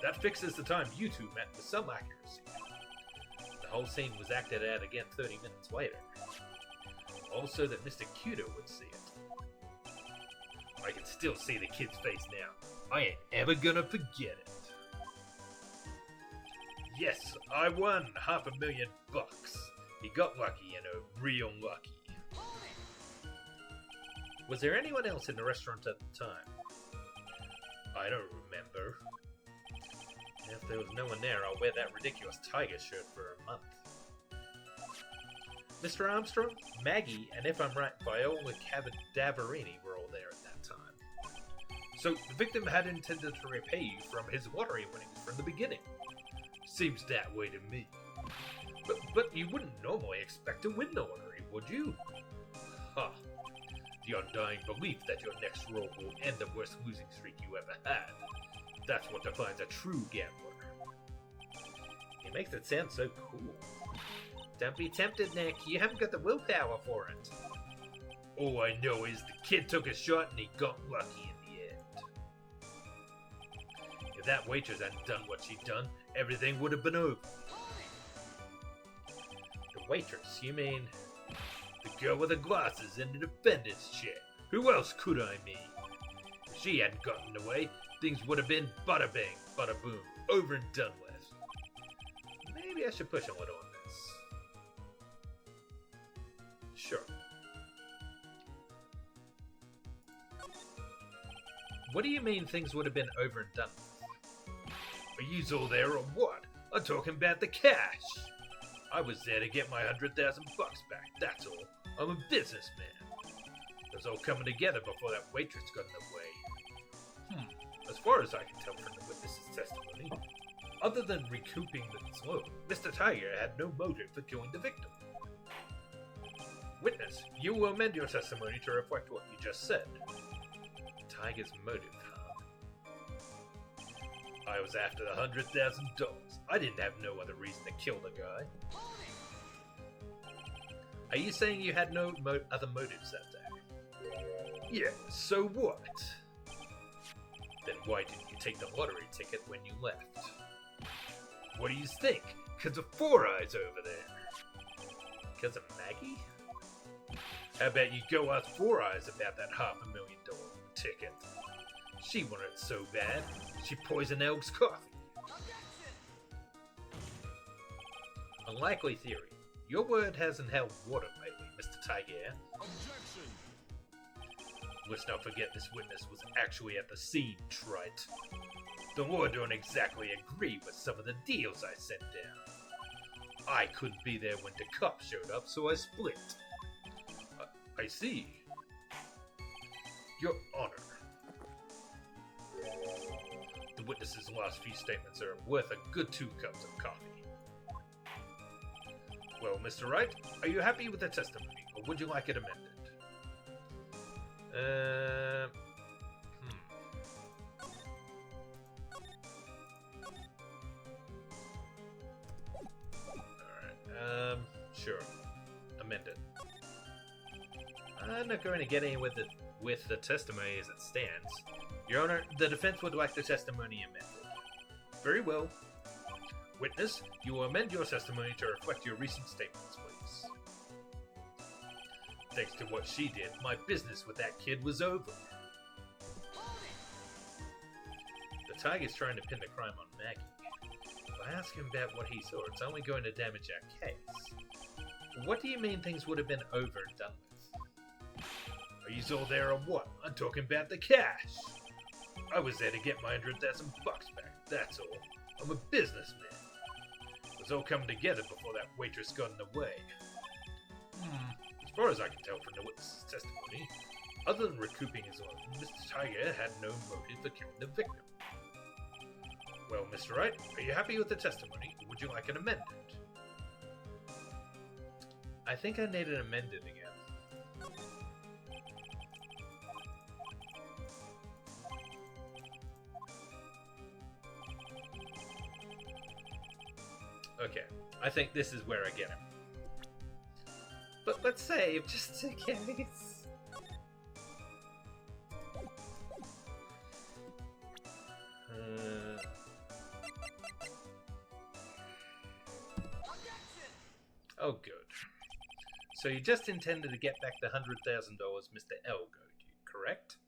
That fixes the time you two met with some accuracy. The whole scene was acted out again 30 minutes later. Also that Mr. Cuter would see it. I can still see the kid's face now. I ain't ever gonna forget it. Yes, I won $500,000. He got lucky, you know, real lucky. Was there anyone else in the restaurant at the time? I don't remember. If there was no one there, I'll wear that ridiculous tiger shirt for a month. Mr. Armstrong, Maggie, and if I'm right, Viola Cavadaverini were all there at that time. So the victim had intended to repay you from his lottery winnings from the beginning. Seems that way to me. But you wouldn't normally expect to win the lottery, would you? Ha! The undying belief that your next roll will end the worst losing streak you ever had. That's what defines a true gambler. He makes it sound so cool. Don't be tempted, Nick. You haven't got the willpower for it. All I know is the kid took a shot and he got lucky in the end. If that waitress hadn't done what she'd done, everything would have been over. The waitress? You mean the girl with the glasses in the defendant's chair? Who else could I mean? If she hadn't gotten away, things would have been bada bing, bada boom, over and done with. Maybe I should push a little on this. Sure. What do you mean things would have been over and done with? Are yous all there or what? I'm talking about the cash. I was there to get my $100,000 back, that's all. I'm a businessman. It was all coming together before that waitress got in the way. As far as I can tell from the witness's testimony, other than recouping the loan, Mr. Tiger had no motive for killing the victim. Witness, you will amend your testimony to reflect what you just said. Tiger's motive, huh? I was after the $100,000. I didn't have no other reason to kill the guy. Are you saying you had no other motives that day? Yeah, so what? Then why didn't you take the lottery ticket when you left? What do you think? 'Cause of Four Eyes over there. 'Cause of Maggie? How about you go ask Four Eyes about that $500,000 ticket? She wanted it so bad, she poisoned Elg's coffee. Unlikely theory. Your word hasn't held water lately, Mr. Tiger. Objection! Let's not forget this witness was actually at the scene, trite. The law don't exactly agree with some of the deals I sent down. I couldn't be there when the cops showed up, so I split. I see. Your Honor. The witness's last few statements are worth a good 2 cups of coffee. Well, Mr. Wright, are you happy with the testimony, or would you like it amended? Alright, sure. Amended. I'm not going to get any with the testimony as it stands. Your Honor, the defense would like the testimony amended. Very well. Witness, you will amend your testimony to reflect your recent statements, please. Thanks to what she did, my business with that kid was over. The Tiger's trying to pin the crime on Maggie. If I ask him about what he saw, it's only going to damage our case. What do you mean things would have been over and done with? Are you all there or what? I'm talking about the cash. I was there to get my $100,000 back, that's all. I'm a businessman. It was all coming together before that waitress got in the way. As far as I can tell from the witness's testimony, other than recouping his own, Mr. Tiger had no motive for killing the victim. Well, Mr. Wright, are you happy with the testimony, or would you like it amended? I think I need it amended again. Okay, I think this is where I get him. But let's save, just in case. Oh, good. So you just intended to get back the $100,000 Mr. Elg owed you, correct?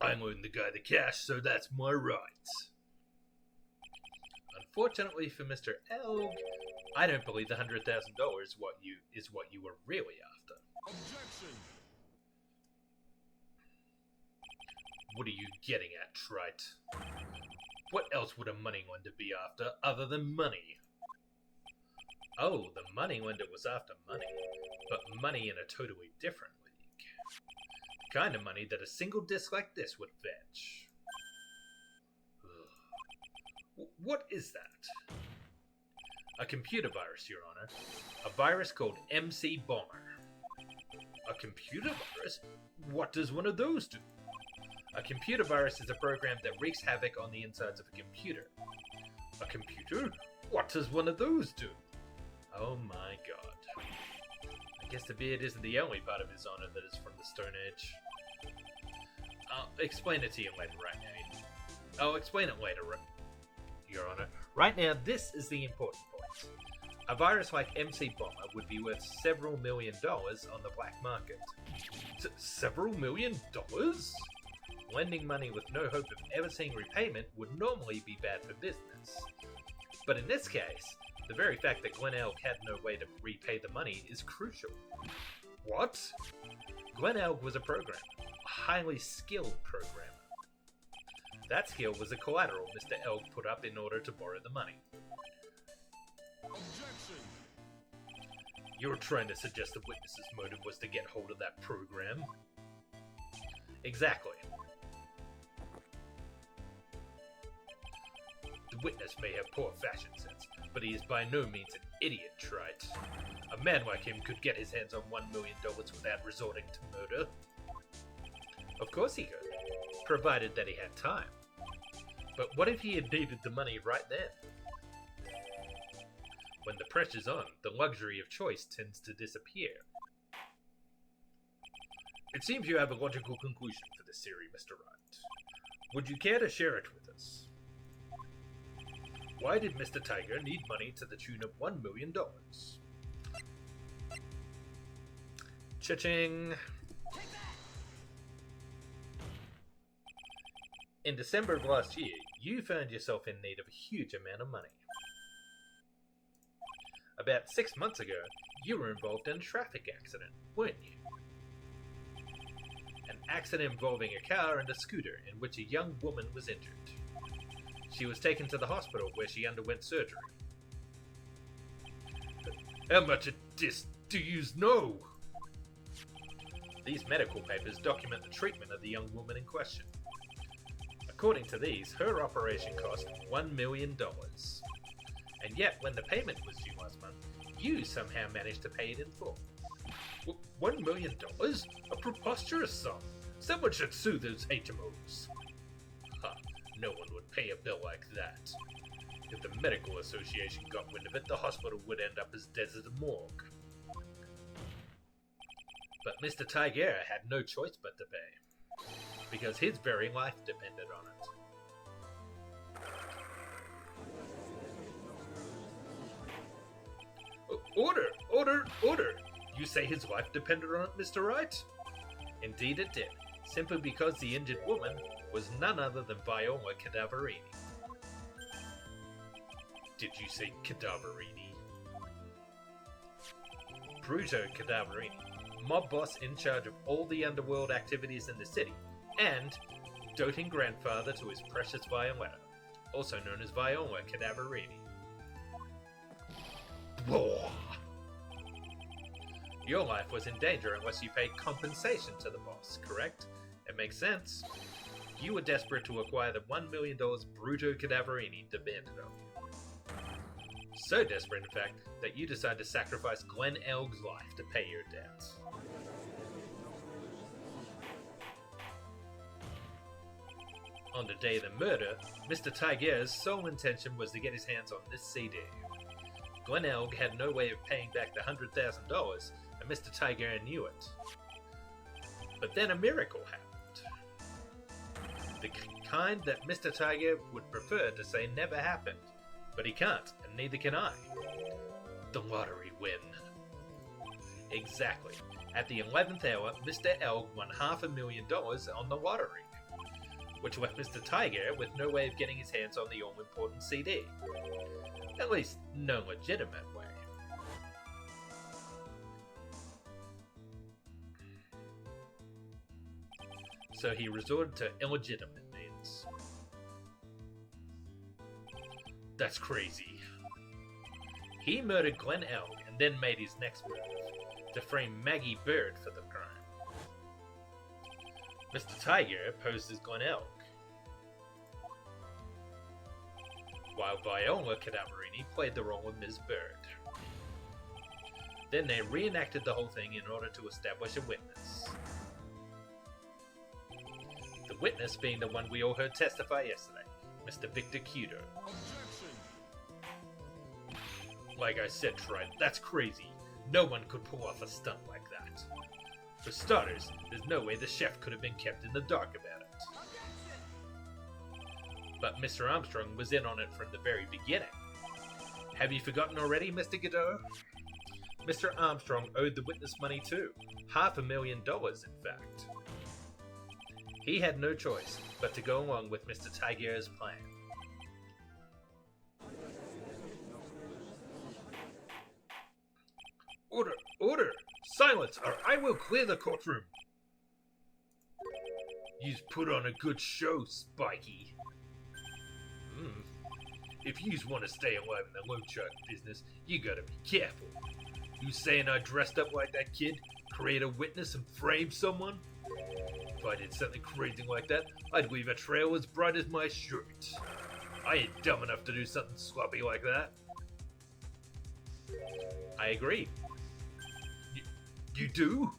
I'm owing the guy the cash, so that's my right. Unfortunately for Mr. Elg, I don't believe the $100,000 is what you were really after. Objection! What are you getting at, Trite? What else would a money lender be after other than money? Oh, the money lender was after money, but money in a totally different league. The kind of money that a single disc like this would fetch. What is that? A computer virus, Your Honor. A virus called MC Bomber. A computer virus? What does one of those do? A computer virus is a program that wreaks havoc on the insides of a computer. A computer? What does one of those do? Oh my god. I guess the beard isn't the only part of his honor that is from the Stone Age. I'll explain it to you later, right now. I'll explain it later, Your Honor. Right now, this is the important point. A virus like MC Bomber would be worth several $1 million on the black market. Several $1 million? Lending money with no hope of ever seeing repayment would normally be bad for business. But in this case, the very fact that Glenn Elg had no way to repay the money is crucial. What? Glenn Elg was a programmer, a highly skilled programmer. That skill was the collateral Mr. Elg put up in order to borrow the money. Objection! You're trying to suggest the witness's motive was to get hold of that program? Exactly. The witness may have poor fashion sense, but he is by no means an idiot, Trite. A man like him could get his hands on $1 million without resorting to murder. Of course he could, provided that he had time. But what if he had needed the money right then? When the pressure's on, the luxury of choice tends to disappear. It seems you have a logical conclusion for this theory, Mr. Wright. Would you care to share it with us? Why did Mr. Tiger need money to the tune of $1 million? Cha-ching! In December of last year, you found yourself in need of a huge amount of money. About 6 months ago, you were involved in a traffic accident, weren't you? An accident involving a car and a scooter in which a young woman was injured. She was taken to the hospital where she underwent surgery. How much of this do you know? These medical papers document the treatment of the young woman in question. According to these, her operation cost $1 million. And yet, when the payment was due last month, you somehow managed to pay it in full. $1 million? A preposterous sum. Someone should sue those HMOs. Ha, no one would pay a bill like that. If the medical association got wind of it, the hospital would end up as dead as a morgue. But Mr. Tiger had no choice but to pay, because his very life depended on it. Order! Order! Order! You say his life depended on it, Mr. Wright? Indeed it did, simply because the injured woman was none other than Viola Cadaverini. Did you say Cadaverini? Bruto Cadaverini, mob boss in charge of all the underworld activities in the city, and doting grandfather to his precious Violetta, also known as Viola Cadaverini. Whoa. Your life was in danger unless you paid compensation to the boss, correct? It makes sense. You were desperate to acquire the $1 million Bruto Cadaverini demanded of you. So desperate, in fact, that you decide to sacrifice Glen Elg's life to pay your debts. On the day of the murder, Mr. Tiger's sole intention was to get his hands on this CD. Glen Elg had no way of paying back the $100,000, and Mr. Tiger knew it. But then a miracle happened. The kind that Mr. Tiger would prefer to say never happened. But he can't, and neither can I. The lottery win. Exactly. At the 11th hour, Mr. Elg won $500,000 on the lottery, which left Mr. Tiger with no way of getting his hands on the all-important CD. At least, no legitimate way. So he resorted to illegitimate means. That's crazy. He murdered Glen Elg and then made his next move, to frame Maggie Bird for the crime. Mr. Tiger posed as Glen Elg, while Viola Cadaverini played the role of Ms. Bird. Then they reenacted the whole thing in order to establish a witness. The witness being the one we all heard testify yesterday, Mr. Victor Cudo. Objection! Like I said, Trent, that's crazy. No one could pull off a stunt like that. For starters, there's no way the chef could have been kept in the dark about it. But Mr. Armstrong was in on it from the very beginning. Have you forgotten already, Mr. Godot? Mr. Armstrong owed the witness money too. $500,000, in fact. He had no choice but to go along with Mr. Tiger's plan. Order! Order! Silence, or I will clear the courtroom! You've put on a good show, Spiky. If yous want to stay alive in the loan shark business, you gotta be careful. You saying I dressed up like that kid, create a witness, and frame someone? If I did something crazy like that, I'd leave a trail as bright as my shirt. I ain't dumb enough to do something sloppy like that. I agree. You do?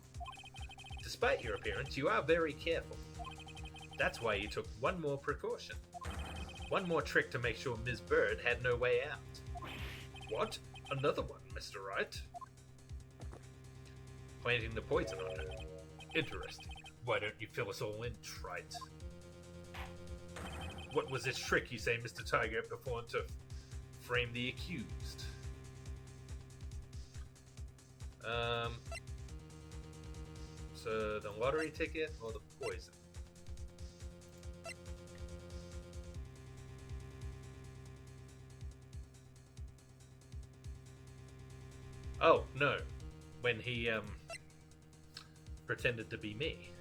Despite your appearance, you are very careful. That's why you took one more precaution. One more trick to make sure Ms. Bird had no way out. What? Another one, Mr. Wright? Planting the poison on her. Interesting. Why don't you fill us all in, Trite? What was this trick you say Mr. Tiger performed to frame the accused? So the lottery ticket or the poison? Oh, no. When he, pretended to be me.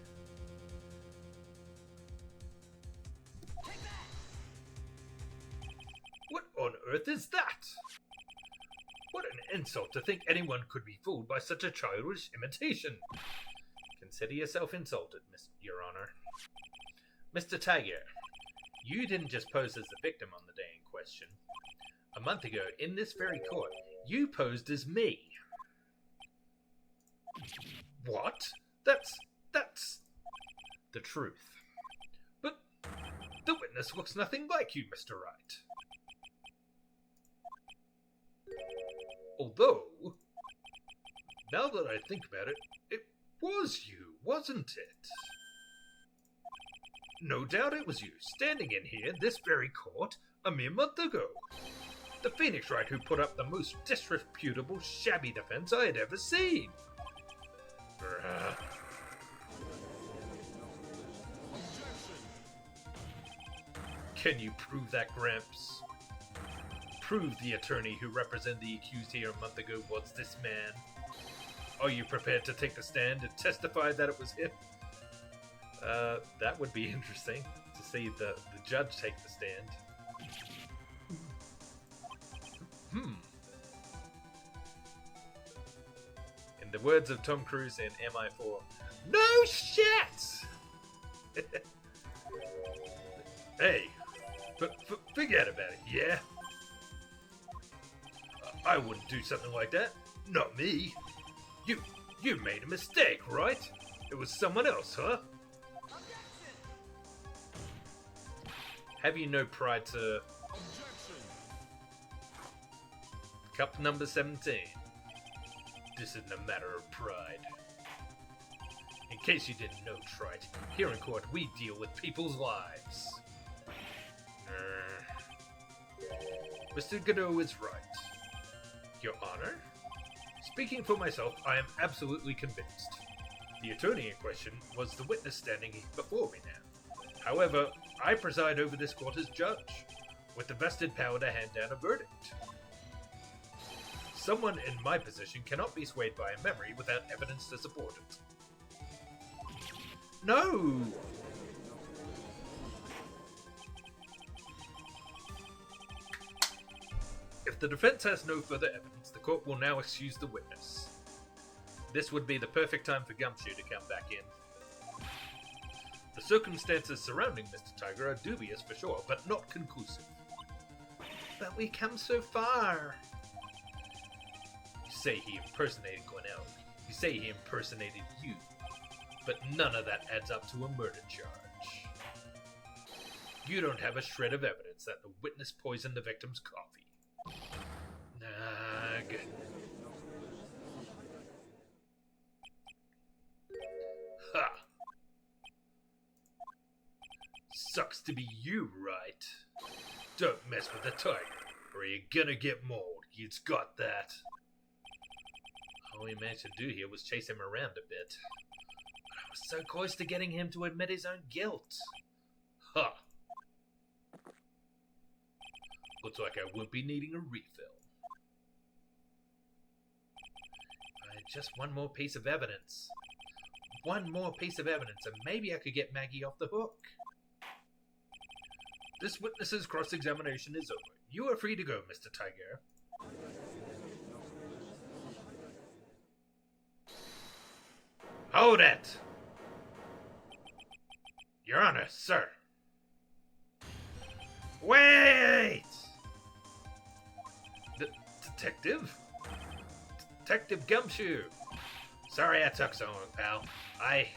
What on earth is that? What an insult to think anyone could be fooled by such a childish imitation. Consider yourself insulted, Your Honor. Mr. Tiger, you didn't just pose as the victim on the day in question. A month ago, in this very court, you posed as me. What? That's the truth. But the witness looks nothing like you, Mr. Wright. Although, now that I think about it, it was you, wasn't it? No doubt it was you, standing in here, this very court, a mere month ago. The Phoenix Wright who put up the most disreputable, shabby defense I had ever seen. Can you prove that, Gramps? prove the attorney who represented the accused here a month ago was this man? Are you prepared to take the stand and testify that it was him? That would be interesting to see the judge take the stand. In the words of Tom Cruise in MI4, no shit! Hey, forget about it, yeah? I wouldn't do something like that. Not me. You made a mistake, right? It was someone else, huh? Have you no pride to... Cup number 17. This isn't a matter of pride. In case you didn't know, Trite, here in court we deal with people's lives. Mr. Godot is right. Your Honor? Speaking for myself, I am absolutely convinced. The attorney in question was the witness standing before me now. However, I preside over this court as judge, with the vested power to hand down a verdict. Someone in my position cannot be swayed by a memory without evidence to support it. No! If the defense has no further evidence, the court will now excuse the witness. This would be the perfect time for Gumshoe to come back in. The circumstances surrounding Mr. Tiger are dubious for sure, but not conclusive. But we come so far. You say he impersonated Gwinnell. You say he impersonated you. But none of that adds up to a murder charge. You don't have a shred of evidence that the witness poisoned the victim's coffee. Nag. Ha! Sucks to be you, right? Don't mess with the tiger, or you're gonna get mauled. He's got that. All he managed to do here was chase him around a bit. But I was so close to getting him to admit his own guilt. Ha! Looks like I will be needing a refill. Just one more piece of evidence. One more piece of evidence, and maybe I could get Maggie off the hook. This witness's cross-examination is over. You are free to go, Mr. Tiger. Hold it! Your Honor, sir. Wait! Detective? Detective Gumshoe. Sorry I took so long, pal. I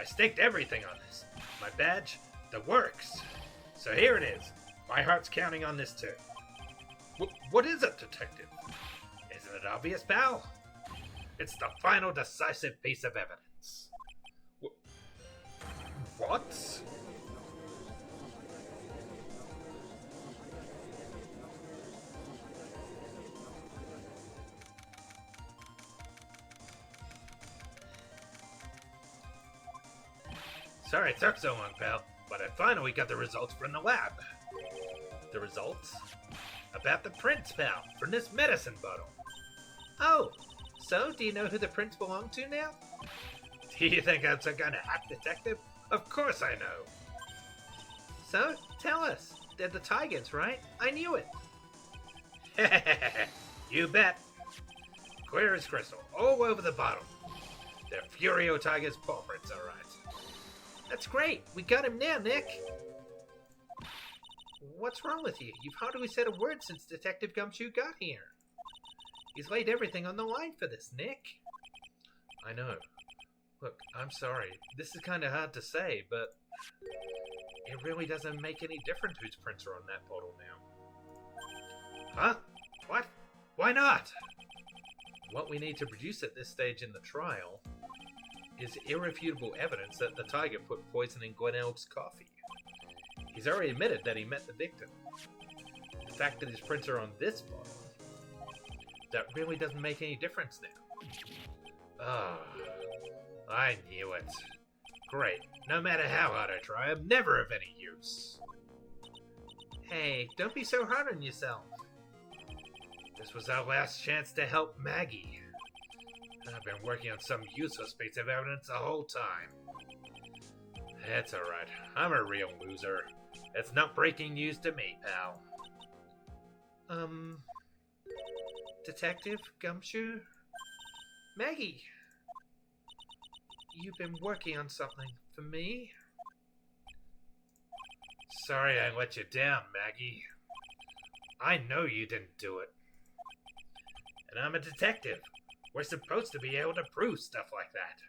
staked everything on this. My badge, the works. So here it is. My heart's counting on this too. What is it, Detective? Isn't it obvious, pal? It's the final decisive piece of evidence. What? Sorry it took so long, pal, but I finally got the results from the lab. The results? About the prints, pal, from this medicine bottle. Oh, so do you know who the prints belong to now? Do you think I'm some kind of hack detective? Of course I know. So, tell us. They're the Tigers, right? I knew it. You bet. Clear as crystal, all over the bottle. They're Furio Tiger's paw prints, all right. That's great. We got him now, Nick. What's wrong with you? You've hardly said a word since Detective Gumshoe got here. He's laid everything on the line for this, Nick. I know. Look, I'm sorry. This is kind of hard to say, but it really doesn't make any difference whose prints are on that bottle now. Huh? What? Why not? What we need to produce at this stage in the trial is irrefutable evidence that the tiger put poison in Gwinnell's coffee. He's already admitted that he met the victim. The fact that his prints are on this bottle, that really doesn't make any difference now. Ah, I knew it. Great. No matter how hard I try, I'm never of any use. Hey, don't be so hard on yourself. This was our last chance to help Maggie. I've been working on some useless piece of evidence the whole time. That's alright. I'm a real loser. It's not breaking news to me, pal. Detective Gumshoe? Maggie! You've been working on something for me? Sorry I let you down, Maggie. I know you didn't do it. And I'm a detective. We're supposed to be able to prove stuff like that.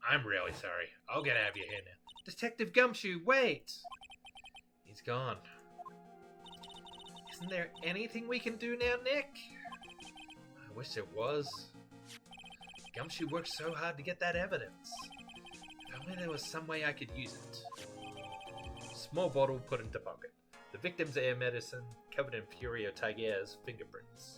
I'm really sorry. I'll get out of your hair now. Detective Gumshoe, wait! He's gone. Isn't there anything we can do now, Nick? I wish there was. Gumshoe worked so hard to get that evidence. If only there was some way I could use it. Small bottle put into pocket. The victim's air medicine covered in Furio Tiger's fingerprints.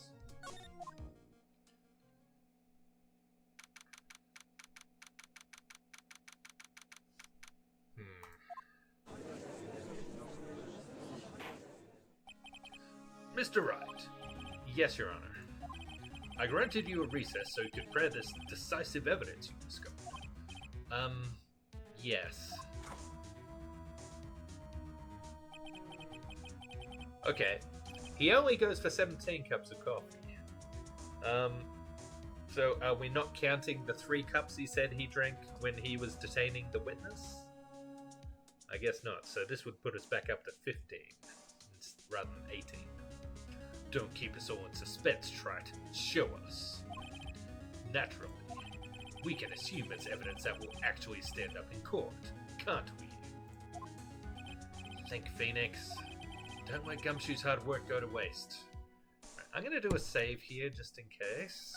Mr. Wright. Yes, Your Honor. I granted you a recess so you could prepare this decisive evidence you discovered. Yes. Okay. He only goes for 17 cups of coffee. So are we not counting the 3 cups he said he drank when he was detaining the witness? I guess not. So this would put us back up to 15 rather than 18. Don't keep us all in suspense, Triton. Show us. Naturally, we can assume it's evidence that will actually stand up in court, can't we? Think, Phoenix. Don't let Gumshoe's hard work go to waste. Right, I'm going to do a save here just in case.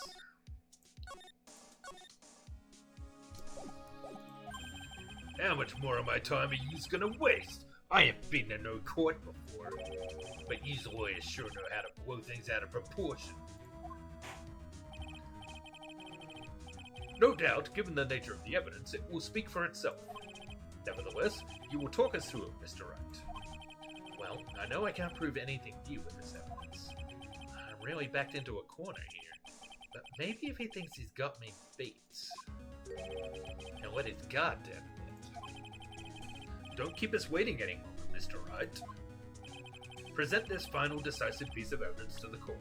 How much more of my time are you going to waste? I ain't been to no court before, but you lawyers sure know how to blow things out of proportion. No doubt, given the nature of the evidence, it will speak for itself. Nevertheless, you will talk us through it, Mr. Wright. Well, I know I can't prove anything new with this evidence. I'm really backed into a corner here, but maybe if he thinks he's got me beat, he'll let his guard down. Don't keep us waiting any longer, Mr. Wright. Present this final decisive piece of evidence to the court.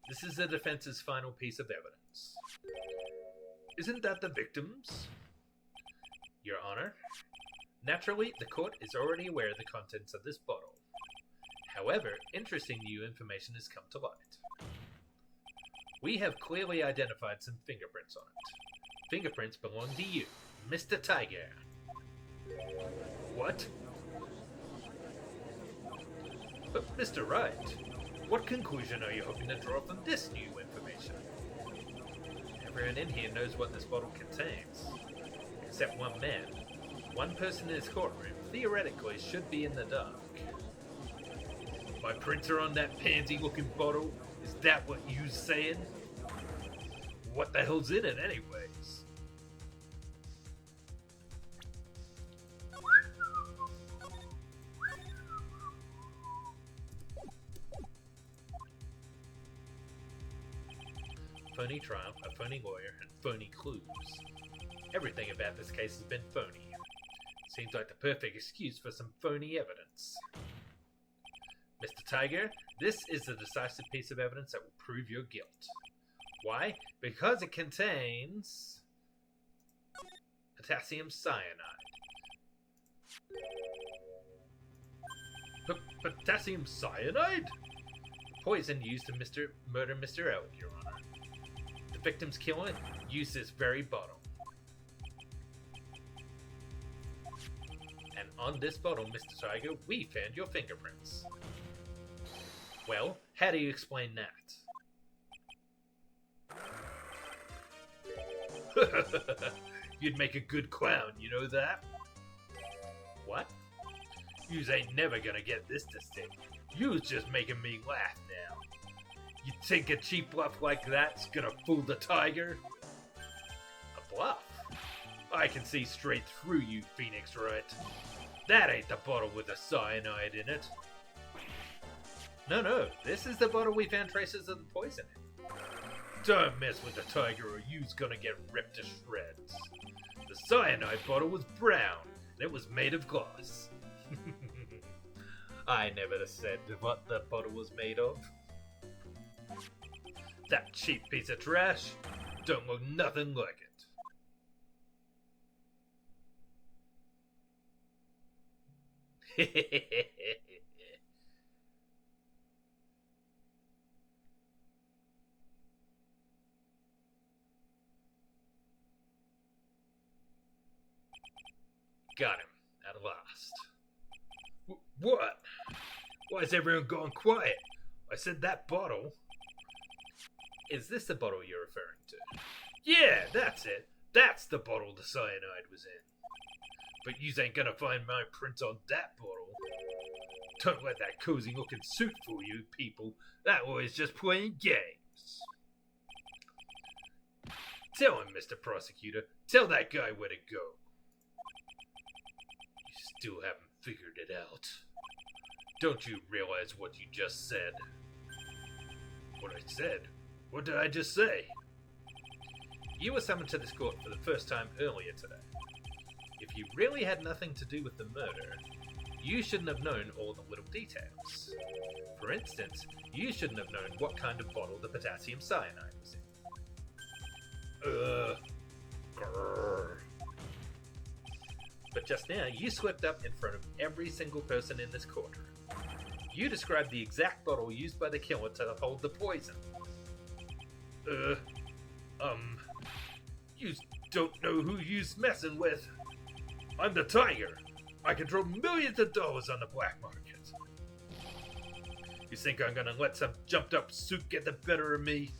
This is the defense's final piece of evidence. Isn't that the victim's? Your Honor, naturally, the court is already aware of the contents of this bottle. However, interesting new information has come to light. We have clearly identified some fingerprints on it. Fingerprints belong to you, Mr. Tiger. What? But, Mr. Wright, what conclusion are you hoping to draw from this new information? Everyone in here knows what this bottle contains. Except one man. One person in his courtroom, theoretically, should be in the dark. My prints are on that pansy-looking bottle? Is that what you's saying? What the hell's in it anyways? Phony trial, a phony lawyer, and phony clues. Everything about this case has been phony. Seems like the perfect excuse for some phony evidence. Mr. Tiger, this is the decisive piece of evidence that will prove your guilt. Why? Because it contains potassium cyanide. Potassium cyanide? Poison used to murder Mr. Elk, Your Honor. The victim's killer used this very bottle. And on this bottle, Mr. Tiger, we found your fingerprints. Well, how do you explain that? You'd make a good clown, you know that? What? Yous ain't never gonna get this to stick. Yous just making me laugh now. You think a cheap bluff like that's gonna fool the tiger? bluff. I can see straight through you, Phoenix Wright. That ain't the bottle with the cyanide in it. No, this is the bottle we found traces of the poison in. Don't mess with the tiger or you's gonna get ripped to shreds. The cyanide bottle was brown, and it was made of glass. I never said what the bottle was made of. That cheap piece of trash don't look nothing like it. Got him, at last. What? Why is everyone going quiet? I said that bottle. Is this the bottle you're referring to? Yeah, that's it. That's the bottle the cyanide was in. But yous ain't gonna find my print on that bottle. Don't let that cozy looking suit fool you, people. That boy's just playing games. Tell him, Mr. Prosecutor. Tell that guy where to go. You still haven't figured it out. Don't you realize what you just said? What I said? What did I just say? You were summoned to this court for the first time earlier today. If you really had nothing to do with the murder, you shouldn't have known all the little details. For instance, you shouldn't have known what kind of bottle the potassium cyanide was in. Grrr. But just now, you slipped up in front of every single person in this courtroom. You described the exact bottle used by the killer to hold the poison. You don't know who you's messing with. I'm the tiger. I control millions of dollars on the black market. You think I'm gonna let some jumped up suit get the better of me?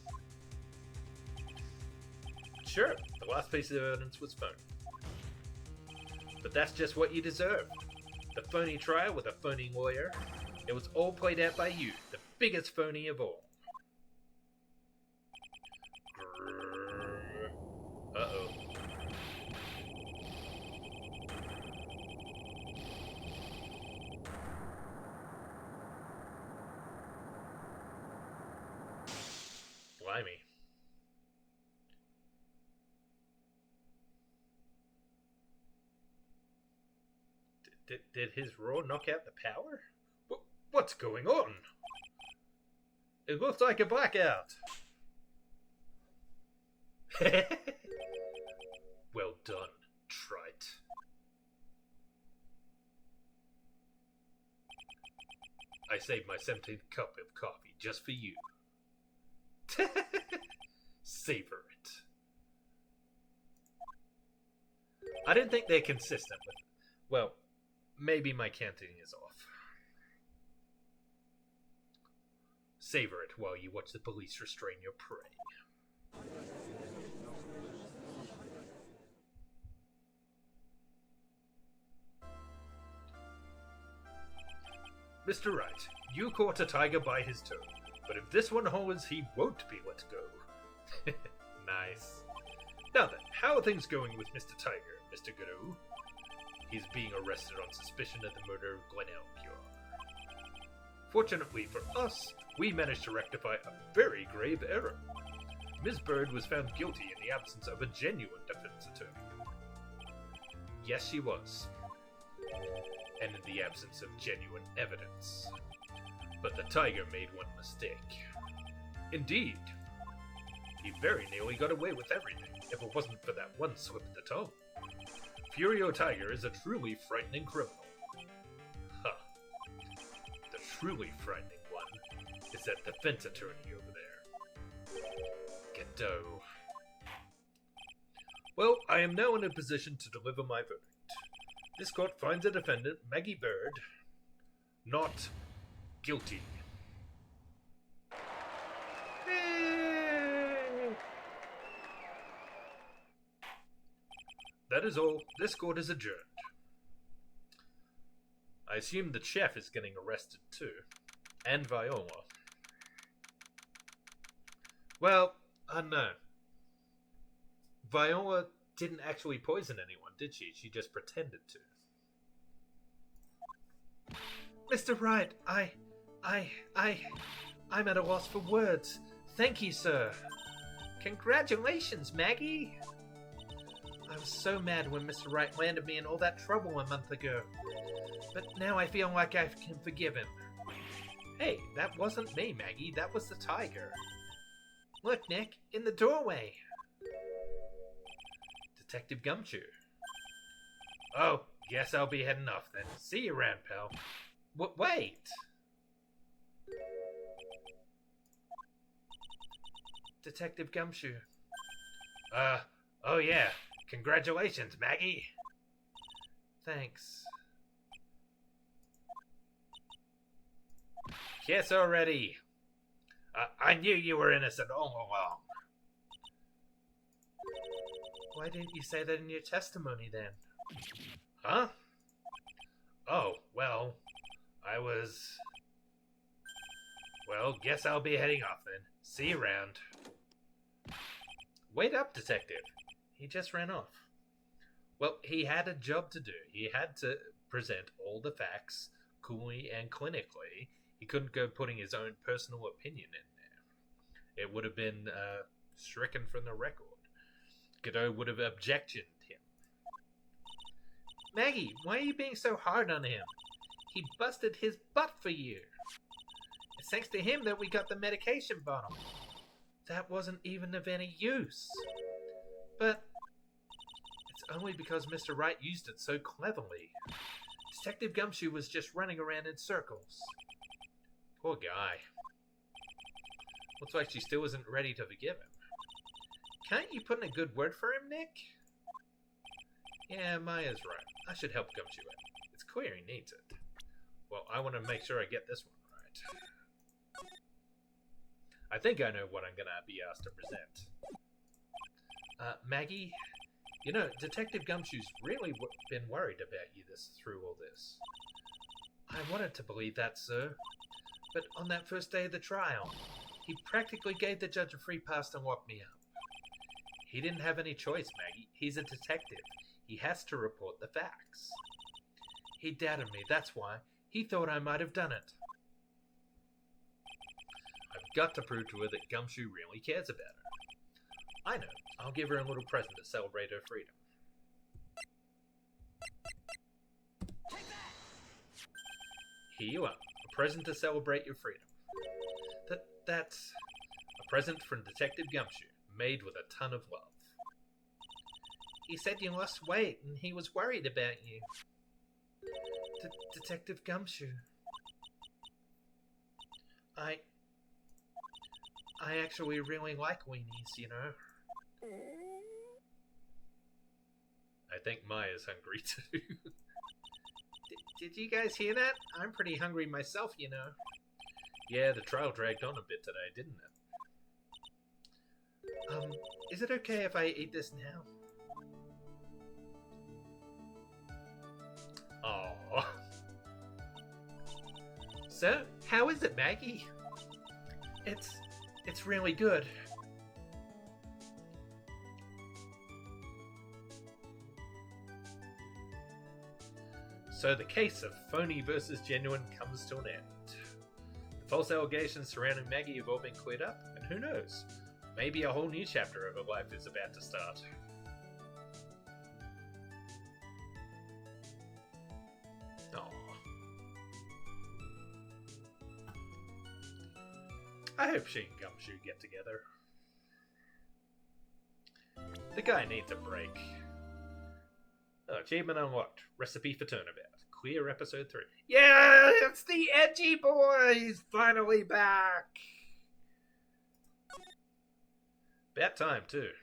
Sure, the last piece of evidence was phony. But that's just what you deserve. The phony trial with a phony lawyer. It was all played out by you, the biggest phony of all. Uh-oh. Blimey. Did his roar knock out the power? What's going on? It looks like a blackout. Well done, Trite. I saved my 17th cup of coffee just for you. Savor it. I don't think they're consistent with... Well, maybe my counting is off. Savor it while you watch the police restrain your prey. Mr. Wright, you caught a tiger by his toe, but if this one hollers, he won't be let go. Nice. Now then, how are things going with Mr. Tiger, Mr. Guru? He's being arrested on suspicion of the murder of Glen Elpure. Fortunately for us, we managed to rectify a very grave error. Ms. Bird was found guilty in the absence of a genuine defense attorney. Yes, she was. And in the absence of genuine evidence. But the tiger made one mistake. Indeed. He very nearly got away with everything, if it wasn't for that one slip of the tongue. Furio Tiger is a truly frightening criminal. Huh. The truly frightening one is that defense attorney over there. Ghetto. Well, I am now in a position to deliver my verdict. This court finds the defendant, Maggie Bird, not guilty. That is all. This court is adjourned. I assume the chef is getting arrested too. And Viola. Well, unknown. Viola, didn't actually poison anyone, did she? She just pretended to. Mr. Wright, I'm at a loss for words. Thank you, sir. Congratulations, Maggie. I was so mad when Mr. Wright landed me in all that trouble a month ago. But now I feel like I can forgive him. Hey, that wasn't me, Maggie. That was the tiger. Look, Nick, in the doorway. Detective Gumshoe. Oh, guess I'll be heading off then. See you around, pal. Wait! Detective Gumshoe. Oh yeah. Congratulations, Maggie. Thanks. Yes, already. I knew you were innocent all along. Why didn't you say that in your testimony then? Huh? Oh, well, Well, guess I'll be heading off then. See you around. Wait up, detective. He just ran off. Well, he had a job to do. He had to present all the facts coolly and clinically. He couldn't go putting his own personal opinion in there. It would have been stricken from the record. Godot would have objected him. Maggie, why are you being so hard on him? He busted his butt for you. It's thanks to him that we got the medication bottle. That wasn't even of any use. But it's only because Mr. Wright used it so cleverly. Detective Gumshoe was just running around in circles. Poor guy. Looks like she still isn't ready to forgive him. Can't you put in a good word for him, Nick? Yeah, Maya's right. I should help Gumshoe out. It's clear he needs it. Well, I want to make sure I get this one right. I think I know what I'm going to be asked to present. Maggie, you know, Detective Gumshoe's really been worried about you through all this. I wanted to believe that, sir. But on that first day of the trial, he practically gave the judge a free pass to lock me up. He didn't have any choice, Maggie. He's a detective. He has to report the facts. He doubted me, that's why. He thought I might have done it. I've got to prove to her that Gumshoe really cares about her. I know. I'll give her a little present to celebrate her freedom. Here you are. A present to celebrate your freedom. That's a present from Detective Gumshoe, made with a ton of love. He said you lost weight and he was worried about you. Detective Gumshoe. I actually really like weenies, you know. I think Maya's hungry too. Did you guys hear that? I'm pretty hungry myself, you know. Yeah, the trial dragged on a bit today, didn't it? Is it okay if I eat this now? Oh. So, how is it, Maggie? It's really good. So the case of phony versus genuine comes to an end. The false allegations surrounding Maggie have all been cleared up, and who knows, maybe a whole new chapter of her life is about to start. Aww. I hope she and Gumshoe get together. The guy needs a break. Oh, achievement unlocked. Recipe for turnabout. Clear episode 3. Yeah, it's the Edgy Boys! Finally back! About time, too.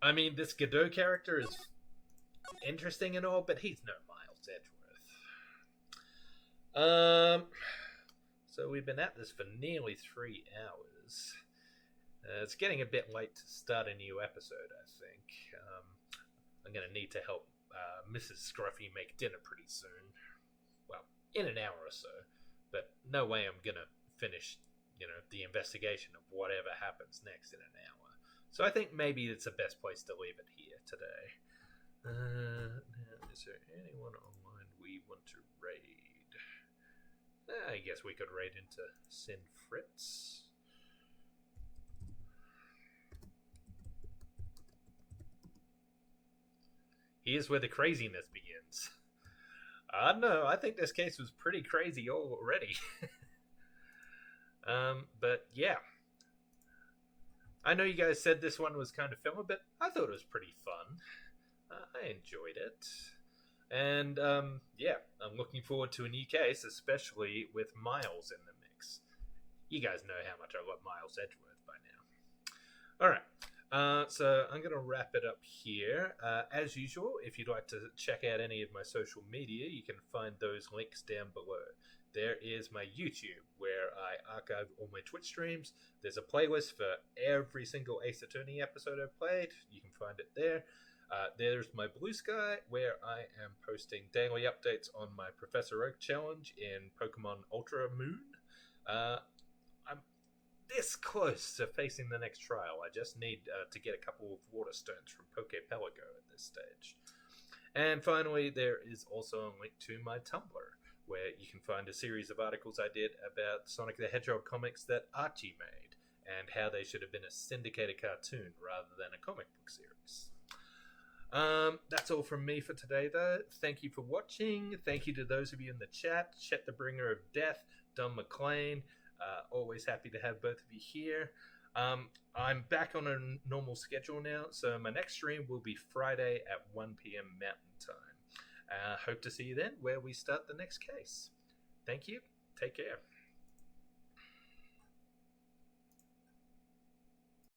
I mean, this Godot character is interesting and all, but he's no Miles Edgeworth. So we've been at this for nearly 3 hours. It's getting a bit late to start a new episode, I think. I'm going to need to help Mrs. Scruffy make dinner pretty soon. Well, in an hour or so. But no way I'm going to finish the investigation of whatever happens next in an hour. So I think maybe it's the best place to leave it here today. Now, is there anyone online we want to raid? I guess we could raid into Sin Fritz. Here's where the craziness begins. No, I think this case was pretty crazy already. But yeah. I know you guys said this one was kind of filler, but I thought it was pretty fun. I enjoyed it. And yeah, I'm looking forward to a new case, especially with Miles in the mix. You guys know how much I love Miles Edgeworth by now. Alright, so I'm going to wrap it up here. As usual, if you'd like to check out any of my social media, you can find those links down below. There is my YouTube, where I archive all my Twitch streams. There's a playlist for every single Ace Attorney episode I've played. You can find it there. There's my Blue Sky, where I am posting daily updates on my Professor Oak challenge in Pokemon Ultra Moon. I'm this close to facing the next trial. I just need to get a couple of water stones from Pokepelago at this stage. And finally, there is also a link to my Tumblr, where you can find a series of articles I did about Sonic the Hedgehog comics that Archie made, and how they should have been a syndicated cartoon rather than a comic book series. That's all from me for today, though. Thank you for watching. Thank you to those of you in the chat. Chet the Bringer of Death, Don McLean. Always happy to have both of you here. I'm back on a normal schedule now, so my next stream will be Friday at 1 p.m. Mountain Time. Hope to see you then, where we start the next case. Thank you. Take care.